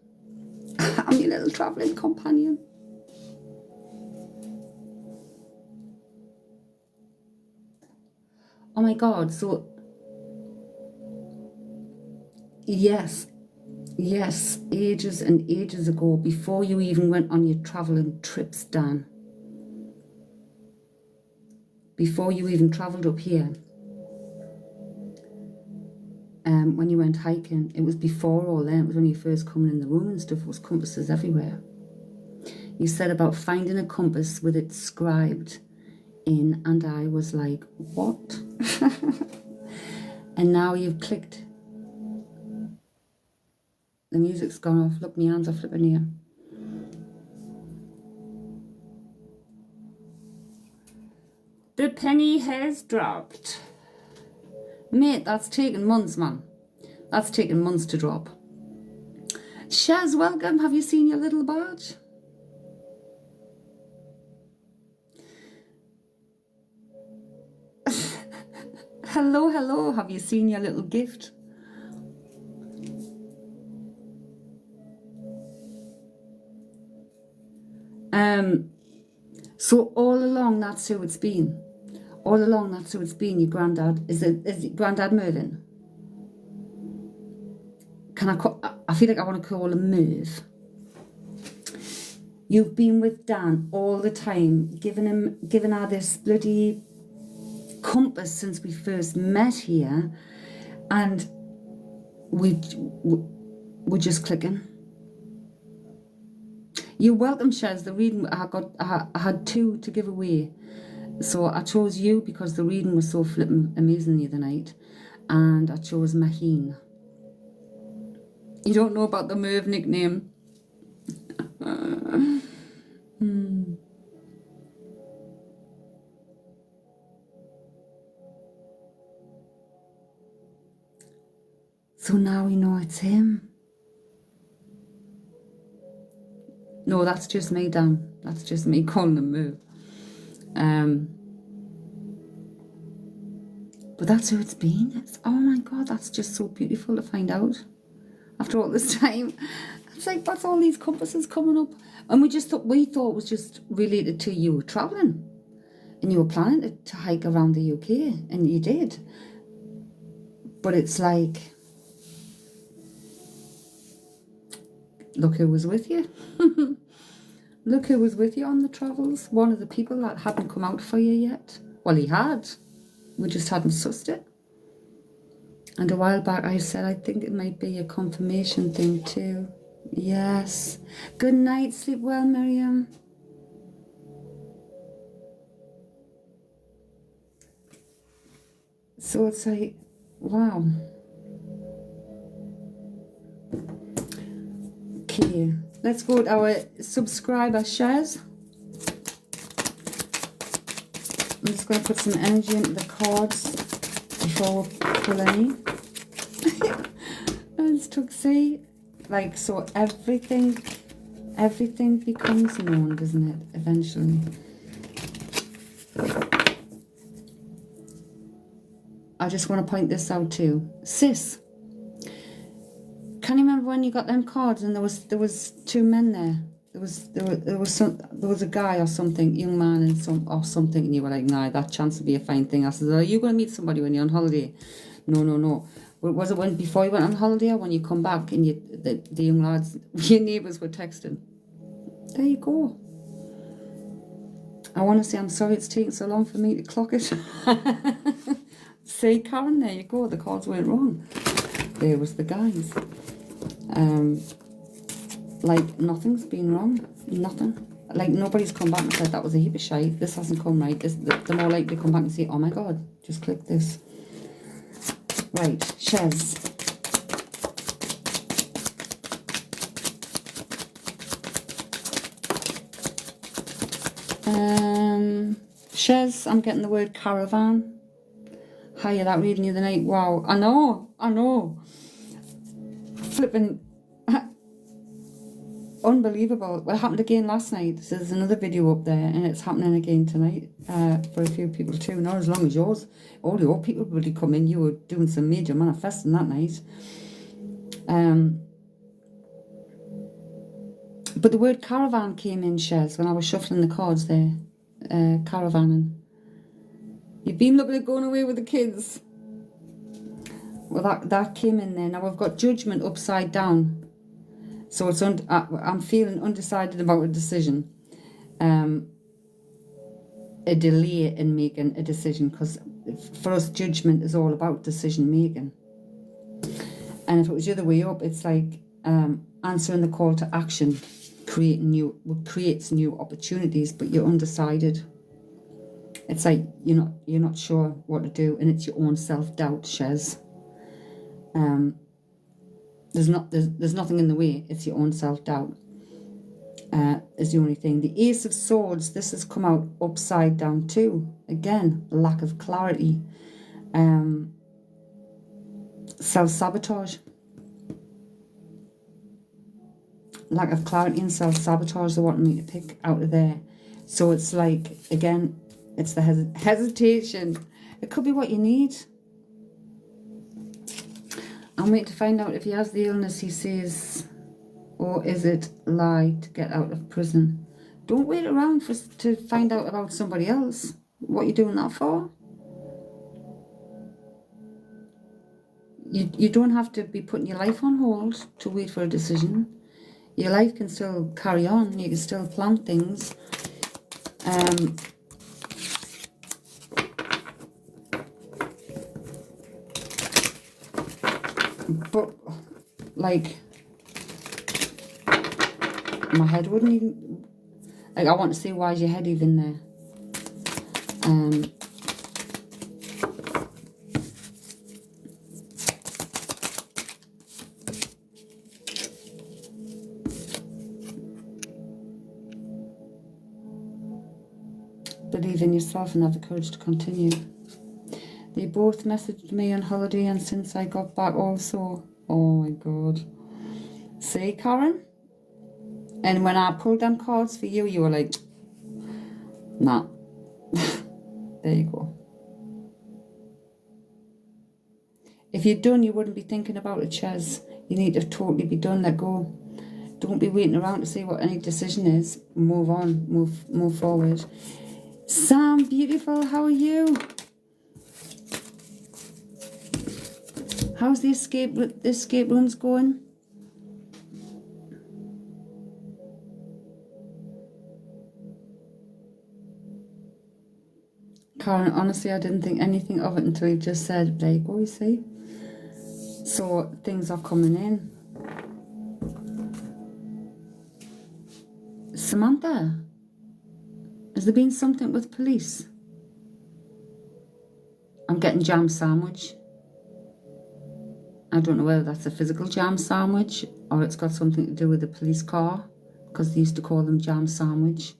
I'm your little travelling companion. Oh my God, so yes, ages and ages ago, before you even went on your travelling trips, Dan, before you even travelled up here, when you went hiking, it was before all that, it was when you first coming in the room and stuff, it was compasses everywhere. You said about finding a compass with it scribed in, and I was like, what? And now you've clicked. The music's gone off. Look, my hands are flipping here. The penny has dropped. Mate, that's taken months, man. That's taken months to drop. Shaz, welcome. Have you seen your little badge? Hello. Have you seen your little gift? So all along, that's who it's been. All along, that's who it's been. Your granddad is it Granddad Merlin? I feel like I want to call him Merv. You've been with Dan all the time, giving her this bloody compass since we first met here, and we're just clicking. You're welcome, Shaz. The reading I had 2 to give away, so I chose you because the reading was so flipping amazing the other night, and I chose Maheen. You don't know about the Merv nickname. So now we know it's him. No, that's just me, Dan. That's just me calling him Merv. But that's who it's been. Oh my God, that's just so beautiful to find out. After all this time, it's like, that's all these compasses coming up. And we thought it was just related to you travelling. And you were planning to hike around the UK, and you did. But it's like, look who was with you. Look who was with you on the travels. One of the people that hadn't come out for you yet. Well, he had. We just hadn't sussed it. And a while back I said I think it might be a confirmation thing too. Yes. Good night. Sleep well, Miriam. So it's like, wow. Okay. Let's go to our subscriber shares. I'm just going to put some energy into the cards before we pull any. As Tuxie, like, so everything becomes known, doesn't it, eventually? I just want to point this out too. Sis, can you remember when you got them cards and there was 2 men there? there was a guy or something, young man and something, and you were like, nah, that chance would be a fine thing. I said, are you going to meet somebody when you're on holiday? No. Was it before you went on holiday, or when you come back and the young lads, your neighbours were texting? There you go. I want to say I'm sorry it's taking so long for me to clock it. See, Karen, there you go. The cards weren't wrong. There was the guys. Like, nothing's been wrong. Nothing. Like, nobody's come back and said that was a heap of shite. This hasn't come right. They're more likely to come back and say, oh my God, just click this. Right, Shez. Shez, I'm getting the word caravan. Hiya, that reading the other night. Wow, I know. Flipping unbelievable. What happened again last night? So there's another video up there, and it's happening again tonight for a few people too. Not as long as yours. All your people really come in. You were doing some major manifesting that night. But the word caravan came in, Shez, when I was shuffling the cards there. Caravanning. You've been looking at going away with the kids. Well, that came in there. Now we've got judgment upside down. So it's I'm feeling undecided about a decision. A delay in making a decision, because for us judgment is all about decision making. And if it was the other way up, it's like answering the call to action, creates new opportunities, but you're undecided. It's like you're not sure what to do, and it's your own self-doubt, Shez. There's nothing in the way. It's your own self-doubt is the only thing. The Ace of Swords, this has come out upside down too. Again, lack of clarity. Self-sabotage. Lack of clarity and self-sabotage are what I need to pick out of there. So it's like, again, it's the hesitation. It could be what you need. I'm waiting to find out if he has the illness he says, or is it lie to get out of prison. Don't wait around to find out about somebody else. What are you doing that for? You don't have to be putting your life on hold to wait for a decision. Your life can still carry on. You can still plan things. But, like, my head wouldn't even... Like, I want to say, why is your head even there? Believe in yourself and have the courage to continue. They both messaged me on holiday, and since I got back also. Oh my God. See, Karen? And when I pulled them cards for you, you were like, nah. There you go. If you're done, you wouldn't be thinking about it, Chez. You need to totally be done. Let go. Don't be waiting around to see what any decision is. Move on. Move forward. Sam, beautiful, how are you? How's the escape rooms going? Karen, honestly, I didn't think anything of it until you just said, there you go, you see? So, things are coming in. Samantha, has there been something with police? I'm getting jam sandwich. I don't know whether that's a physical jam sandwich or it's got something to do with the police car, because they used to call them jam sandwich.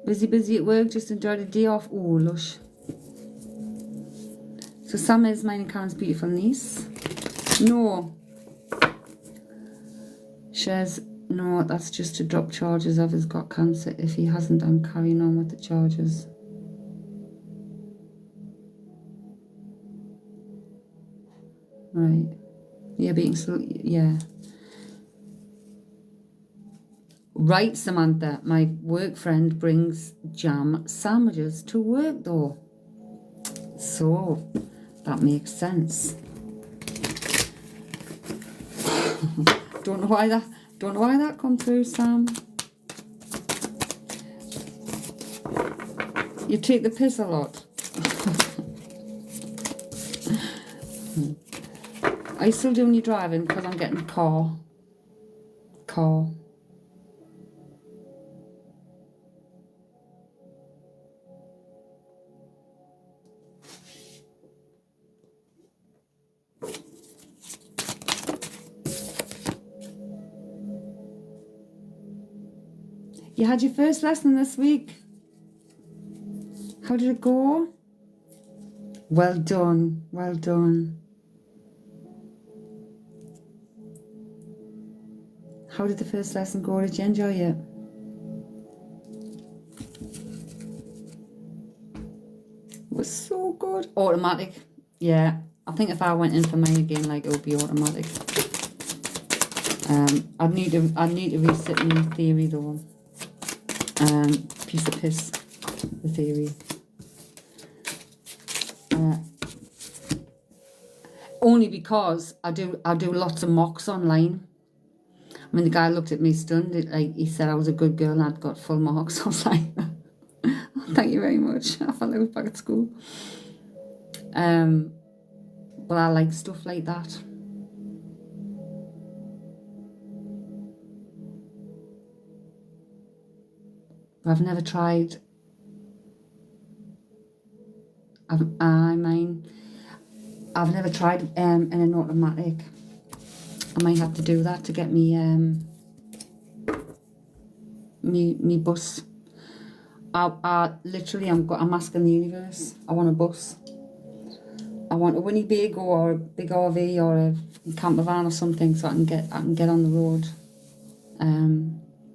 Busy at work, just enjoyed a day off. Oh, lush. So Sam is mine and Karen's beautiful niece. No. Shares, no, that's just to drop charges of he's got cancer. If he hasn't, I'm carrying on with the charges. Right. Yeah, being so, yeah. Right, Samantha, my work friend brings jam sandwiches to work though. So that makes sense. Don't know why that come through, Sam. You take the piss a lot. Are you still doing your driving? Because I'm getting car. You had your first lesson this week. How did it go? Well done, well done. How did the first lesson go? Did you enjoy it? It was so good. Automatic. Yeah, I think if I went in for mine again, like, it would be automatic. I'd need to resit my theory though. Piece of piss, the theory. Only because I do lots of mocks online. I mean, the guy looked at me stunned. Like, he said I was a good girl and I'd got full marks. I was like, thank you very much. I felt like I was back at school. But I like stuff like that. I've never tried. I've never tried in an automatic. I might have to do that to get me me bus. I'm asking the universe. I want a bus. I want a Winnie Big or a big RV or a camper van or something, so I can get on the road.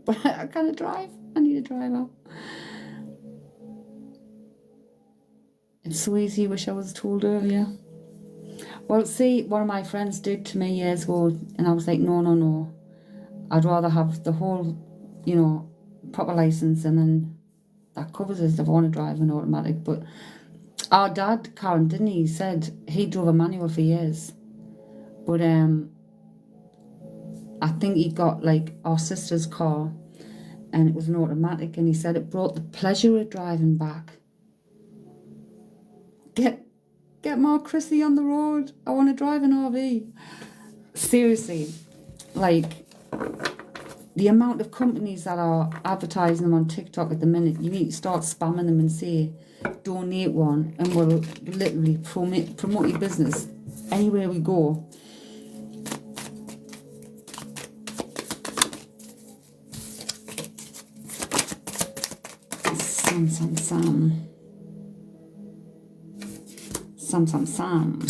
But I can't drive. I need a driver. It's so easy. Wish I was told earlier. Well, see, one of my friends did to me years ago, and I was like, no. I'd rather have the whole, proper license, and then that covers it if I want to drive an automatic. But our dad, Karen, didn't he? He said he drove a manual for years. But I think he got, like, our sister's car, and it was an automatic, and he said it brought the pleasure of driving back. Get more Chrissy on the road. I want to drive an RV. Seriously, like, the amount of companies that are advertising them on TikTok at the minute, you need to start spamming them and say, donate one, and we'll literally promote your business anywhere we go. Sam.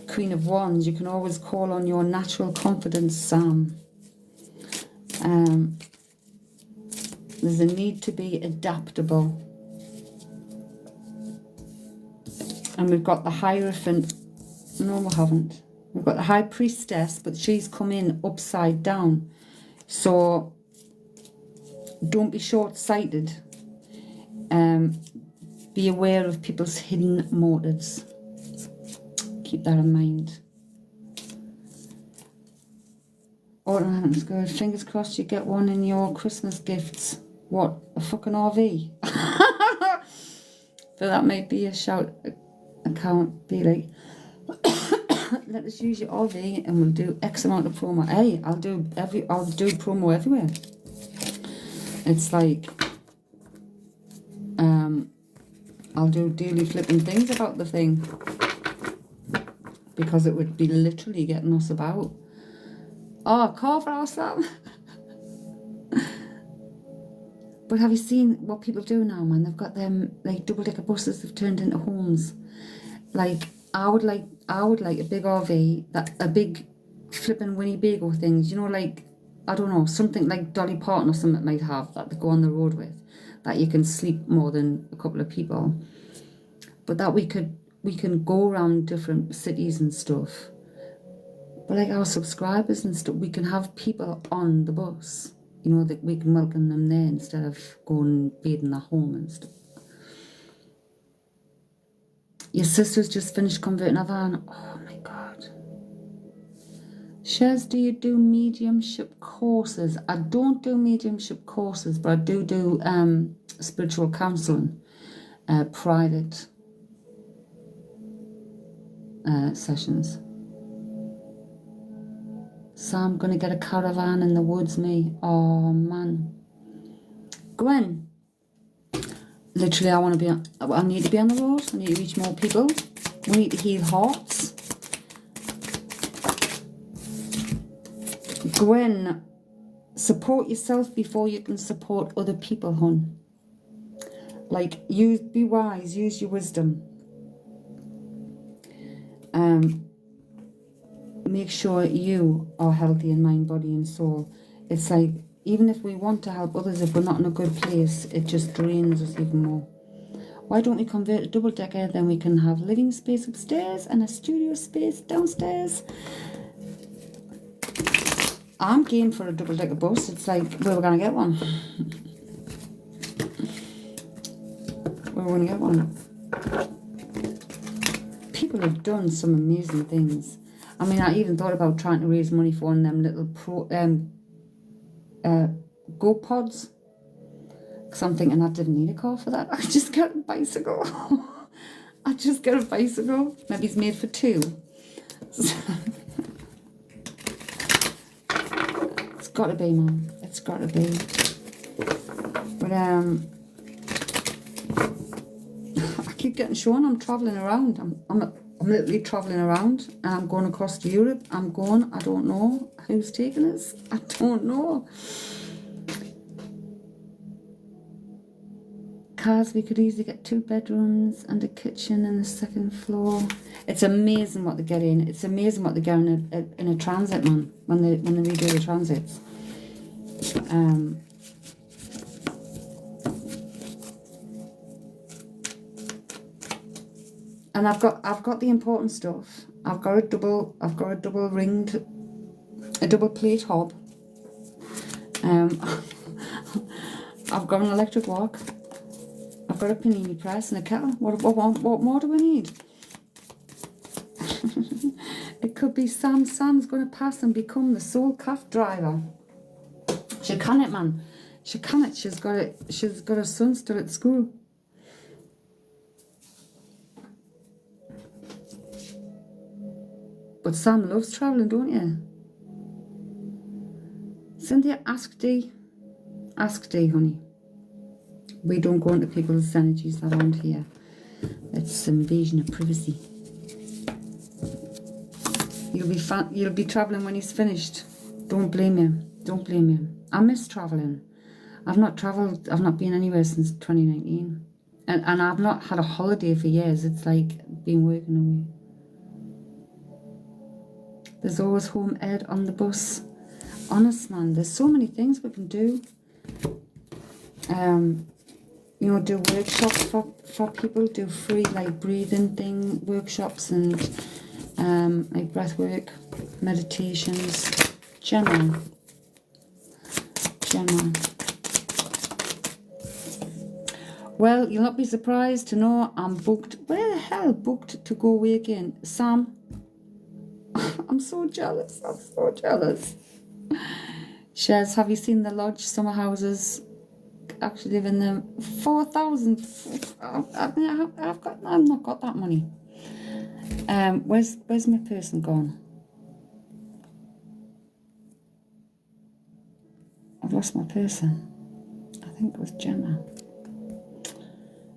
Queen of Wands, you can always call on your natural confidence, Sam. There's a need to be adaptable. And we've got the Hierophant. No, we haven't. We've got the High Priestess, but she's come in upside down. So don't be short-sighted. Be aware of people's hidden motives. Keep that in mind. Oh, that's good. Fingers crossed you get one in your Christmas gifts. What? A fucking RV? But that might be a shout account. Be like, let us use your RV and we'll do X amount of promo. Hey, I'll do promo everywhere. It's like, I'll do daily flipping things about the thing, because it would be literally getting us about. Oh, a car for ourselves. But have you seen what people do now, man? They've got them, like, double-decker buses they've turned into homes. Like, I would like a big RV, a big flipping Winnebago things, like, I don't know, something like Dolly Parton or something might have that they go on the road with, that you can sleep more than a couple of people. But that we can go around different cities and stuff. But like our subscribers and stuff, we can have people on the bus. you know, that we can welcome them there instead of going and bathing their home and stuff. Your sister's just finished converting a van. Oh my God. Shez, do you do mediumship courses? I don't do mediumship courses, but I do spiritual counselling, private sessions. So I'm going to get a caravan in the woods, me. Oh, man. Gwen. Literally, I need to be on the road. I need to reach more people. We need to heal hearts. Gwen, support yourself before you can support other people, hon. Like, be wise, use your wisdom. Make sure you are healthy in mind, body and soul. It's like, even if we want to help others, if we're not in a good place, it just drains us even more. Why don't we convert a double-decker? Then we can have living space upstairs and a studio space downstairs. I'm game for a double-decker bus. It's like, where we're going to get one. Where we're going to get one. People have done some amazing things. I mean, I even thought about trying to raise money for one of them little Go Pods. Because I'm thinking I didn't need a car for that. I just got a bicycle. I just got a bicycle. Maybe it's made for two. It's got to be, man. It's got to be. But I keep getting shown I'm travelling around. I'm literally travelling around, and I'm going across to Europe. I don't know who's taking us. I don't know. Cars, we could easily get 2 bedrooms and a kitchen and a second floor. It's amazing what they get in. It's amazing what they get in a transit, man, when they redo the transits. And I've got the important stuff. I've got a double ringed, a double plate hob. I've got an electric wok. I've got a panini press and a kettle. What more do we need? It could be Sam's going to pass and become the sole calf driver. She can it, man. She can it. She's got her son still at school. But Sam loves travelling, don't you? Cynthia, ask D. Ask D, honey. We don't go into people's energies around here. It's invasion of privacy. You'll be travelling when he's finished. Don't blame him. Don't blame him. I miss travelling. I've not travelled. I've not been anywhere since 2019, and I've not had a holiday for years. It's like been working away. There's always home ed on the bus. Honest, man, there's so many things we can do. You know, do workshops for people, do free like breathing workshops and like breath work, meditations. Gemma. Well, you'll not be surprised to know I'm booked. Where the hell booked to go away again? Sam. I'm so jealous. I'm so jealous. Shez, have you seen the lodge summer houses? Actually live in them. 4,000. I've not got that money. Where's my person gone? I've lost my person. I think it was Gemma.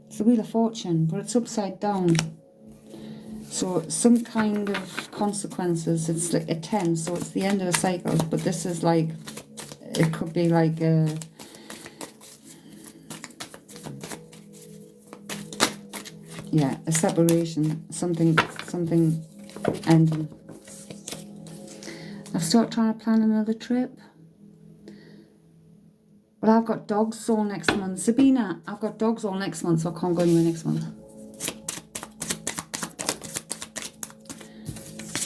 It's the Wheel of Fortune, but it's upside down. So some kind of consequences. It's like a 10, so it's the end of the cycle. But this is like, it could be like a separation, something ending. I've started trying to plan another trip. But I've got dogs all next month. Sabina, I've got dogs all next month, so I can't go anywhere next month.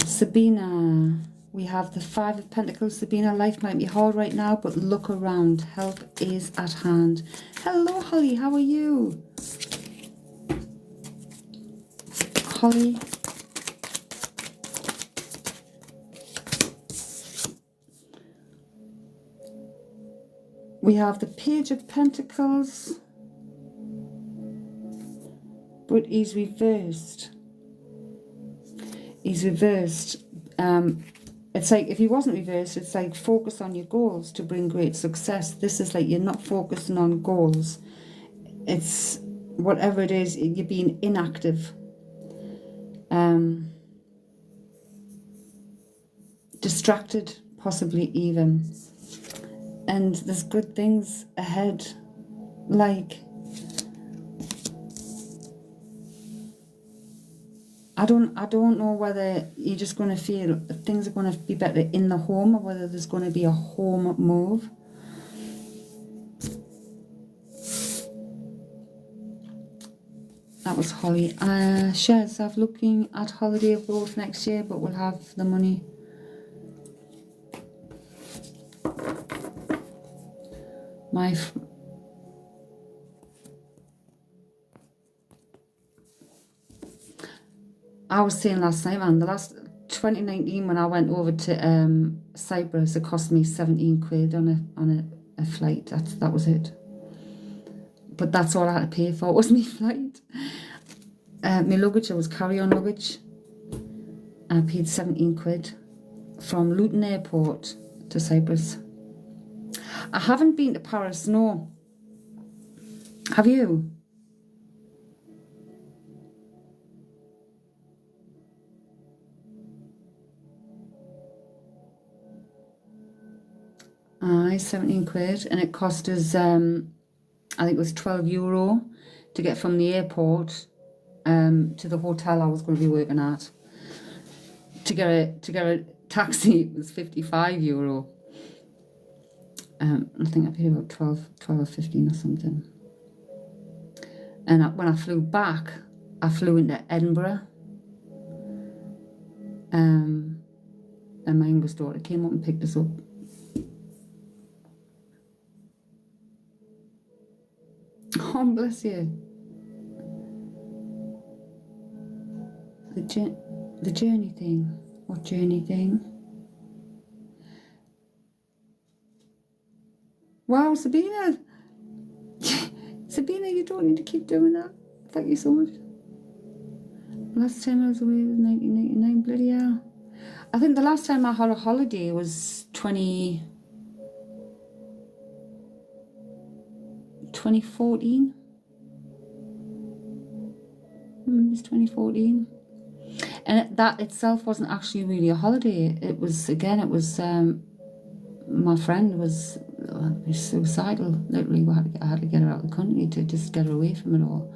Sabina, We have the Five of Pentacles. Sabina, life might be hard right now, but look around. Help is at hand. Hello, Holly. How are you? Holly. We have the Page of Pentacles, but he's reversed. He's reversed. It's like, if he wasn't reversed, it's like focus on your goals to bring great success. This is like you're not focusing on goals. It's whatever it is, you're being inactive. Distracted, possibly even. And there's good things ahead. Like, I don't know whether you're just going to feel things are going to be better in the home, or whether there's going to be a home move. That was Holly. Shares, I'm looking at holiday growth next year, but we'll have the money. I was saying last night, man, the last 2019 when I went over to Cyprus, it cost me 17 quid on a flight. That was it. But that's all I had to pay for, was my flight. My luggage, it was carry-on luggage. I paid 17 quid from Luton Airport to Cyprus. I haven't been to Paris, no. Have you? Aye, 17 quid. And it cost us, I think it was €12 to get from the airport to the hotel I was going to be working at. To get a taxi, it was €55. I think I paid about 12 or 15 or something. And when I flew back, I flew into Edinburgh. And my youngest daughter came up and picked us up. Oh, bless you. The journey thing. What journey thing? Wow, Sabina. Sabina, you don't need to keep doing that. Thank you so much. Last time I was away was 1999. Bloody hell. I think the last time I had a holiday was 2014. It was 2014. And that itself wasn't actually really a holiday. It was, again, my friend was suicidal. Literally, I had to get her out of the country to just get her away from it all.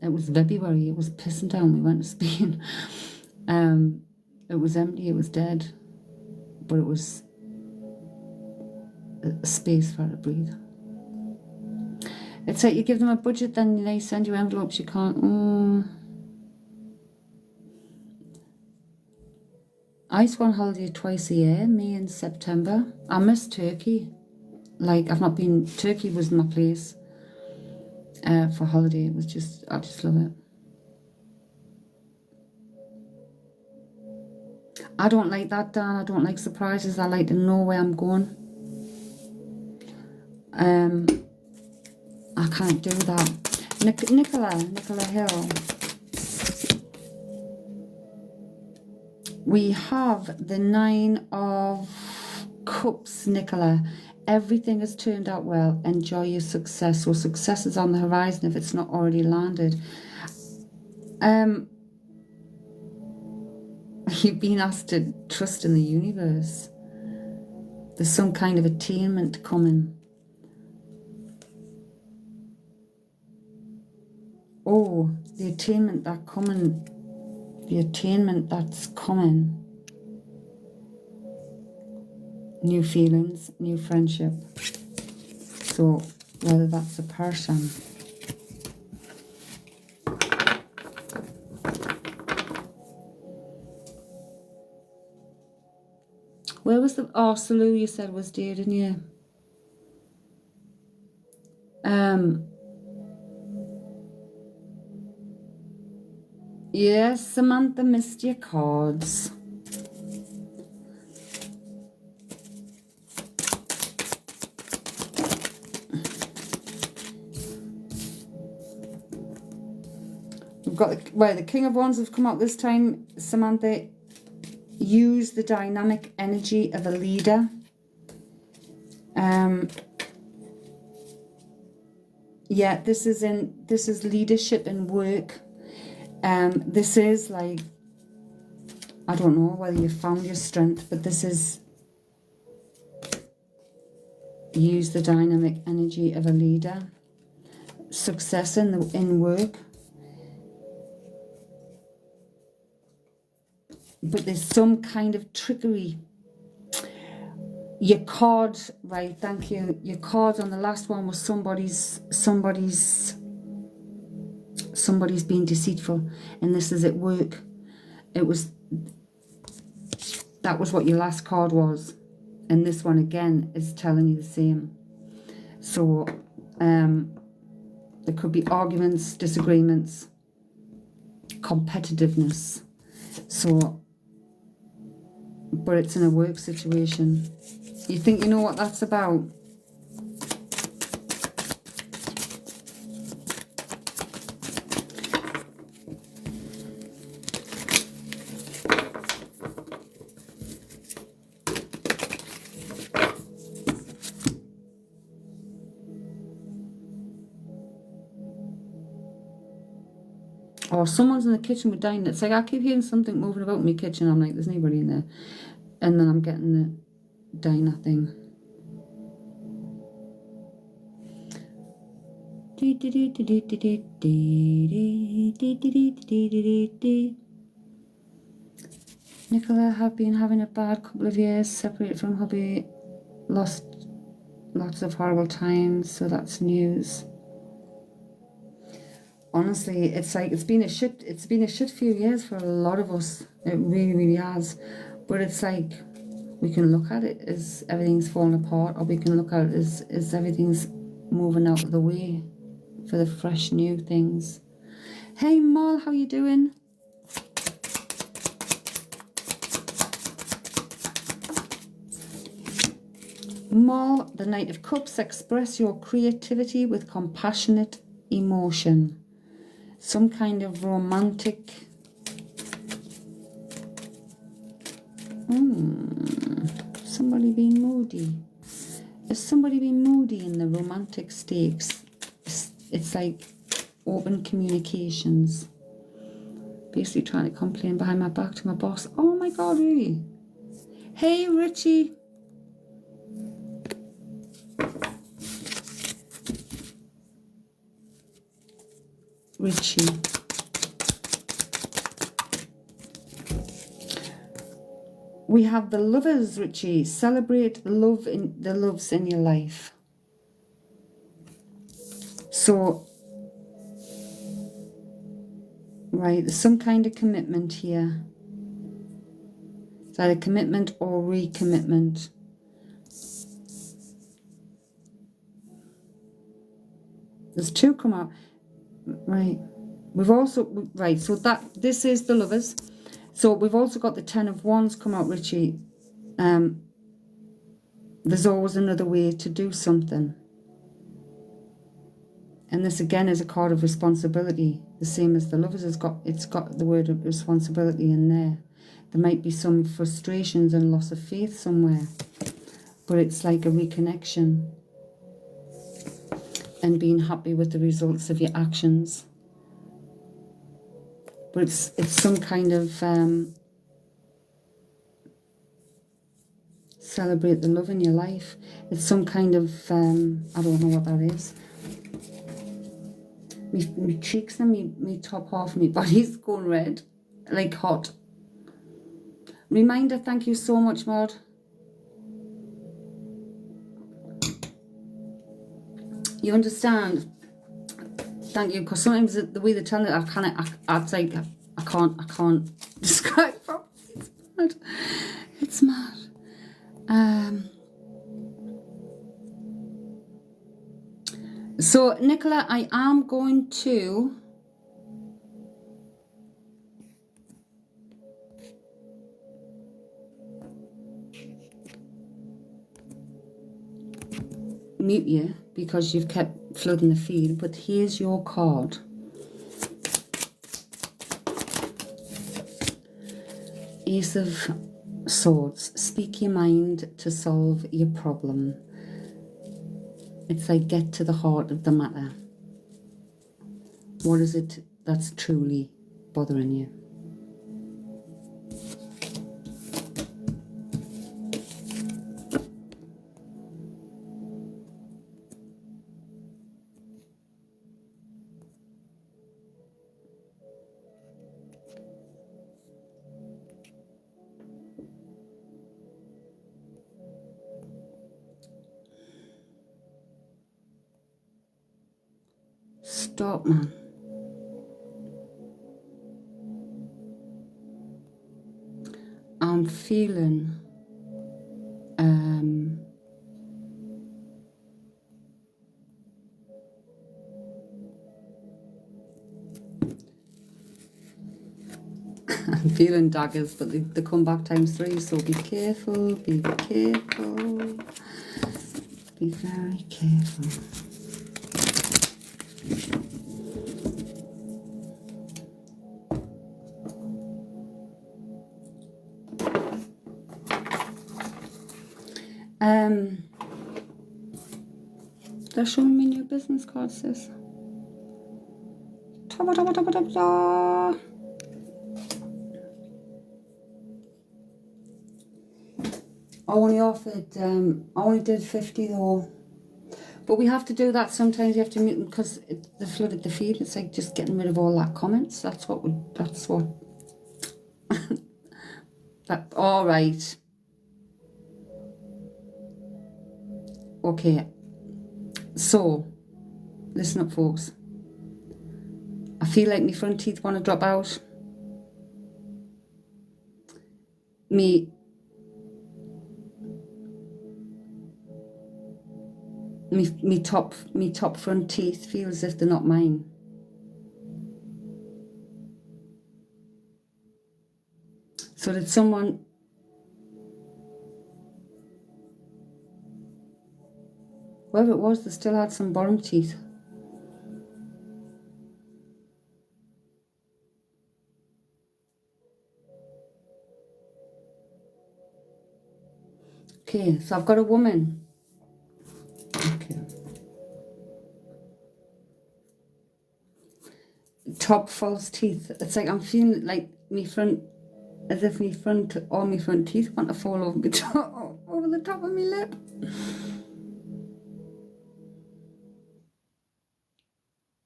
It was February. It was pissing down. We went to Spain. It was empty. It was dead. But it was a space for her to breathe. It's like you give them a budget, then they send you envelopes. You can't. I used to go on holiday twice a year, May and September. I miss Turkey. Like, I've not been, Turkey was my place for holiday. It was just, I just love it. I don't like that, Dan. I don't like surprises. I like to know where I'm going. I can't do that. Nicola Hill. We have the Nine of Cups, Nicola. Everything has turned out well. Enjoy your success. So success is on the horizon if it's not already landed. You've been asked to trust in the universe. There's some kind of attainment coming. Oh, the attainment that's coming. The attainment that's coming. New feelings, new friendship. So, whether that's a person. Where was the... Oh, Salou, you said was dear, didn't you? Yes, Samantha missed your cards. We've got, well, the King of Wands have come out this time, Samantha. Use the dynamic energy of a leader. Yeah, this is leadership and work. This is like, I don't know whether you found your strength, but this is use the dynamic energy of a leader. Success in work. But there's some kind of trickery. Your card, right, thank you. Your card on the last one was somebody's being deceitful, and this is at work. That was what your last card was, and this one again is telling you the same. So there could be arguments, disagreements, competitiveness. So, but it's in a work situation. You think you know what that's about? Or someone's in the kitchen with dining. It's like I keep hearing something moving about in my kitchen. I'm like, there's nobody in there. And then I'm getting the diner thing. Nicola, have been having a bad couple of years, separated from hubby, lost lots of horrible times, so that's news. Honestly, it's like it's been a shit few years for a lot of us. It really, really has. But it's like we can look at it as everything's falling apart, or we can look at it as everything's moving out of the way for the fresh new things. Hey Mal, how you doing? Mal, the Knight of Cups, express your creativity with compassionate emotion. Some kind of romantic... somebody being moody. Is somebody being moody in the romantic stakes? It's like open communications. Basically trying to complain behind my back to my boss. Oh my God, really? Hey, Richie. Richie. We have the Lovers, Richie. Celebrate love in the loves in your life. So, right, there's some kind of commitment here. It's either commitment or recommitment. There's two come out. Right. We've also, right, so this is the Lovers. So we've also got the Ten of Wands come out, Richie. There's always another way to do something. And this again is a card of responsibility, the same as the Lovers. It's got the word of responsibility in there. There might be some frustrations and loss of faith somewhere, but it's like a reconnection and being happy with the results of your actions. But it's some kind of celebrate the love in your life. It's some kind of I don't know what that is. Me cheeks and me top half of me body's going red, like hot. Reminder, thank you so much, Maud. You understand? Thank you, because sometimes the way they tell it, I can't describe it. It's mad. It's mad. So, Nicola, I am going to mute you because you've kept flooding the feed, but here's your card. Ace of Swords. Speak your mind to solve your problem. It's like get to the heart of the matter. What is it that's truly bothering you? Stop, man. I'm feeling I'm feeling daggers, but they come back ×3, so be careful, be careful, be very careful. They're showing me new business cards, sis. I only offered, I only did 50 though. But we have to do that sometimes. You have to mute them because they flooded the feed. It's like just getting rid of all that comments. That's what that, all right. Okay. So, listen up, folks. I feel like my front teeth want to drop out. Me top front teeth feel as if they're not mine. So did someone... Whoever it was, they still had some bottom teeth. Okay, so I've got a woman. Okay. Top false teeth. It's like I'm feeling like me front, as if all my front teeth want to fall over, over the top of my lip.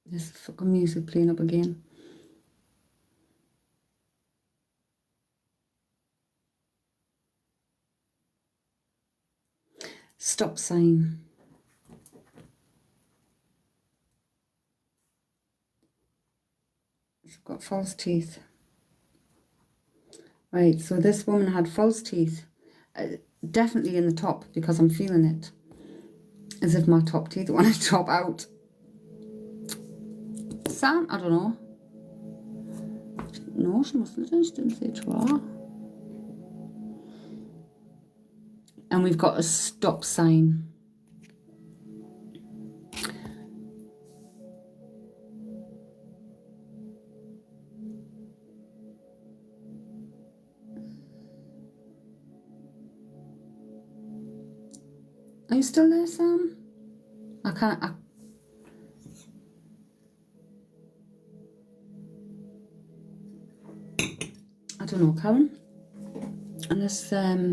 This fucking music playing up again. Stop sign. She's got false teeth. Right, so this woman had false teeth. Definitely in the top because I'm feeling it. As if my top teeth want to drop out. Sam, I don't know. No, she mustn't have. She didn't say draw. And we've got a stop sign. Are you still there, Sam? I can't... I don't know, Karen. Unless, I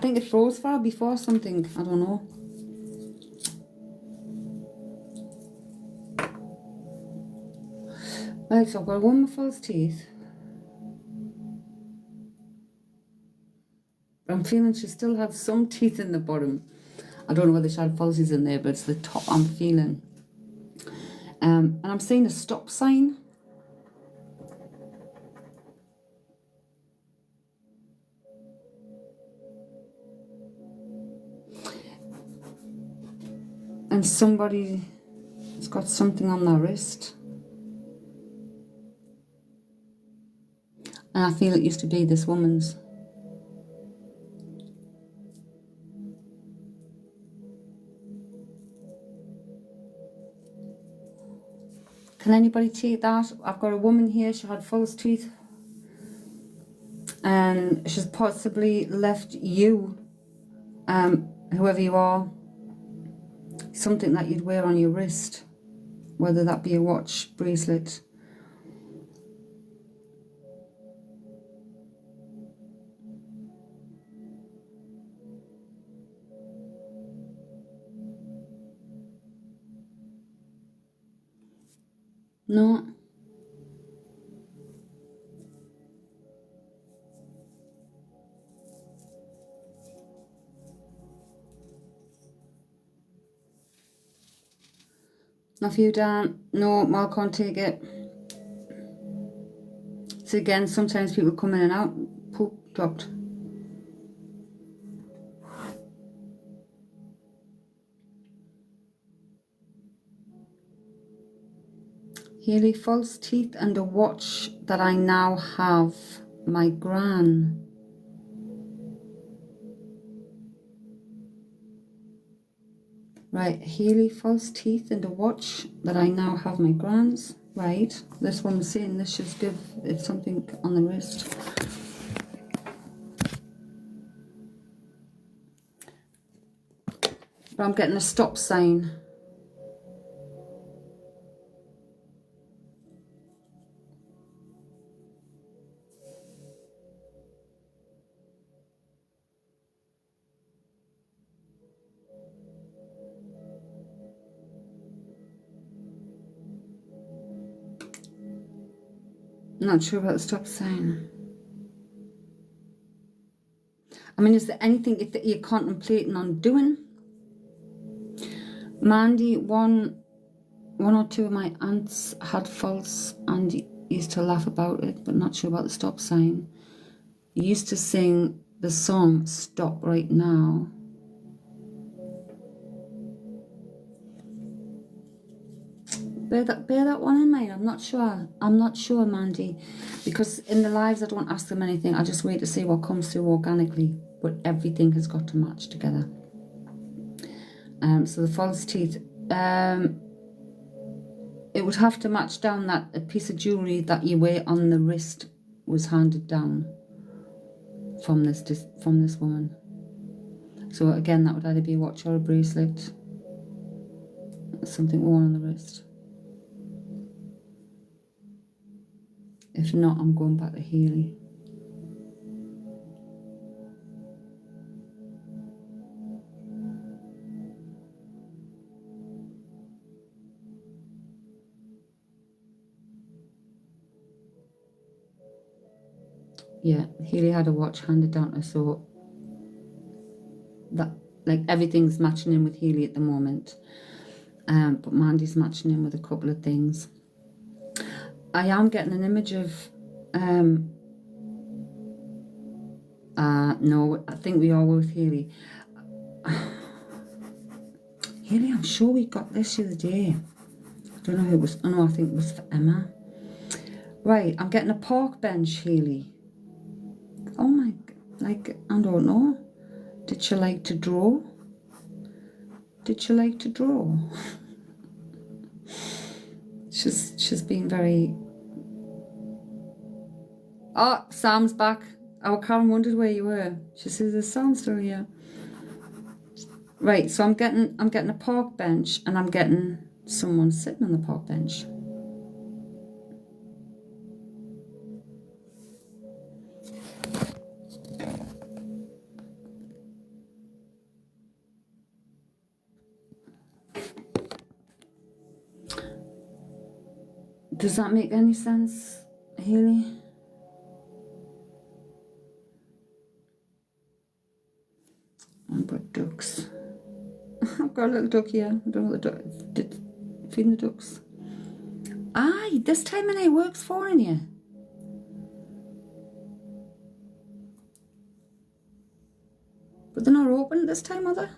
think it froze far before something. I don't know. Right, so I've got one with false teeth. I'm feeling she still has some teeth in the bottom. I don't know whether she had falsies in there, but it's the top I'm feeling. And I'm seeing a stop sign. And somebody has got something on their wrist. And I feel it used to be this woman's. Can anybody take that? I've got a woman here, she had false teeth. And she's possibly left you, whoever you are, something that you'd wear on your wrist. Whether that be a watch, bracelet. No. Not for you, Dan. No, Mal can't take it. So again, sometimes people come in and out. Poop dropped. Haley, false teeth and a watch that I now have. My gran. Right, Haley, false teeth and a watch that I now have my gran's. Right, this one's saying this should give it something on the wrist. But I'm getting a stop sign. Not sure about the stop sign. I mean, is there anything that you're contemplating on doing? Mandy, one or two of my aunts had false and used to laugh about it, but not sure about the stop sign. Used to sing the song Stop Right Now. Bear that one in mind. I'm not sure, Mandy, because in the lives I don't ask them anything. I just wait to see what comes through organically. But everything has got to match together. So the false teeth, it would have to match down that a piece of jewellery that you wear on the wrist was handed down from this woman. So again, that would either be a watch or a bracelet, something worn on the wrist. If not, I'm going back to Haley. Yeah, Haley had a watch handed down to her, so that, like, everything's matching in with Haley at the moment. But Mandy's matching in with a couple of things. I am getting an image of, no, I think we are with Haley. Haley, I'm sure we got this the other day. I don't know who it was. Oh no, I think it was for Emma. Right, I'm getting a park bench, Haley. Oh my, like, I don't know. Did she like to draw? Did she like to draw? She's been very... Oh, Sam's back. Our Karen wondered where you were. She says there's Sam still here. Right, so I'm getting a park bench, and I'm getting someone sitting on the park bench. Does that make any sense, Haley? I've got ducks. I've got a little duck here. I don't know what the duck did. Feeding the ducks. Aye, this time of night works fine here. But they're not open at this time, are they?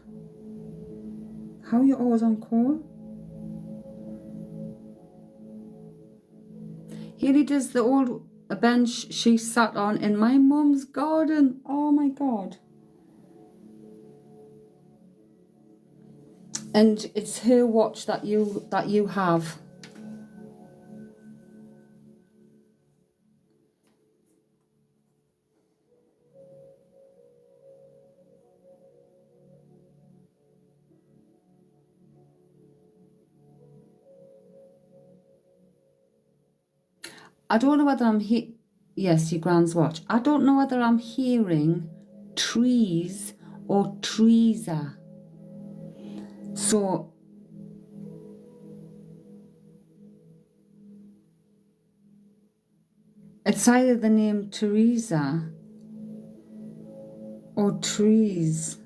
How are you always on call? Here it is, the old bench she sat on in my mum's garden. Oh my God. And it's her watch that you have. I don't know whether I'm yes, your grand's watch. I don't know whether I'm hearing trees or Teresa. So it's either the name Teresa or trees.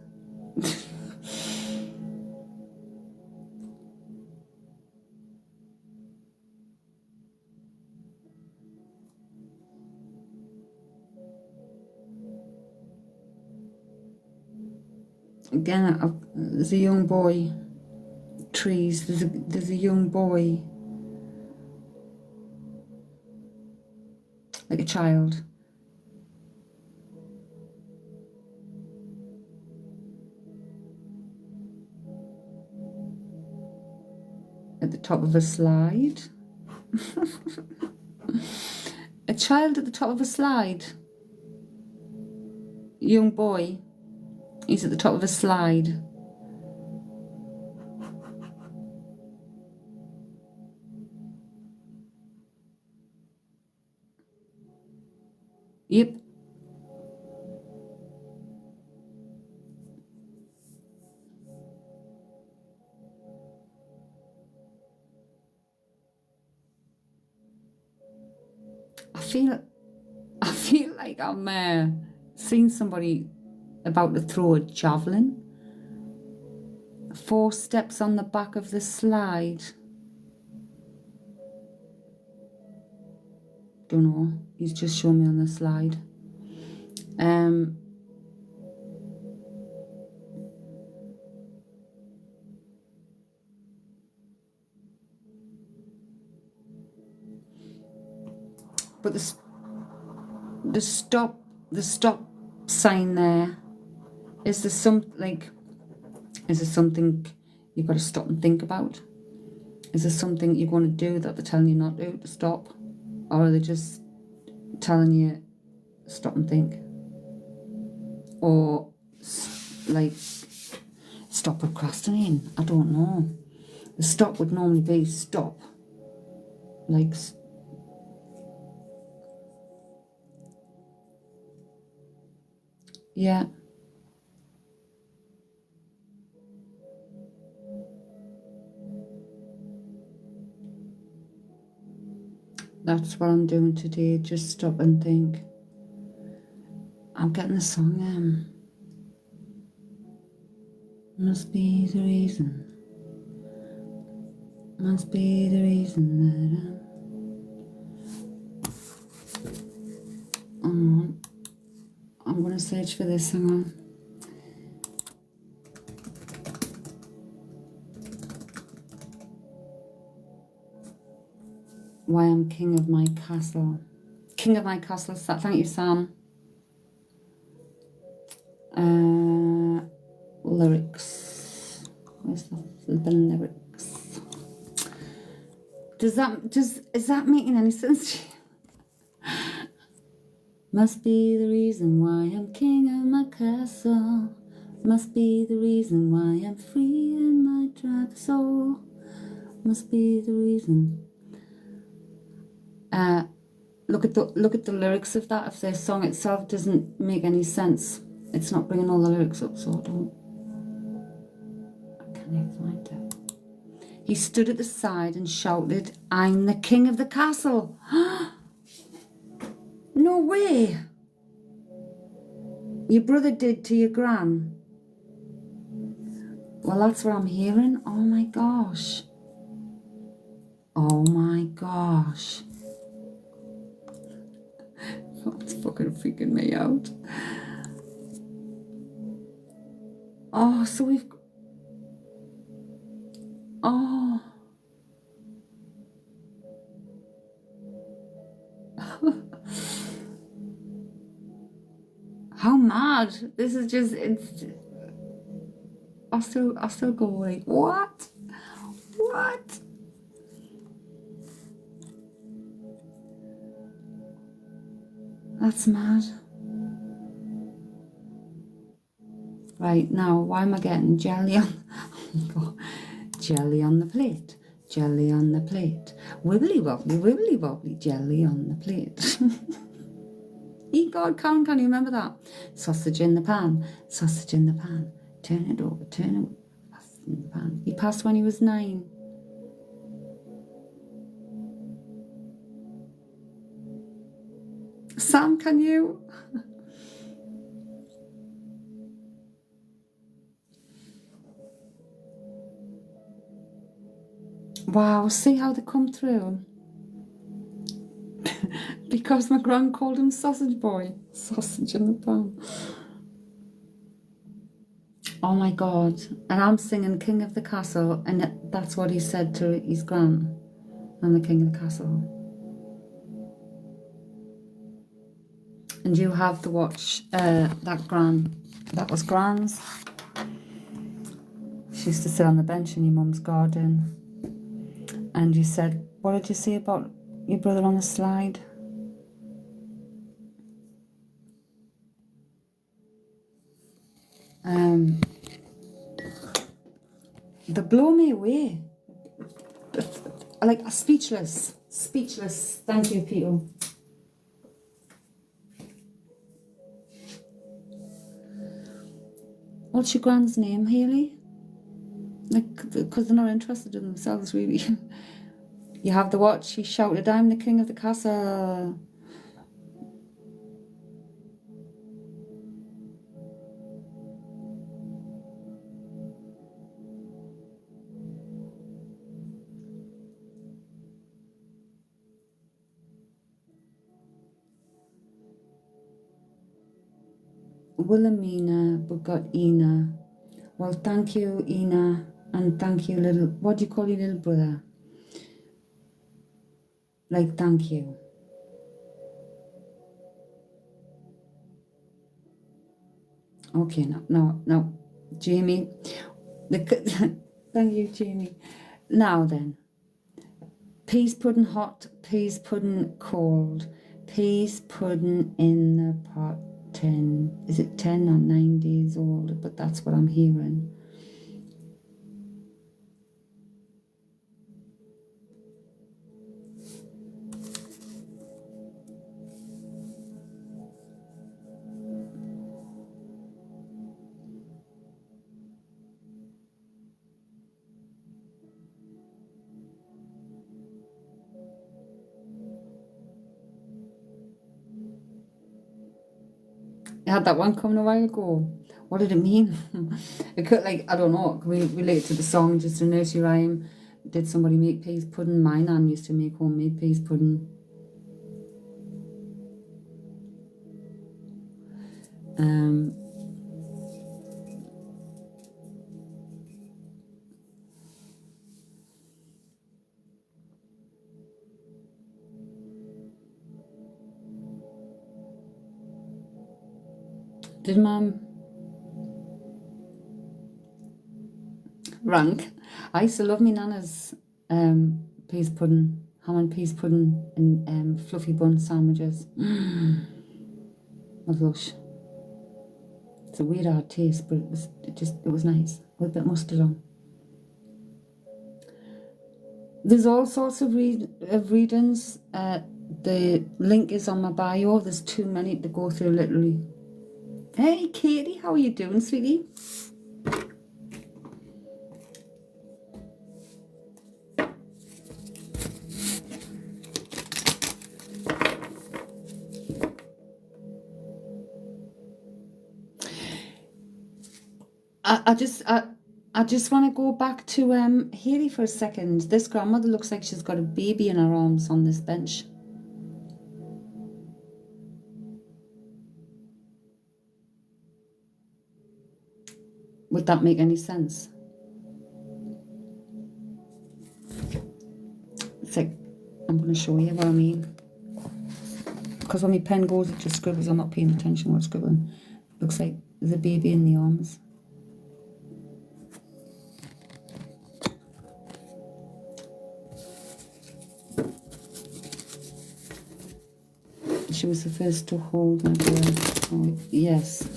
Again, there's a young boy. Trees. There's a young boy. Like a child. At the top of a slide. A child at the top of a slide. Young boy. He's at the top of a slide. Yep. I feel like I'm seeing somebody about to throw a javelin. 4 steps on the back of the slide. Don't know. He's just shown me on the slide. But the stop sign there, is there something you've got to stop and think about? Is there something you're going to do that they're telling you not to stop? Or are they just telling you stop and think? Or like stop procrastinating? I don't know. The stop would normally be stop. Like yeah. That's what I'm doing today, just stop and think. I'm getting the song, must be the reason. Must be the reason that I'm going to search for this, hang on. Why I'm king of my castle. King of my castle. Thank you, Sam. Lyrics. Where's the lyrics? Is that making any sense to you? Must be the reason why I'm king of my castle. Must be the reason why I'm free in my trapped soul. Must be the reason. Look at the lyrics of that. If the song itself doesn't make any sense, it's not bringing all the lyrics up, so I can't find it. He stood at the side and shouted, "I'm the king of the castle." No way. Your brother did to your gran. Well, that's what I'm hearing. Oh my gosh. Oh my gosh. It's fucking freaking me out. Oh, so How mad. This is just, it's, I still go like, what? What? That's mad. Right, now, why am I getting jelly on? Oh, jelly on the plate. Jelly on the plate. Wibbly wobbly, jelly on the plate. God, Karen, can you remember that? Sausage in the pan, sausage in the pan. Turn it over, turn it over. Sausage in the pan. He passed when he was 9. Sam, can you? Wow, see how they come through? Because my gran called him Sausage Boy. Sausage in the pan. Oh my God. And I'm singing King of the Castle, and that's what he said to his gran. I'm the King of the Castle. And you have to watch that gran. That was Gran's. She used to sit on the bench in your mum's garden. And you said, what did you say about your brother on the slide? They blow me away. Like, speechless. Speechless. Thank you, Peter. What's your grand's name, Hayley? Like, because they're not interested in themselves, really. You have the watch. He shouted, I'm the king of the castle. Wilhelmina, but got Ina. Well, thank you, Ina, and thank you, little, what do you call your little brother? Like, thank you. Okay, no, Jamie. Thank you, Jamie. Now then, peas pudding hot, peas pudding cold, peas pudding in the pot. 10, is it 10 or 9 days old? But that's what I'm hearing. I had that one coming a while ago. What did it mean? It could, like, I don't know, it could relate to the song, just a nursery rhyme. Did somebody make peas pudding? My nan used to make homemade peas pudding. Did Mum rank? I used to love me nana's peas pudding, ham and peas pudding, and fluffy bun sandwiches. Was lush. It's a weird hard taste, but it was nice with a bit of mustard on. There's all sorts of readings. The link is on my bio. There's too many to go through, literally. Hey, Katie, how are you doing, sweetie? I just want to go back to Hayley for a second. This grandmother looks like she's got a baby in her arms on this bench. Would that make any sense? It's like, I'm going to show you what I mean. because when my pen goes it just scribbles. I'm not paying attention while scribbling. Looks like there's a baby in the arms. She was the first to hold my boy. Oh, yes.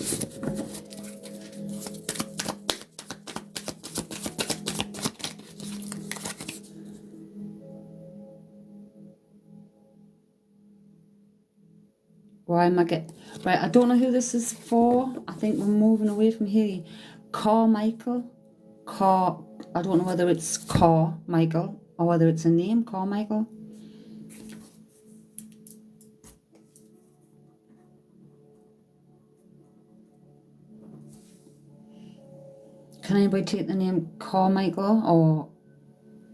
Why am I getting... Right, I don't know who this is for. I think we're moving away from here. Carmichael. I don't know whether it's Carmichael or whether it's a name, Carmichael. Can anybody take the name Carmichael? Or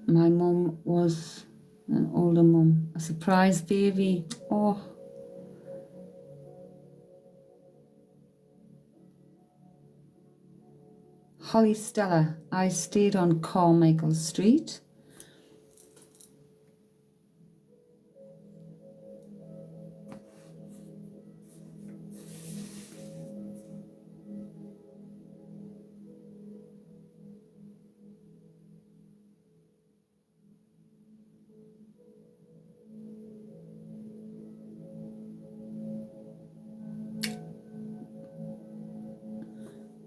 my mum was an older mum. A surprise baby. Oh. Holly Stella. I stayed on Carmichael Street.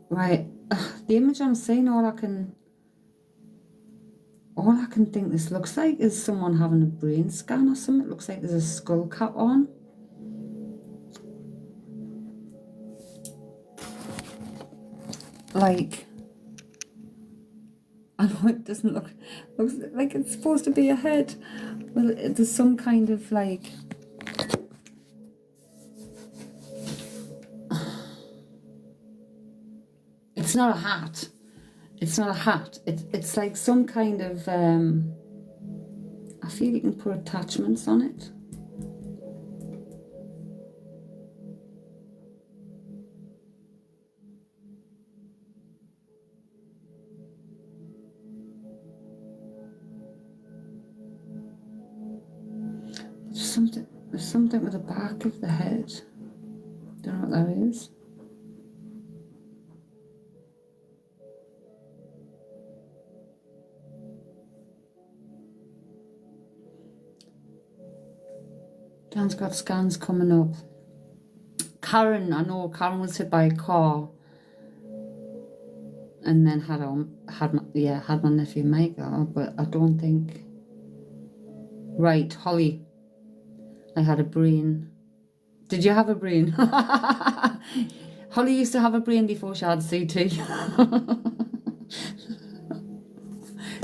Right, the image I'm seeing, all I can think this looks like is someone having a brain scan or something. It looks like there's a skull cap on. Like, I know it doesn't look, looks like it's supposed to be a head. Well, there's some kind of like, it's not a hat. It's not a hat. It's like some kind of, I feel you can put attachments on it. There's something with the back of the head. Don't know what that is. Dan's got scans coming up. Karen, I know Karen was hit by a car and then had my nephew Michael, but I don't think. Right, Holly. I had a brain. Did you have a brain? Holly used to have a brain before she had CT.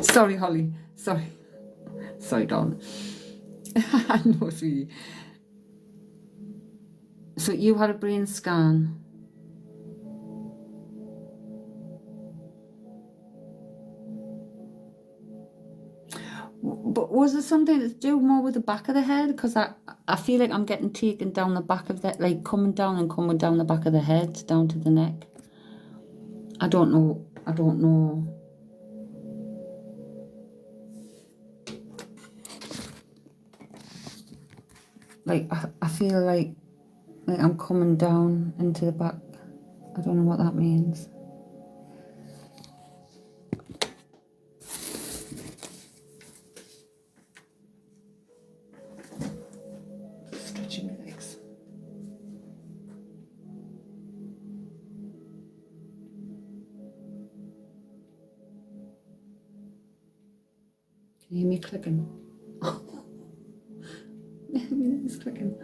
Sorry, Holly. Sorry. Sorry, darling. No, sweetie. So you had a brain scan. But was there something to do more with the back of the head? Because I feel like I'm getting taken down the back of that, like coming down the back of the head, down to the neck. I don't know. I don't know. Like, I feel like I'm coming down into the back. I don't know what that means. Stretching my legs. Can you hear me clicking? It's clicking.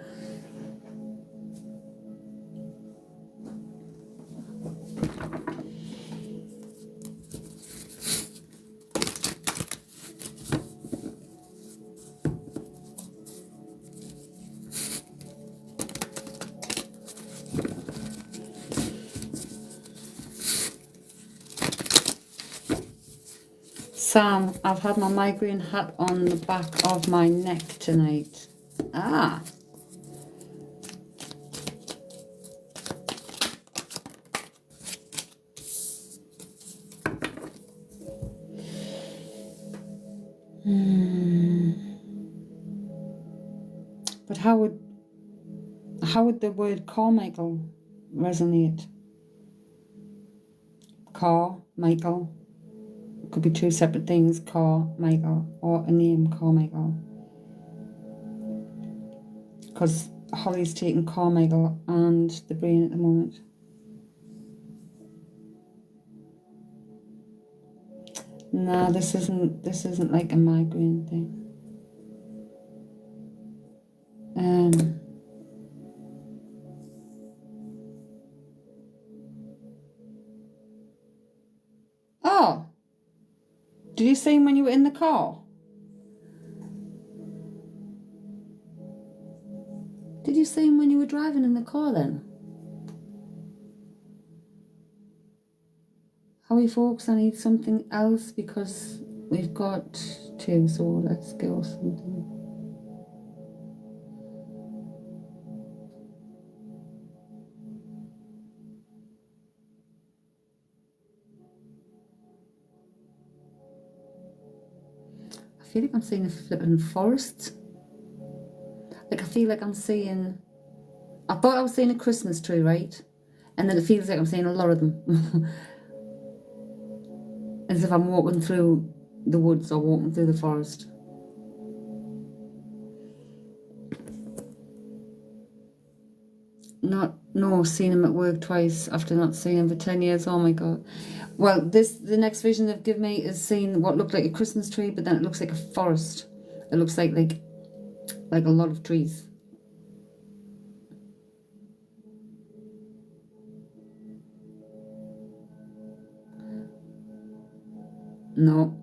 Sam, I've had my migraine hat on the back of my neck tonight. Ah. But how would How would the word Carmichael resonate? Carmichael. Could be two separate things, Carmichael, or a name, Carmichael. Because Holly's taking Carmichael and the brain at the moment. Nah, this isn't like a migraine thing. Oh, did you see him when you were in the car? Did you see him when you were driving in the car then? Howie folks, I need something else because we've got two, so let's go something. I feel like I'm seeing a flipping forest. Like I feel like I'm seeing, I thought I was seeing a Christmas tree, right? And then it feels like I'm seeing a lot of them. As if I'm walking through the woods or walking through the forest. No, seen him at work twice after not seeing him for 10 years. Oh my God. Well, the next vision they've given me is seeing what looked like a Christmas tree, but then it looks like a forest. It looks like a lot of trees. No.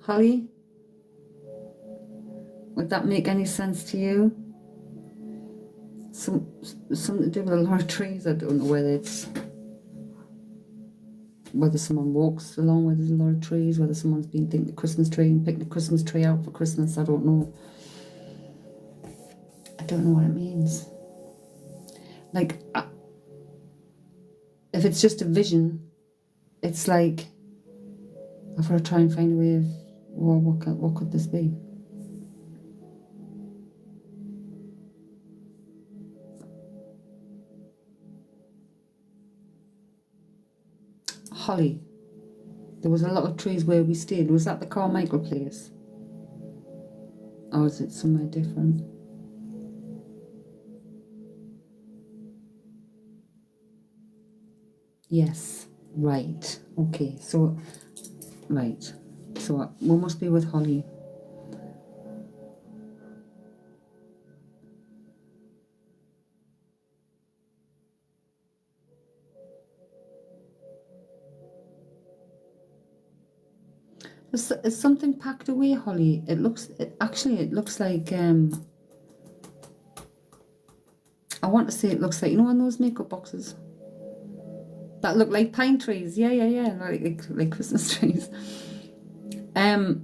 Holly? Would that make any sense to you? Something to do with a lot of trees. I don't know whether someone walks along where there's a lot of trees, whether someone's been thinking the Christmas tree and picked the Christmas tree out for Christmas. I don't know. I don't know what it means. Like, if it's just a vision, it's like I've got to try and find a way of, well, what could this be? Holly. There was a lot of trees where we stayed. Was that the Carmichael place? Or is it somewhere different? Yes. Right. Okay. So, right. So we must be with Holly. Is something packed away, Holly? It looks like I want to say it looks like, you know, on those makeup boxes that look like pine trees. Yeah, like Christmas trees. Do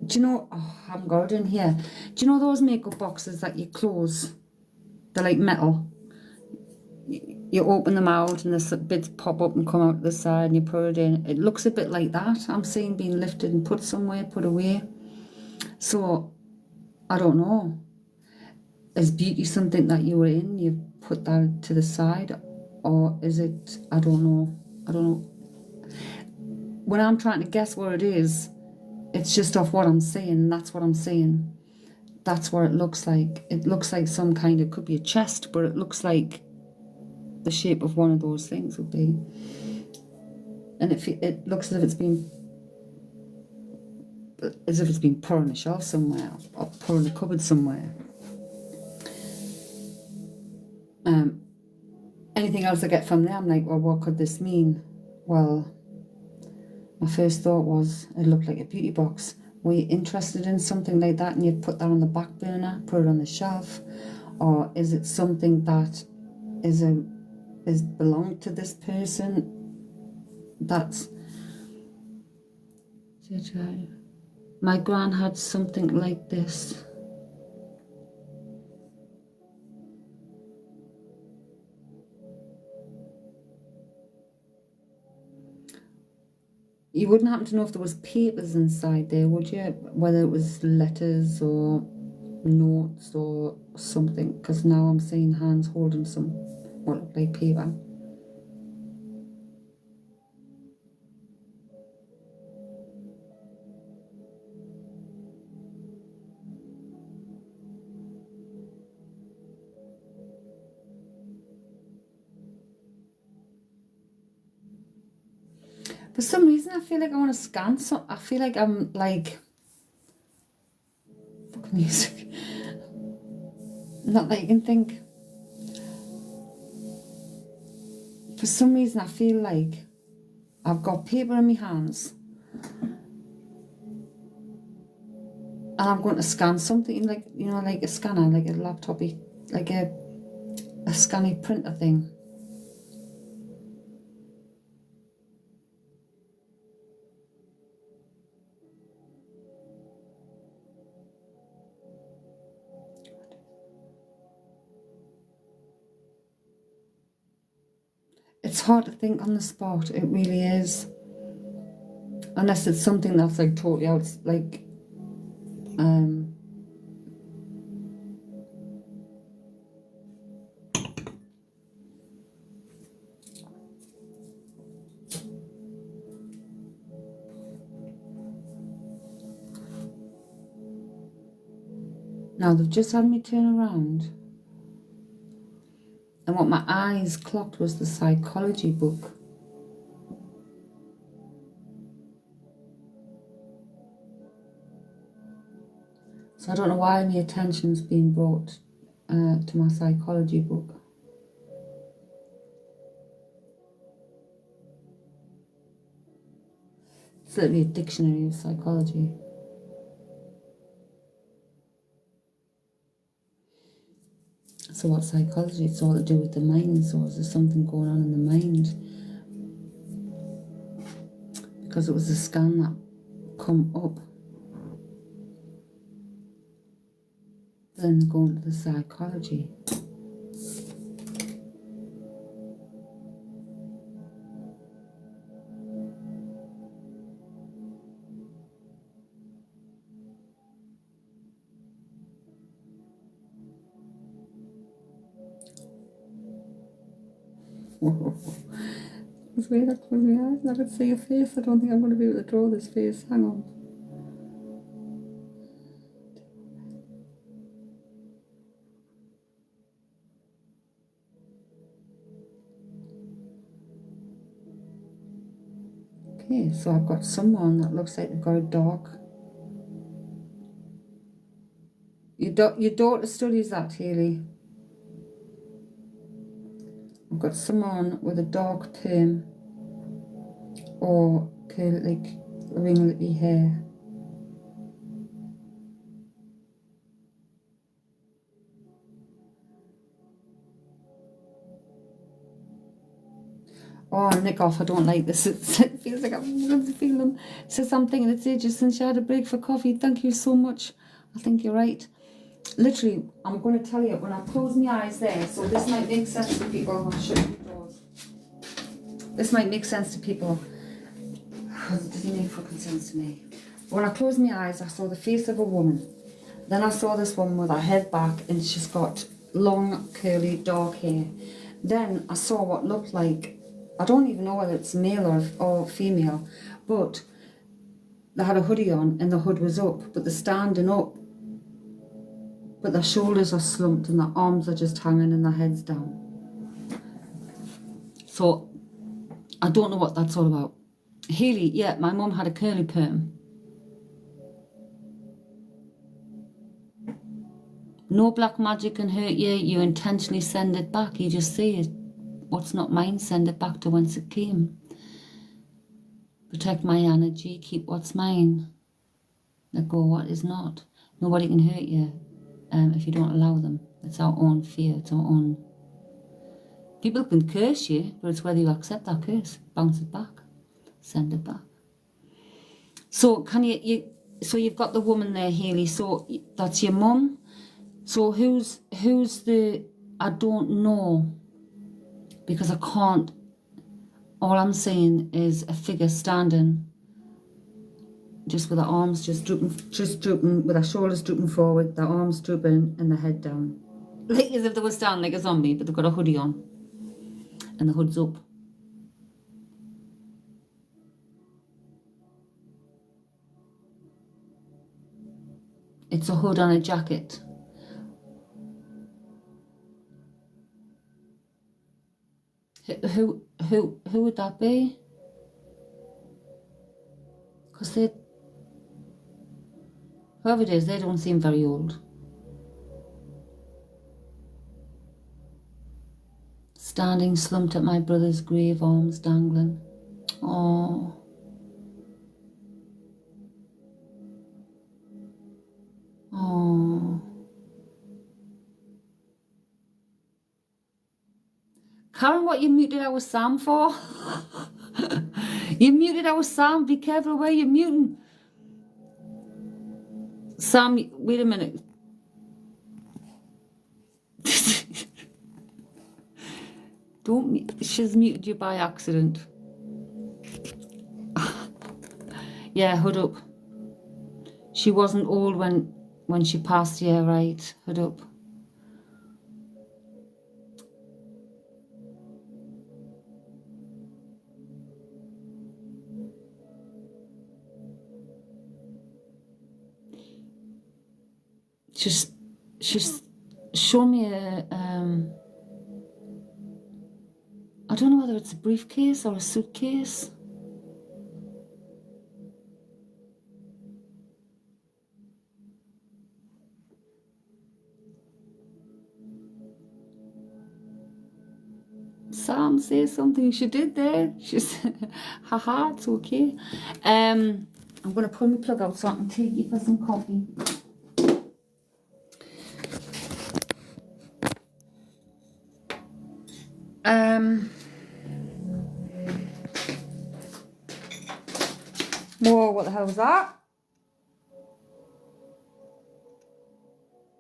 you know, oh, I haven't got it in here. Do you know those makeup boxes that you close? They're like metal. You open them out and the bits pop up and come out the side and you put it in. It looks a bit like that. I'm seeing being lifted and put somewhere, put away. So, I don't know. Is beauty something that you were in? You put that to the side? Or is it, I don't know. When I'm trying to guess what it is, it's just off what I'm seeing. That's what I'm seeing. That's what it looks like. It looks like some kind, it could be a chest, but it looks like the shape of one of those things would be. And it looks as if it's been put on a shelf somewhere or put in a cupboard somewhere. Anything else I get from there, I'm like, well, what could this mean? Well, my first thought was it looked like a beauty box. Were you interested in something like that and you'd put that on the back burner, put it on the shelf? Or is it something that is belonged to this person? That's, my gran had something like this. You wouldn't happen to know if there was papers inside there, would you? Whether it was letters or notes or something, because now I'm seeing hands holding some what look like paper. For some reason, I feel like I want to scan some. I feel like I'm like fucking music. Not that you can think. For some reason, I feel like I've got paper in my hands, and I'm going to scan something, like, you know, like a scanner, like a laptopy, like a scanny printer thing. It's hard to think on the spot, it really is. Unless it's something that's like totally out, like, now they've just had me turn around, and what my eyes clocked was the psychology book. So I don't know why my attention's being brought to my psychology book. It's literally a dictionary of psychology. So what psychology? It's all to do with the mind. So is there something going on in the mind? Because it was a scan that come up. Then going to the psychology. It's weird, I close my eyes and I can see your face. I don't think I'm going to be able to draw this face. Hang on. Okay, so I've got someone that looks like they've got a dog. Your daughter studies that, Haley. I've got someone with a dark perm or curly, like ringlety hair. Oh, nick off, I don't like this. It feels like I'm feeling. It says something and it's ages since you had a break for coffee. Thank you so much. I think you're right. Literally, I'm going to tell you, when I close my eyes there, so this might make sense to people. I'll shut the doors. This might make sense to people, because it doesn't make fucking sense to me. But when I closed my eyes, I saw the face of a woman. Then I saw this woman with her head back, and she's got long, curly, dark hair. Then I saw what looked like, I don't even know whether it's male or female, but they had a hoodie on, and the hood was up, but they're standing up. But their shoulders are slumped and their arms are just hanging and their heads down. So, I don't know what that's all about. Haley, yeah, my mum had a curly perm. No black magic can hurt you. You intentionally send it back. You just say it. What's not mine, send it back to whence it came. Protect my energy. Keep what's mine. Let go what is not. Nobody can hurt you. If you don't allow them. It's our own fear, it's our own. People can curse you, but it's whether you accept that curse, bounce it back, send it back. So can so you've got the woman there, Haley, so that's your mum. So who's the, I don't know, because I can't, all I'm saying is a figure standing just with her arms just drooping, with her shoulders drooping forward, the arms drooping, and the head down. Like as if they were standing like a zombie, but they've got a hoodie on. And the hood's up. It's a hood on a jacket. Who would that be? Because they, whoever it is, they don't seem very old. Standing slumped at my brother's grave, arms dangling. Oh. Oh. Karen, what you muted our Sam for? You muted our Sam. Be careful where you're muting. Sam, wait a minute. Don't. She's muted you by accident. Yeah, hood up. She wasn't old when she passed. Yeah, right. Hood up. Just show me a I don't know whether it's a briefcase or a suitcase. Sam, say something. She did there. She said, haha, it's okay. I'm going to pull my plug out so I can take you for some coffee. Whoa, what the hell was that?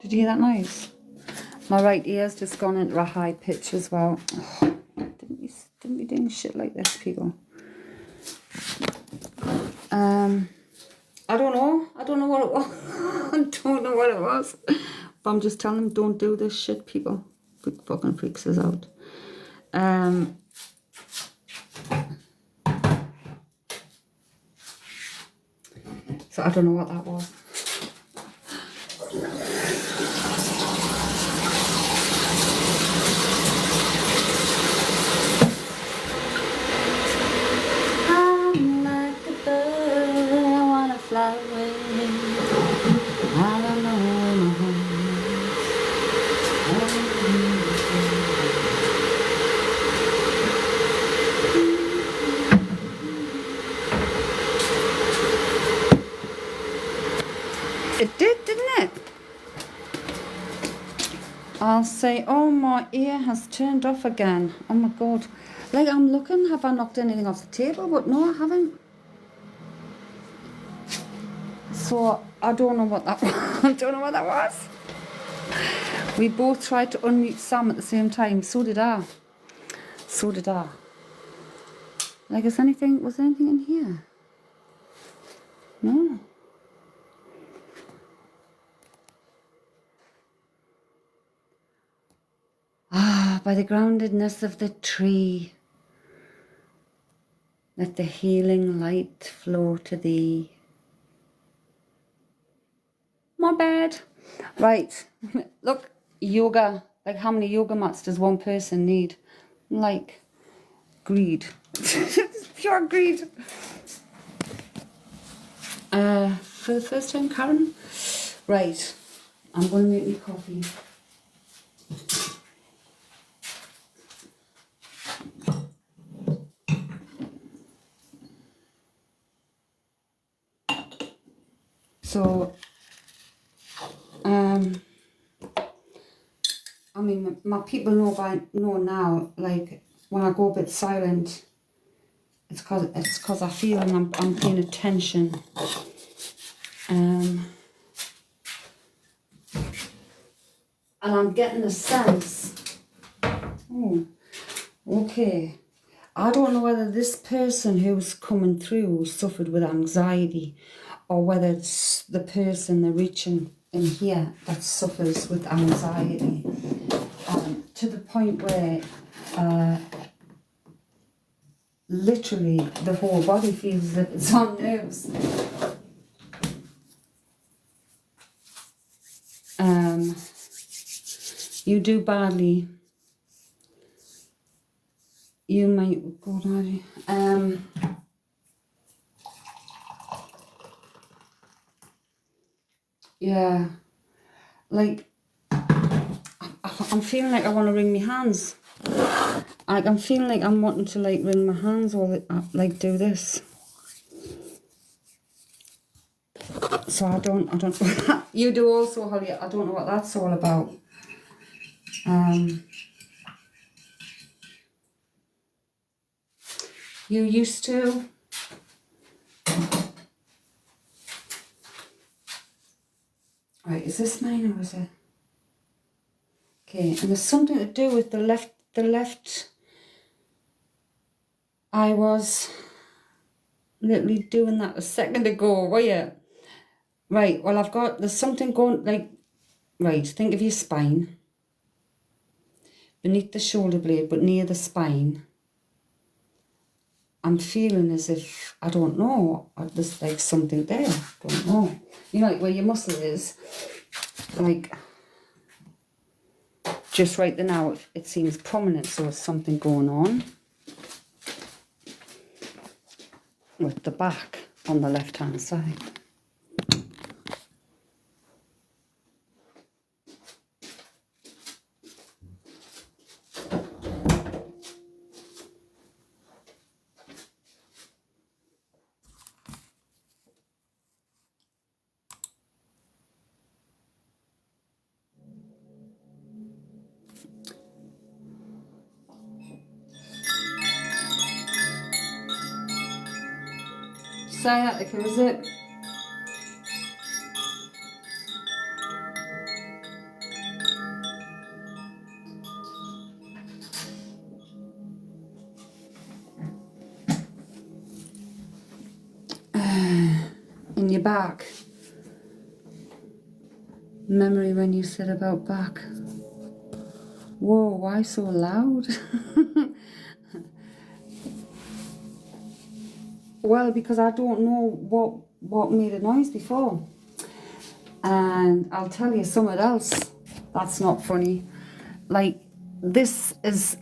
Did you hear that noise? My right ear's just gone into a high pitch as well. Oh, didn't be doing shit like this, people. I don't know what it was. I don't know what it was. But I'm just telling them, don't do this shit, people. It fucking freaks us out. So I don't know what that was. I'm like a bird, I wanna fly away. I don't know where my home is. It did, didn't it? I'll say, oh, my ear has turned off again. Oh my god. Like, I'm looking, have I knocked anything off the table? But no, I haven't. So, I don't know what that was. I don't know what that was. We both tried to unmute Sam at the same time. So did I. So did I. Like, was there anything in here? No. Ah, by the groundedness of the tree, let the healing light flow to thee. My bad. Right, look, yoga. Like, how many yoga mats does one person need? Like, greed. It's pure greed. For the first time, Karen? Right, I'm going to make me coffee. So, I mean, my people know now, like, when I go a bit silent, it's cause I feel and I'm paying attention. And I'm getting a sense. Oh, okay. I don't know whether this person who's coming through suffered with anxiety, or whether it's the person they're reaching in here that suffers with anxiety, to the point where literally the whole body feels as if it's on nerves. You do badly. You might go badly. Yeah, like I'm feeling like I want to wring my hands. Like I'm feeling like I'm wanting to like wring my hands or like do this. So I don't. You do also, Holly. I don't know what that's all about. You used to. Right, is this mine or is it? Okay, and there's something to do with the left. I was literally doing that a second ago, were you? Right, well there's something going, like, right, think of your spine. Beneath the shoulder blade, but near the spine. I'm feeling as if, I don't know, there's like something there, I don't know. You know, like where your muscle is, like, just right there now, it seems prominent, so there's something going on with the back on the left-hand side. Sciatica, is it? In your back. Memory when you said about back. Whoa, why so loud? Well, because I don't know what made a noise before. And I'll tell you something else that's not funny. Like, this is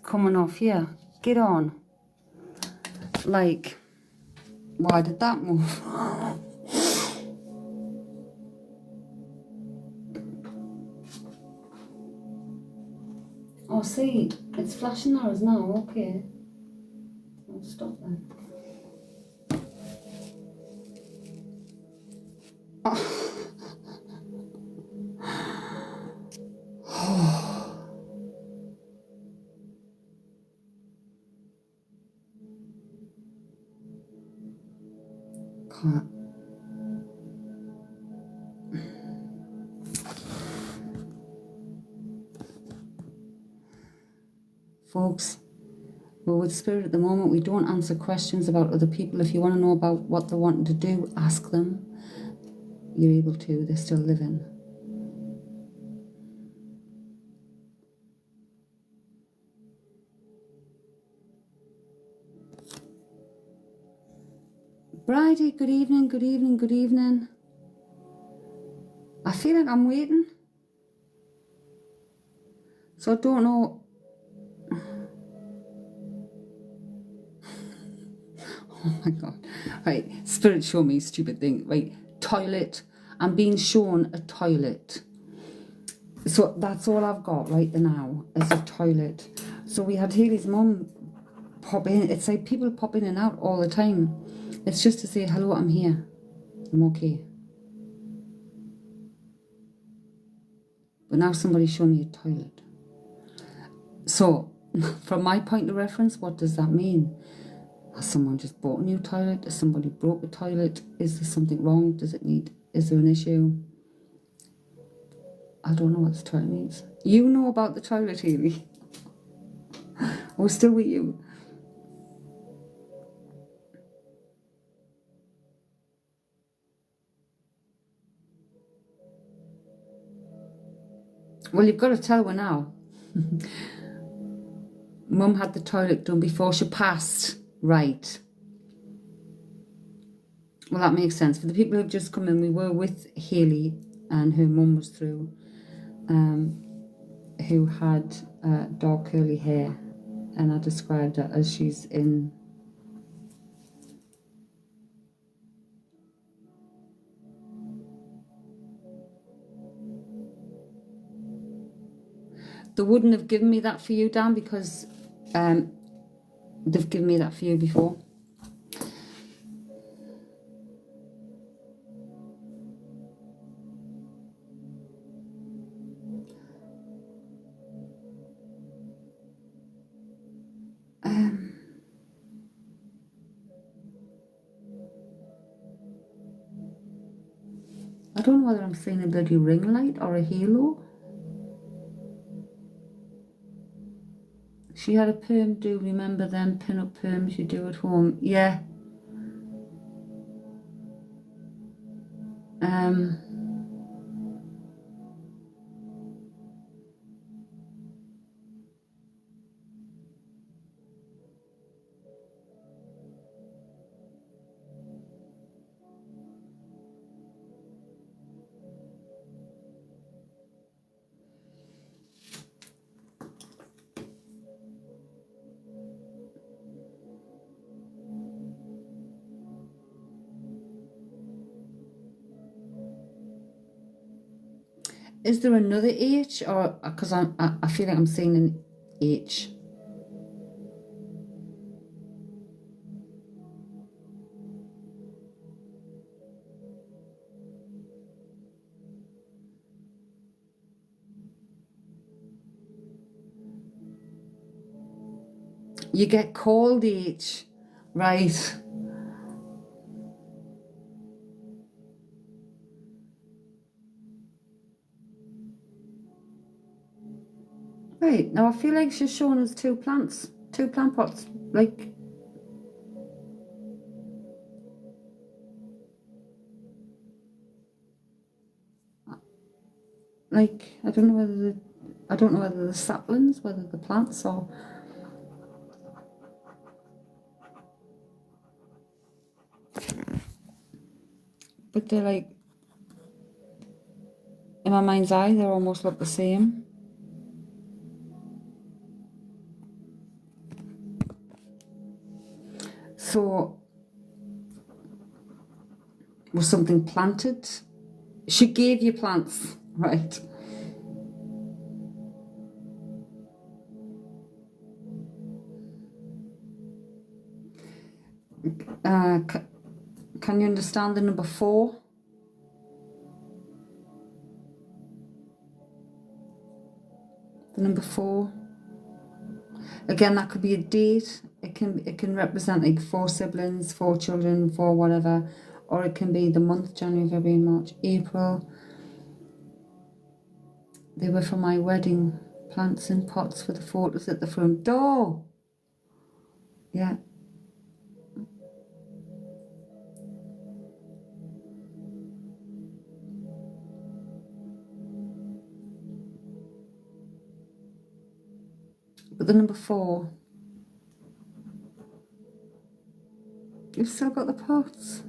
coming off here. Get on. Like, why did that move? Oh, see, it's flashing arrows now, okay. I'll stop then. Can't. Folks, we're with Spirit at the moment. We don't answer questions about other people. If you want to know about what they're wanting to do, ask them. You're able to. They're still living. Bridie, good evening, good evening, good evening. I feel like I'm waiting. So I don't know. Oh my God. Right, Spirit show me stupid thing. Right, toilet. I'm being shown a toilet. So that's all I've got right now is a toilet. So we had Haley's mum pop in. It's like people pop in and out all the time. It's just to say, hello, I'm here. I'm okay. But now somebody's showing me a toilet. So, from my point of reference, what does that mean? Has someone just bought a new toilet? Has somebody broke a toilet? Is there something wrong? Is there an issue? I don't know what the toilet means. You know about the toilet, Haley. We're still with you. Well, you've got to tell her now. Mum had the toilet done before she passed. Right. Well, that makes sense. For the people who've just come in, we were with Hayley and her mum was through, who had dark curly hair. And I described her as she's in... They wouldn't have given me that for you, Dan, because they've given me that for you before. I don't know whether I'm seeing a bloody ring light or a halo. She had a perm do, remember them pin-up perms you do at home? Yeah. Is there another H, or because I feel like I'm seeing an H? You get called H, right? Right, now I feel like she's showing us two plant pots, like... Like, I don't know whether the saplings, whether the plants, or... But they're like, in my mind's eye, they almost look the same. So, was something planted? She gave you plants, right? Can you understand the number 4? The number 4. Again, that could be a date. It can represent like 4 siblings, 4 children, 4 whatever, or it can be the month, January, February, March, April. They were for my wedding. Plants in pots for the photos at the front door. Yeah. But the number 4, you've still got the pots.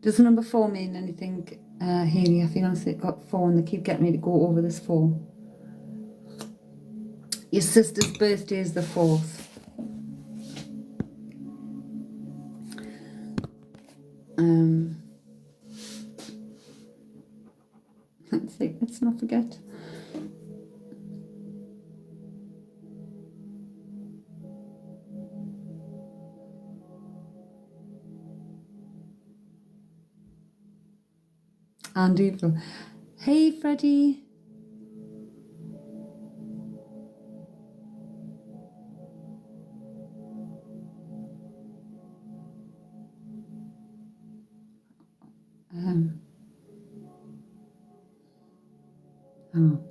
Does the number 4 mean anything, Hayley? I feel I've got 4 and they keep getting me to go over this 4. Your sister's birthday is the 4th. Let's not forget. And April. Hey, Freddie. Oh.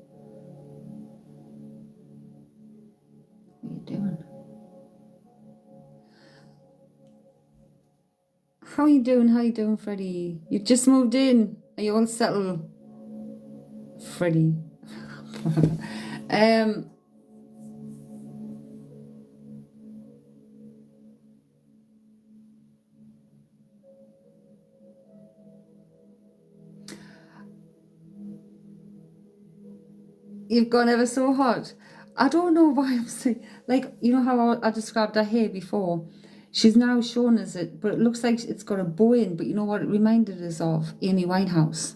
What are you doing? How you doing? How you doing, Freddie? You just moved in. Are you all settled? Freddie. You've gone ever so hot. I don't know why I'm saying, like, you know how I described her hair before? She's now shown us it, but it looks like it's got a bow in, but you know what it reminded us of? Amy Winehouse.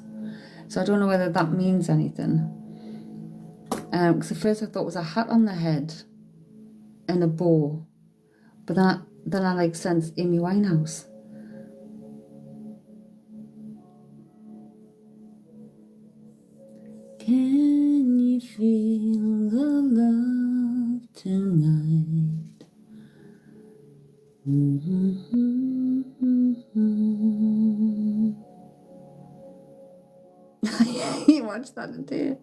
So I don't know whether that means anything. Because at first I thought it was a hat on the head and a bow. But then I like sensed Amy Winehouse. Can you feel the love tonight? You watched that, didn't you?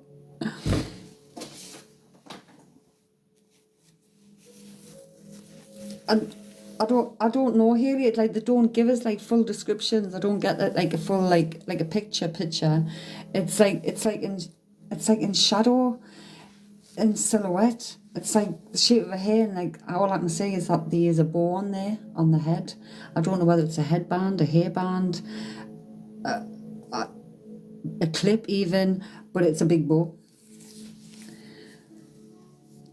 And I don't know, Harriet, like they don't give us like full descriptions. I don't get that, like a full like a picture. It's like in shadow and silhouette. It's like the shape of her hair, and like all I can say is that there is a bow on there on the head. I don't know whether it's a headband, a hairband, a clip even, but it's a big bow.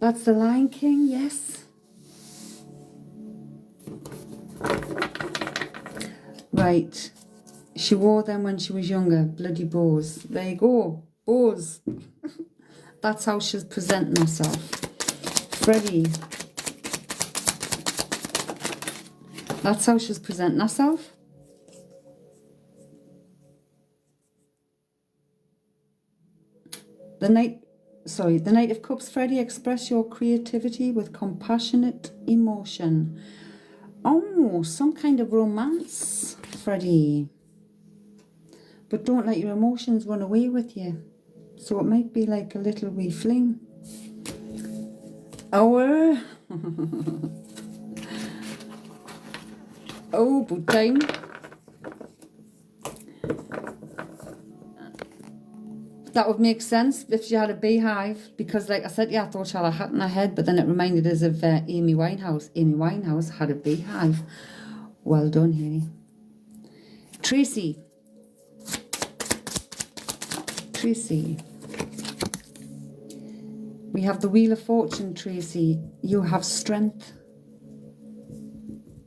That's the Lion King, yes. Right, she wore them when she was younger, bloody bows. There you go, bows. That's how she's presenting herself. Freddie. That's how she's presenting herself. The Knight of Cups, Freddie, express your creativity with compassionate emotion. Oh, some kind of romance, Freddie. But don't let your emotions run away with you. So it might be like a little wee fling. Oh, oh, boot time. That would make sense if she had a beehive, because like I said, yeah, I thought she had a hat on her head, but then it reminded us of Amy Winehouse. Amy Winehouse had a beehive. Well done, Haley. Tracy. We have the Wheel of Fortune, Tracy. You have strength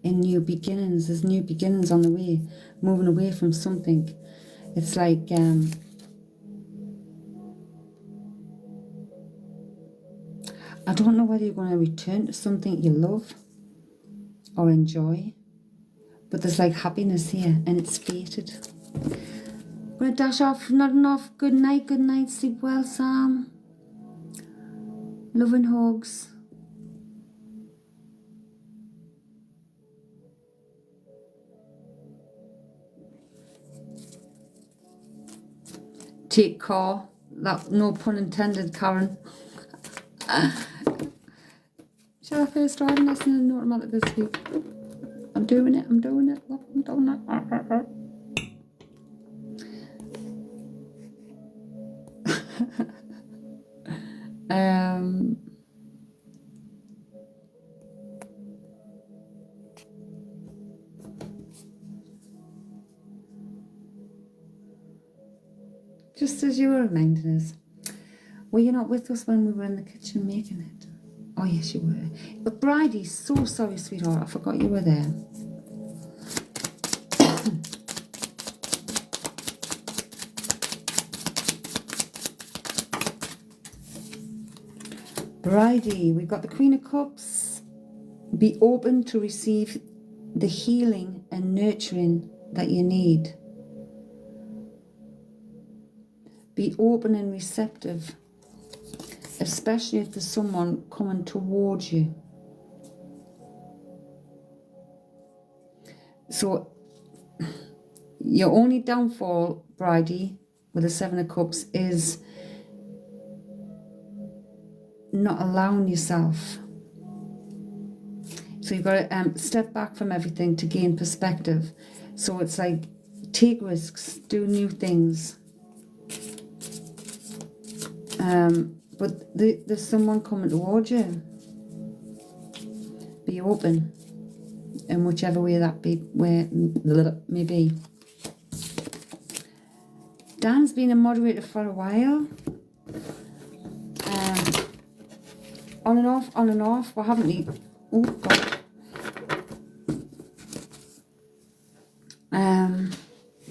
in new beginnings. There's new beginnings on the way, moving away from something. It's like I don't know whether you're going to return to something you love or enjoy, but there's like happiness here, and it's fated. I'm going to dash off, nodding off. Good night, sleep well, Sam. Love and hugs. Take care. That, no pun intended, Karen. Shall I first driving lesson in automatic this week? I'm doing it. Look, I'm doing it. Just as you were reminding us, were you not with us when we were in the kitchen making it? Oh yes, you were. But Bridie, so sorry, sweetheart, I forgot you were there. Bridie, we've got the Queen of Cups. Be open to receive the healing and nurturing that you need. Be open and receptive, especially if there's someone coming towards you. So your only downfall, Bridie, with the Seven of Cups is not allowing yourself. So you've got to step back from everything to gain perspective. So it's like, take risks, do new things. But there's someone coming towards you. Be open in whichever way that may be. Dan's been a moderator for a while. On and off. What haven't we? Oh God.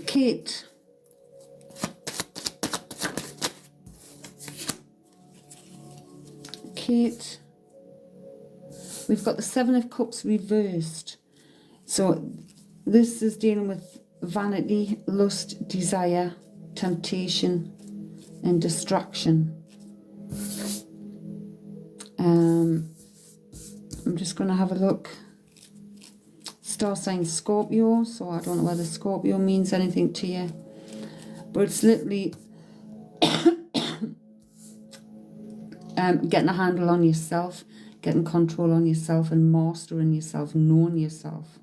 Kate. We've got the Seven of Cups reversed. So this is dealing with vanity, lust, desire, temptation, and distraction. I'm just going to have a look. Star sign Scorpio, so I don't know whether Scorpio means anything to you. But it's literally getting a handle on yourself, getting control on yourself, and mastering yourself, knowing yourself.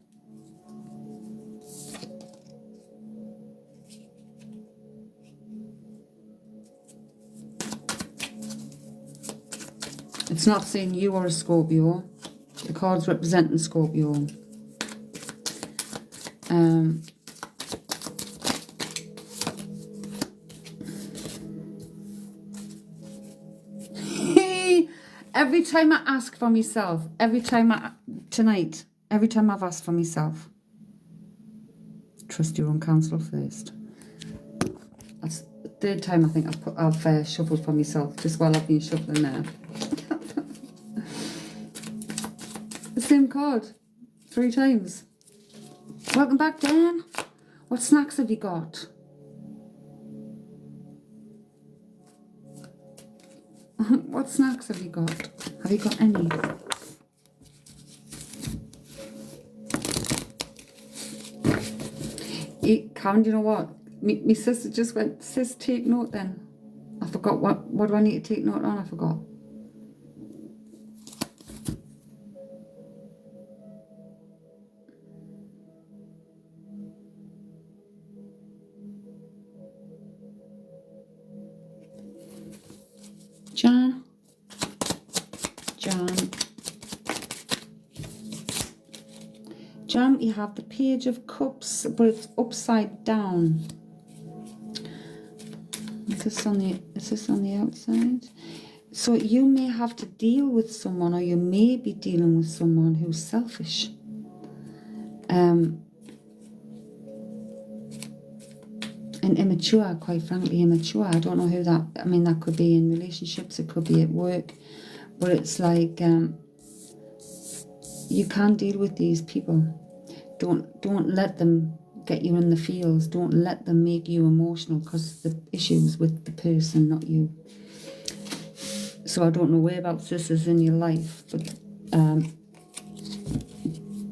It's not saying you are a Scorpio. The card's representing Scorpio. Every time I ask for myself, every time I've asked for myself, trust your own counsel first. That's the third time I think I've shuffled for myself, just while I've been shuffling there. The same card, 3 times. Welcome back, Dan. What snacks have you got? What snacks have you got? Have you got any? Karen, do you know what? My sister just went, sis, take note then. I forgot what do I need to take note on? I forgot. Jan, you have the Page of Cups, but it's upside down. Is this on the outside? So you may have to deal with someone, or you may be dealing with someone who's selfish. And immature, quite frankly, immature. I don't know who that, I mean, that could be in relationships, it could be at work, but it's like, you can't deal with these people. Don't let them get you in the feels. Don't let them make you emotional, because the issue's with the person, not you. So I don't know whereabouts this is in your life, but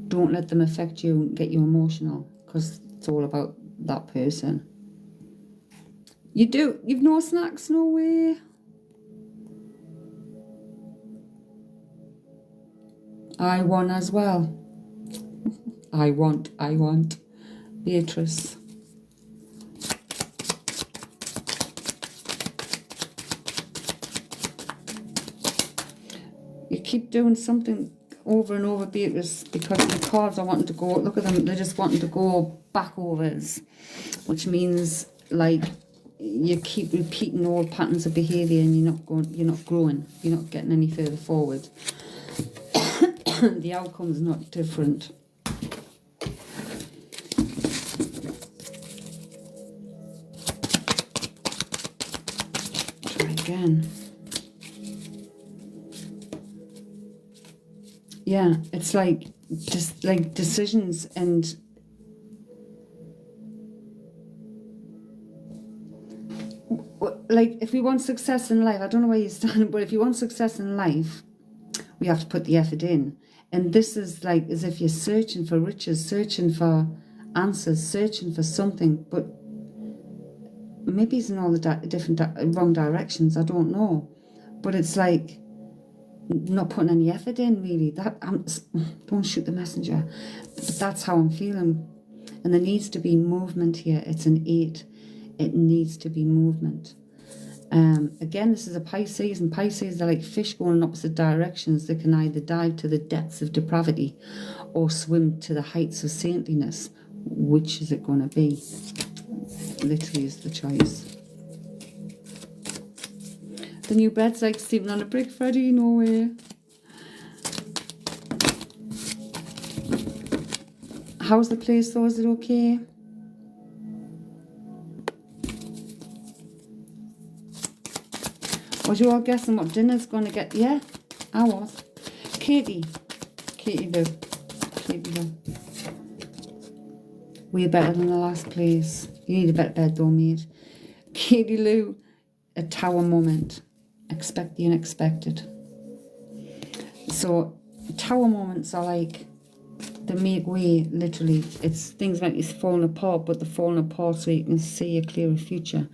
don't let them affect you and get you emotional, because it's all about that person. You've no snacks, no way. I won as well. I want. Beatrice. You keep doing something over and over, Beatrice, because the cards are wanting to go, look at them, they're just wanting to go back-overs, which means, like, you keep repeating old patterns of behaviour and you're not growing, you're not getting any further forward. The outcome's not different. Try again. Yeah, it's like just like decisions, and like if we want success in life, I don't know where you stand, but if you want success in life, we have to put the effort in. And this is like as if you're searching for riches, searching for answers, searching for something, but maybe it's in all the different wrong directions, I don't know. But it's like not putting any effort in, really. Don't shoot the messenger. But that's how I'm feeling. And there needs to be movement here. It's an 8. It needs to be movement. Again, this is a Pisces, and Pisces are like fish going in opposite directions. They can either dive to the depths of depravity or swim to the heights of saintliness. Which is it going to be? Literally is the choice. The new bed's like sleeping on a brick, Freddie. No way. How's the place though? Is it okay? Was you all guessing what dinner's going to get? Yeah, I was. Katie Lou. We're better than the last place. You need a better bed though, mate. Katie Lou, a tower moment. Expect the unexpected. So, tower moments are like, they make way, literally. It's things like it's falling apart, but they're falling apart so you can see a clearer future.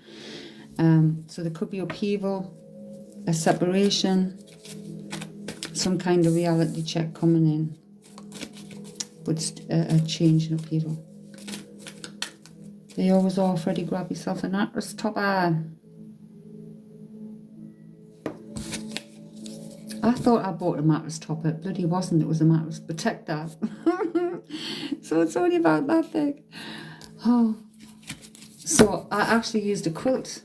So there could be upheaval, a separation, some kind of reality check coming in, but a change and upheaval. They always are. Freddie, grab yourself an mattress topper. I thought I bought a mattress topper. It bloody wasn't. It was a mattress protector. So it's only about that thick. Oh. So I actually used a quilt.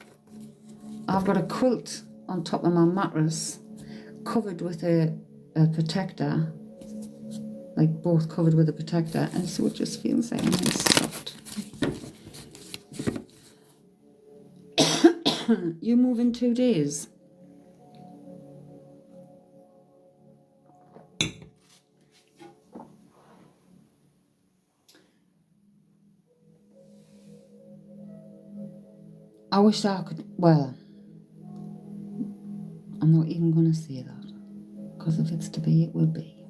I've got a quilt on top of my mattress, covered with a protector, like both covered with a protector, and so it just feels like nice soft. You move in 2 days. I wish I could, well, I'm not even going to say that, because if it's to be, it will be.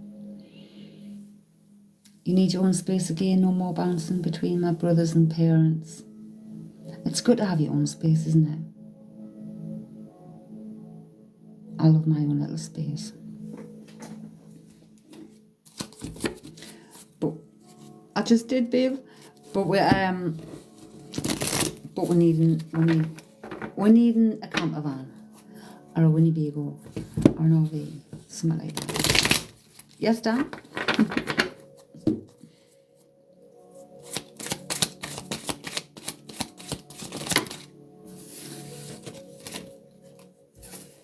You need your own space again, no more bouncing between my brothers and parents. It's good to have your own space, isn't it? I love my own little space. But I just did, babe. But we're needing a camper van or a Winnebago or an RV, something like that. Yes, Dan?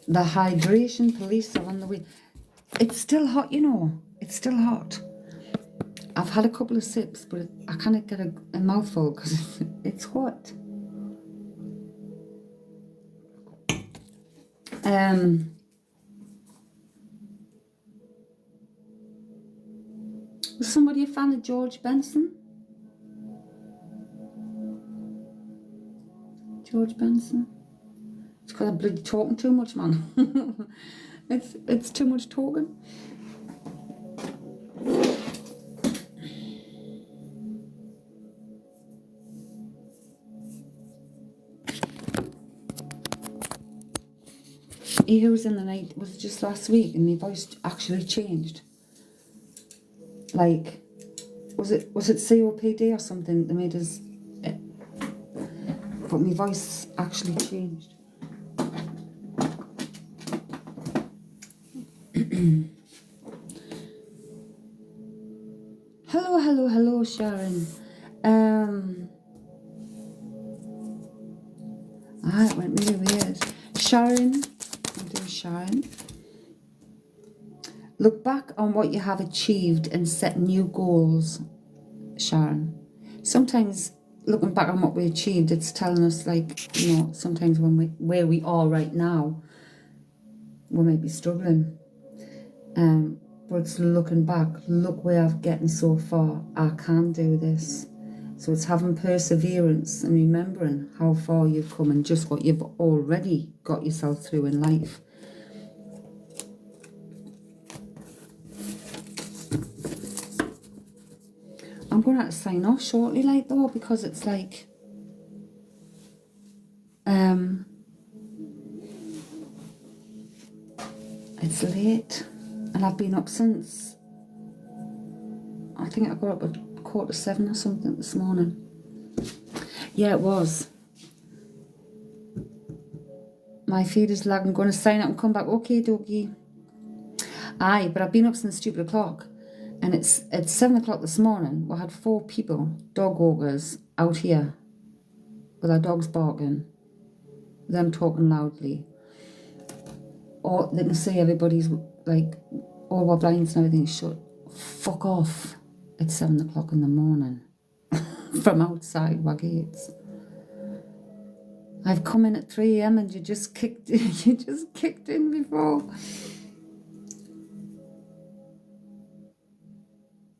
The hydration police are on the way. It's still hot, you know. It's still hot. I've had a couple of sips, but I can't get a mouthful because it's hot. Was somebody a fan of George Benson? George Benson? It's because I'm bloody talking too much, man. it's too much talking. He was in the night, was it just last week, and my voice actually changed. Like, was it COPD or something that made us, but my voice actually changed. Hello, Sharon. It went really weird. Sharon. Look back on what you have achieved and set new goals, Sharon. Sometimes looking back on what we achieved, it's telling us, like, you know, sometimes where we are right now, we might be struggling. But it's looking back, look where I've gotten so far. I can do this. So it's having perseverance and remembering how far you've come and just what you've already got yourself through in life. I'm going to have to sign off shortly, like, though, because it's like, it's late, and I've been up since, I think I got up at 7:15 or something this morning. Yeah, it was. My feed is lagging. I'm going to sign up and come back. Okay, dokie. Aye, but I've been up since 2 o'clock. And it's 7 o'clock this morning. We had 4 people, dog walkers, out here with our dogs barking, them talking loudly. Or they can see everybody's, like, all our blinds and everything shut. Fuck off. It's 7 o'clock in the morning from outside our gates. I've come in at 3 a.m. and you just kicked in before.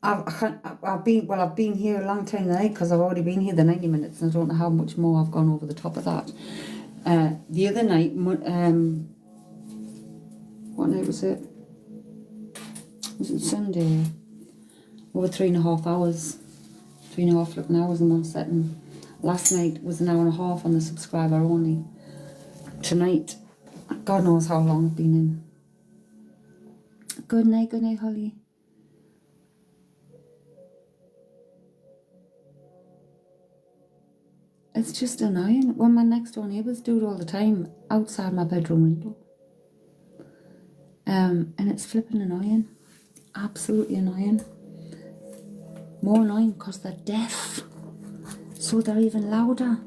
I've been here a long time tonight because I've already been here the 90 minutes and I don't know how much more I've gone over the top of that. The other night, what night was it? Was it Sunday? Over 3.5 hours. 3.5 flipping hours in one setting. Last night was an hour and a half on the subscriber only. Tonight, God knows how long I've been in. Good night, Holly. It's just annoying when my next door neighbours do it all the time outside my bedroom window. And it's flipping annoying. Absolutely annoying. More annoying because they're deaf. So they're even louder.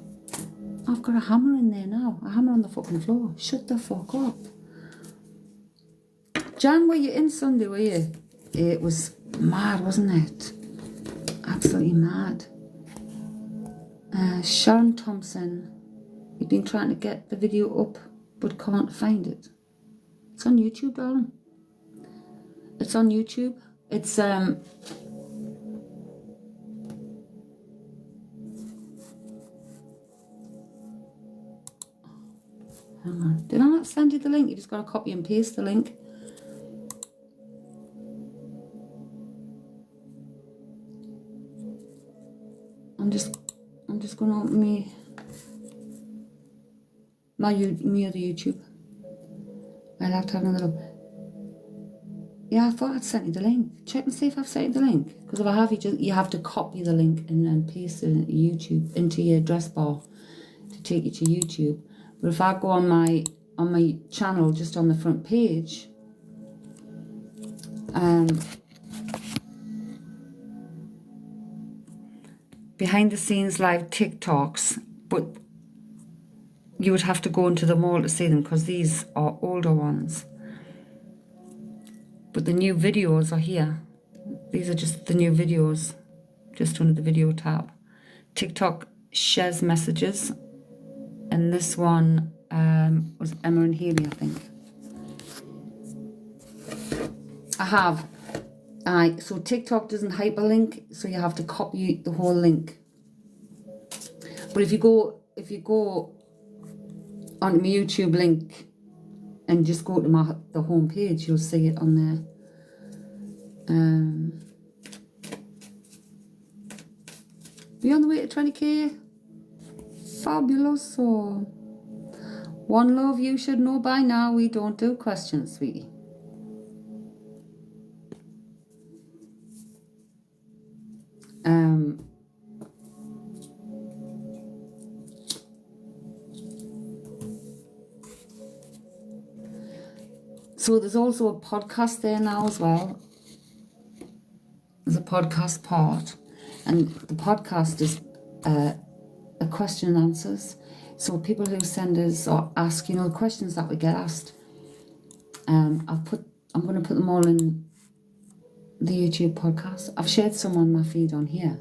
I've got a hammer in there now. A hammer on the fucking floor. Shut the fuck up. Jan, were you in Sunday, were you? It was mad, wasn't it? Absolutely mad. Sharon Thompson, you've been trying to get the video up but can't find it. It's on YouTube, darling. It's on YouTube. It's hang on. Did I not send you the link? You just got to copy and paste the link. I'm just going to open me other YouTube. I'll have to have another look. Yeah, I thought I'd sent you the link. Check and see if I've sent you the link. Because if I have, you have to copy the link and then paste it into YouTube, into your address bar to take you to YouTube. But if I go on my channel, just on the front page, behind the scenes live TikToks, but you would have to go into them all to see them because these are older ones. But the new videos are here. These are just the new videos, just under the video tab. TikTok shares messages, and this one was Emma and Haley, I think. I have. So TikTok doesn't hyperlink, so you have to copy the whole link. But if you go onto my YouTube link and just go to the home page, you'll see it on there. Be on the way to 20k. Fabulous. So one love, you should know by now we don't do questions, sweetie. So there's also a podcast there now as well. There's a podcast part, and the podcast is a question and answers. So people who send us or ask, the questions that we get asked, I'm going to put them all in the YouTube podcast. I've shared some on my feed on here,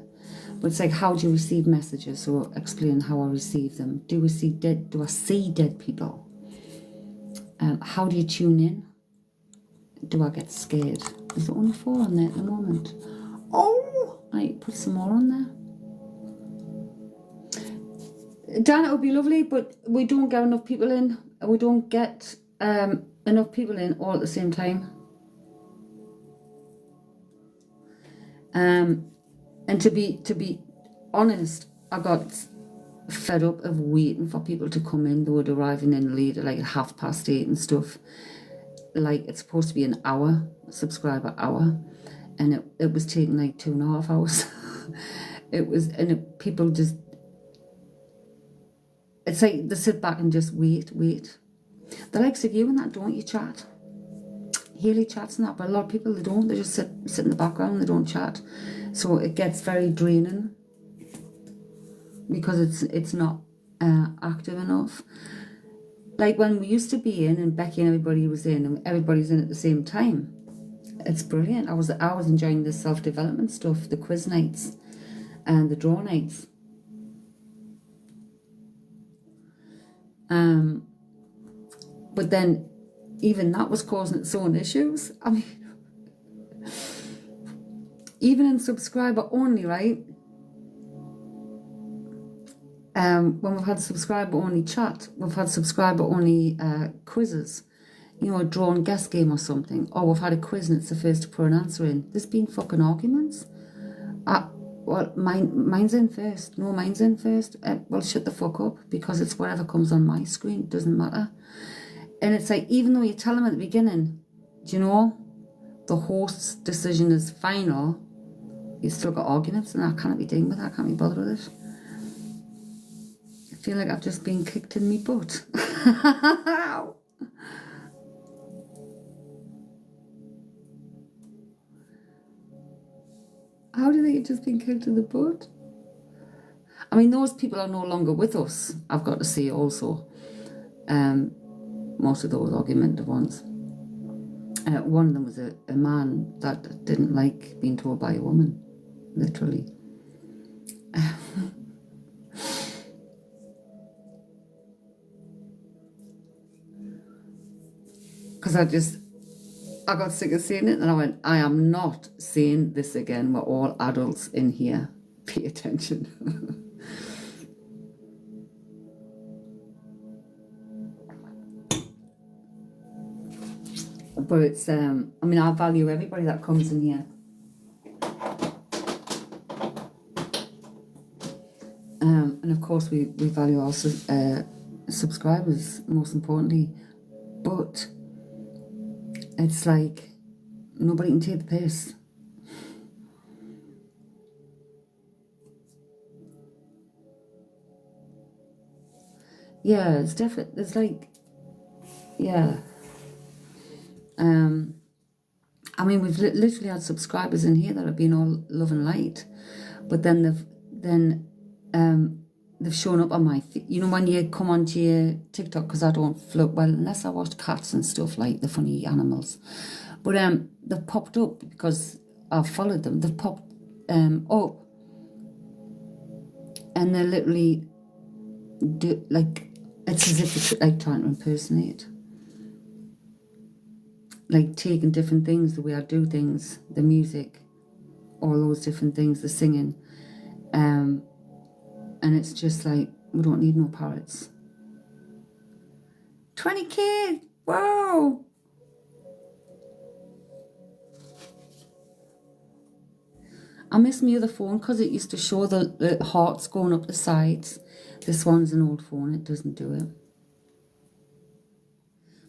but it's like, how do you receive messages? So explain how I receive them. Do I see dead people? How do you tune in? Do I get scared? There's only 4 on there at the moment. Oh, I put some more on there. Dan, it would be lovely, but we don't get enough people in. We don't get enough people in all at the same time. And to be honest, I got fed up of waiting for people to come in. They were arriving in late, like at 8:30 and stuff. Like, it's supposed to be an hour, subscriber hour, and it was taking like 2.5 hours. It was, and people just, it's like they sit back and just wait. The likes of you and that, don't you chat? Haley chats and that, but a lot of people, they don't. They just sit in the background, they don't chat. So it gets very draining because it's not active enough. Like when we used to be in, and Becky and everybody was in, and everybody's in at the same time. It's brilliant. I was enjoying the self-development stuff, the quiz nights and the draw nights. But then even that was causing its own issues. I mean, even in subscriber only, right? When we've had subscriber only chat, we've had subscriber only quizzes, you know, a drawn guess game or something, or we've had a quiz and it's the first to put an answer in. There's been fucking arguments. Well, mine's in first. No, mine's in first. Well, shut the fuck up, because it's whatever comes on my screen. It doesn't matter. And it's like, even though you tell them at the beginning, do you know, the host's decision is final, you still got arguments, and I can't be dealing with that. I can't be bothered with it. I feel like I've just been kicked in my butt. How do you think you've just been kicked in the butt? I mean, those people are no longer with us, I've got to say also. Most of those argumentative ones. One of them was a man that didn't like being told by a woman, literally. Because I got sick of saying it, and I went, I am not saying this again. We're all adults in here. Pay attention. But it's, I mean, I value everybody that comes in here. And of course, we value our subscribers, most importantly. But it's like, nobody can take the piss. Yeah, it's definitely, there's like, yeah. I mean, we've literally had subscribers in here that have been all love and light, but then they've shown up on my feed. You know, when you come onto your TikTok, because I don't float, well, unless I watch cats and stuff, like the funny animals, but they've popped up because I've followed them. They've popped up, and they're literally like, it's as if they're like trying to impersonate. Like taking different things, the way I do things, the music, all those different things, the singing. And it's just like, we don't need no parrots. 20k! Whoa! I miss my other phone because it used to show the hearts going up the sides. This one's an old phone, it doesn't do it.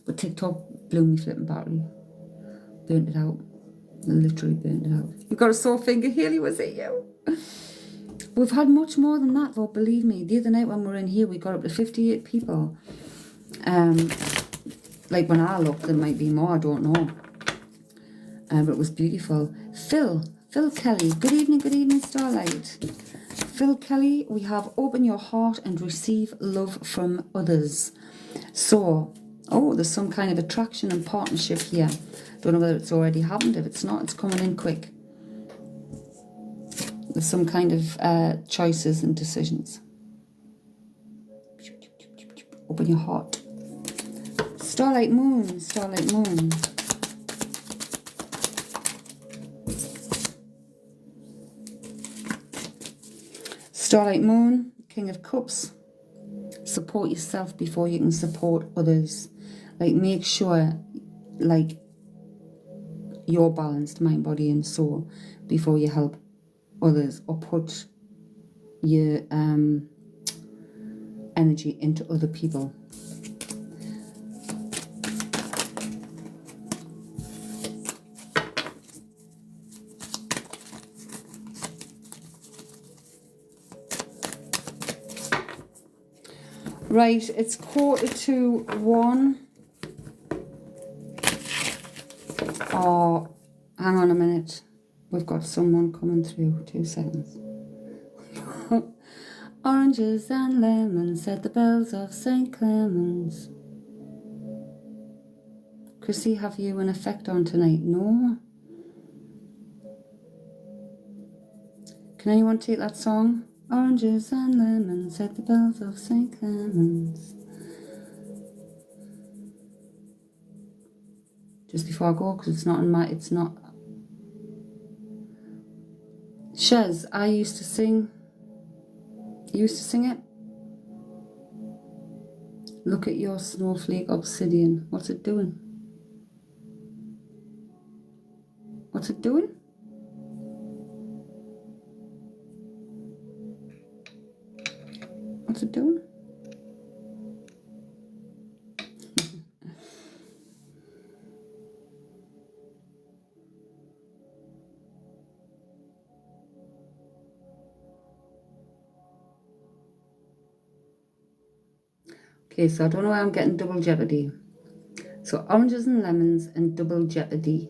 But TikTok blew me flipping battery. Burnt it out. Literally burnt it out. You got a sore finger, Haley, was it you? We've had much more than that though, believe me. The other night when we were in here, we got up to 58 people. Like when I looked, there might be more, I don't know. But it was beautiful. Phil Kelly, good evening, Starlight. Phil Kelly, we have open your heart and receive love from others. So, oh, there's some kind of attraction and partnership here. Don't know whether it's already happened. If it's not, it's coming in quick. There's some kind of choices and decisions. Open your heart. Starlight Moon, Starlight Moon. Starlight Moon, King of Cups. Support yourself before you can support others. Like, make sure, like, you're balanced, mind, body and soul, before you help others or put your energy into other people. Right, it's 1:45. Oh, hang on a minute. We've got someone coming through. 2 seconds. Oranges and lemons at the bells of St. Clements. Chrissy, have you an effect on tonight? No. Can anyone take that song? Oranges and lemons at the bells of St. Clements. Just before I go, because it's not. Shez, I used to sing. You used to sing it? Look at your snowflake obsidian. What's it doing? What's it doing? What's it doing? Okay, so I don't know why I'm getting double jeopardy. So oranges and lemons and double jeopardy.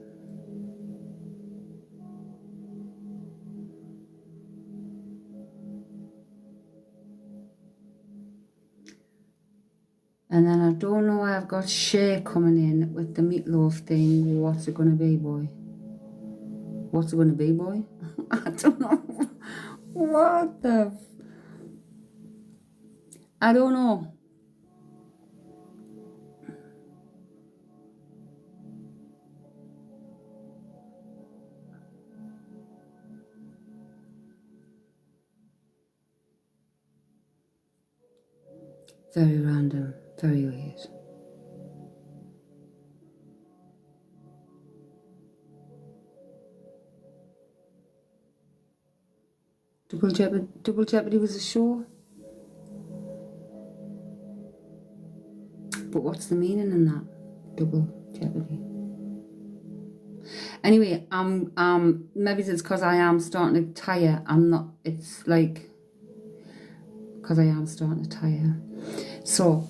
And then I don't know why I've got Shay coming in with the meatloaf thing. What's it going to be, boy? What's it going to be, boy? I don't know. What the... I don't know. Very random. Very weird. Double Jeopardy was a show. But what's the meaning in that? Double Jeopardy. Anyway, maybe it's because I am starting to tire. I'm not, it's like, because I am starting to tire. So,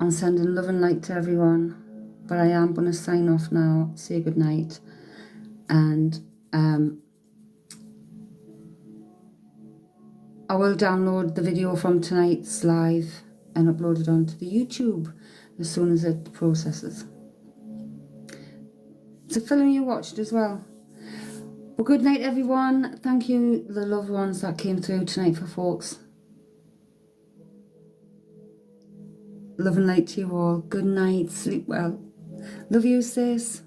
I'm sending love and light to everyone. But I am going to sign off now, say goodnight. And I will download the video from tonight's live and upload it onto the YouTube as soon as it processes. It's a film you watched as well. Well, good night, everyone. Thank you, the loved ones that came through tonight for folks. Love and light to you all. Good night. Sleep well. Love you, sis.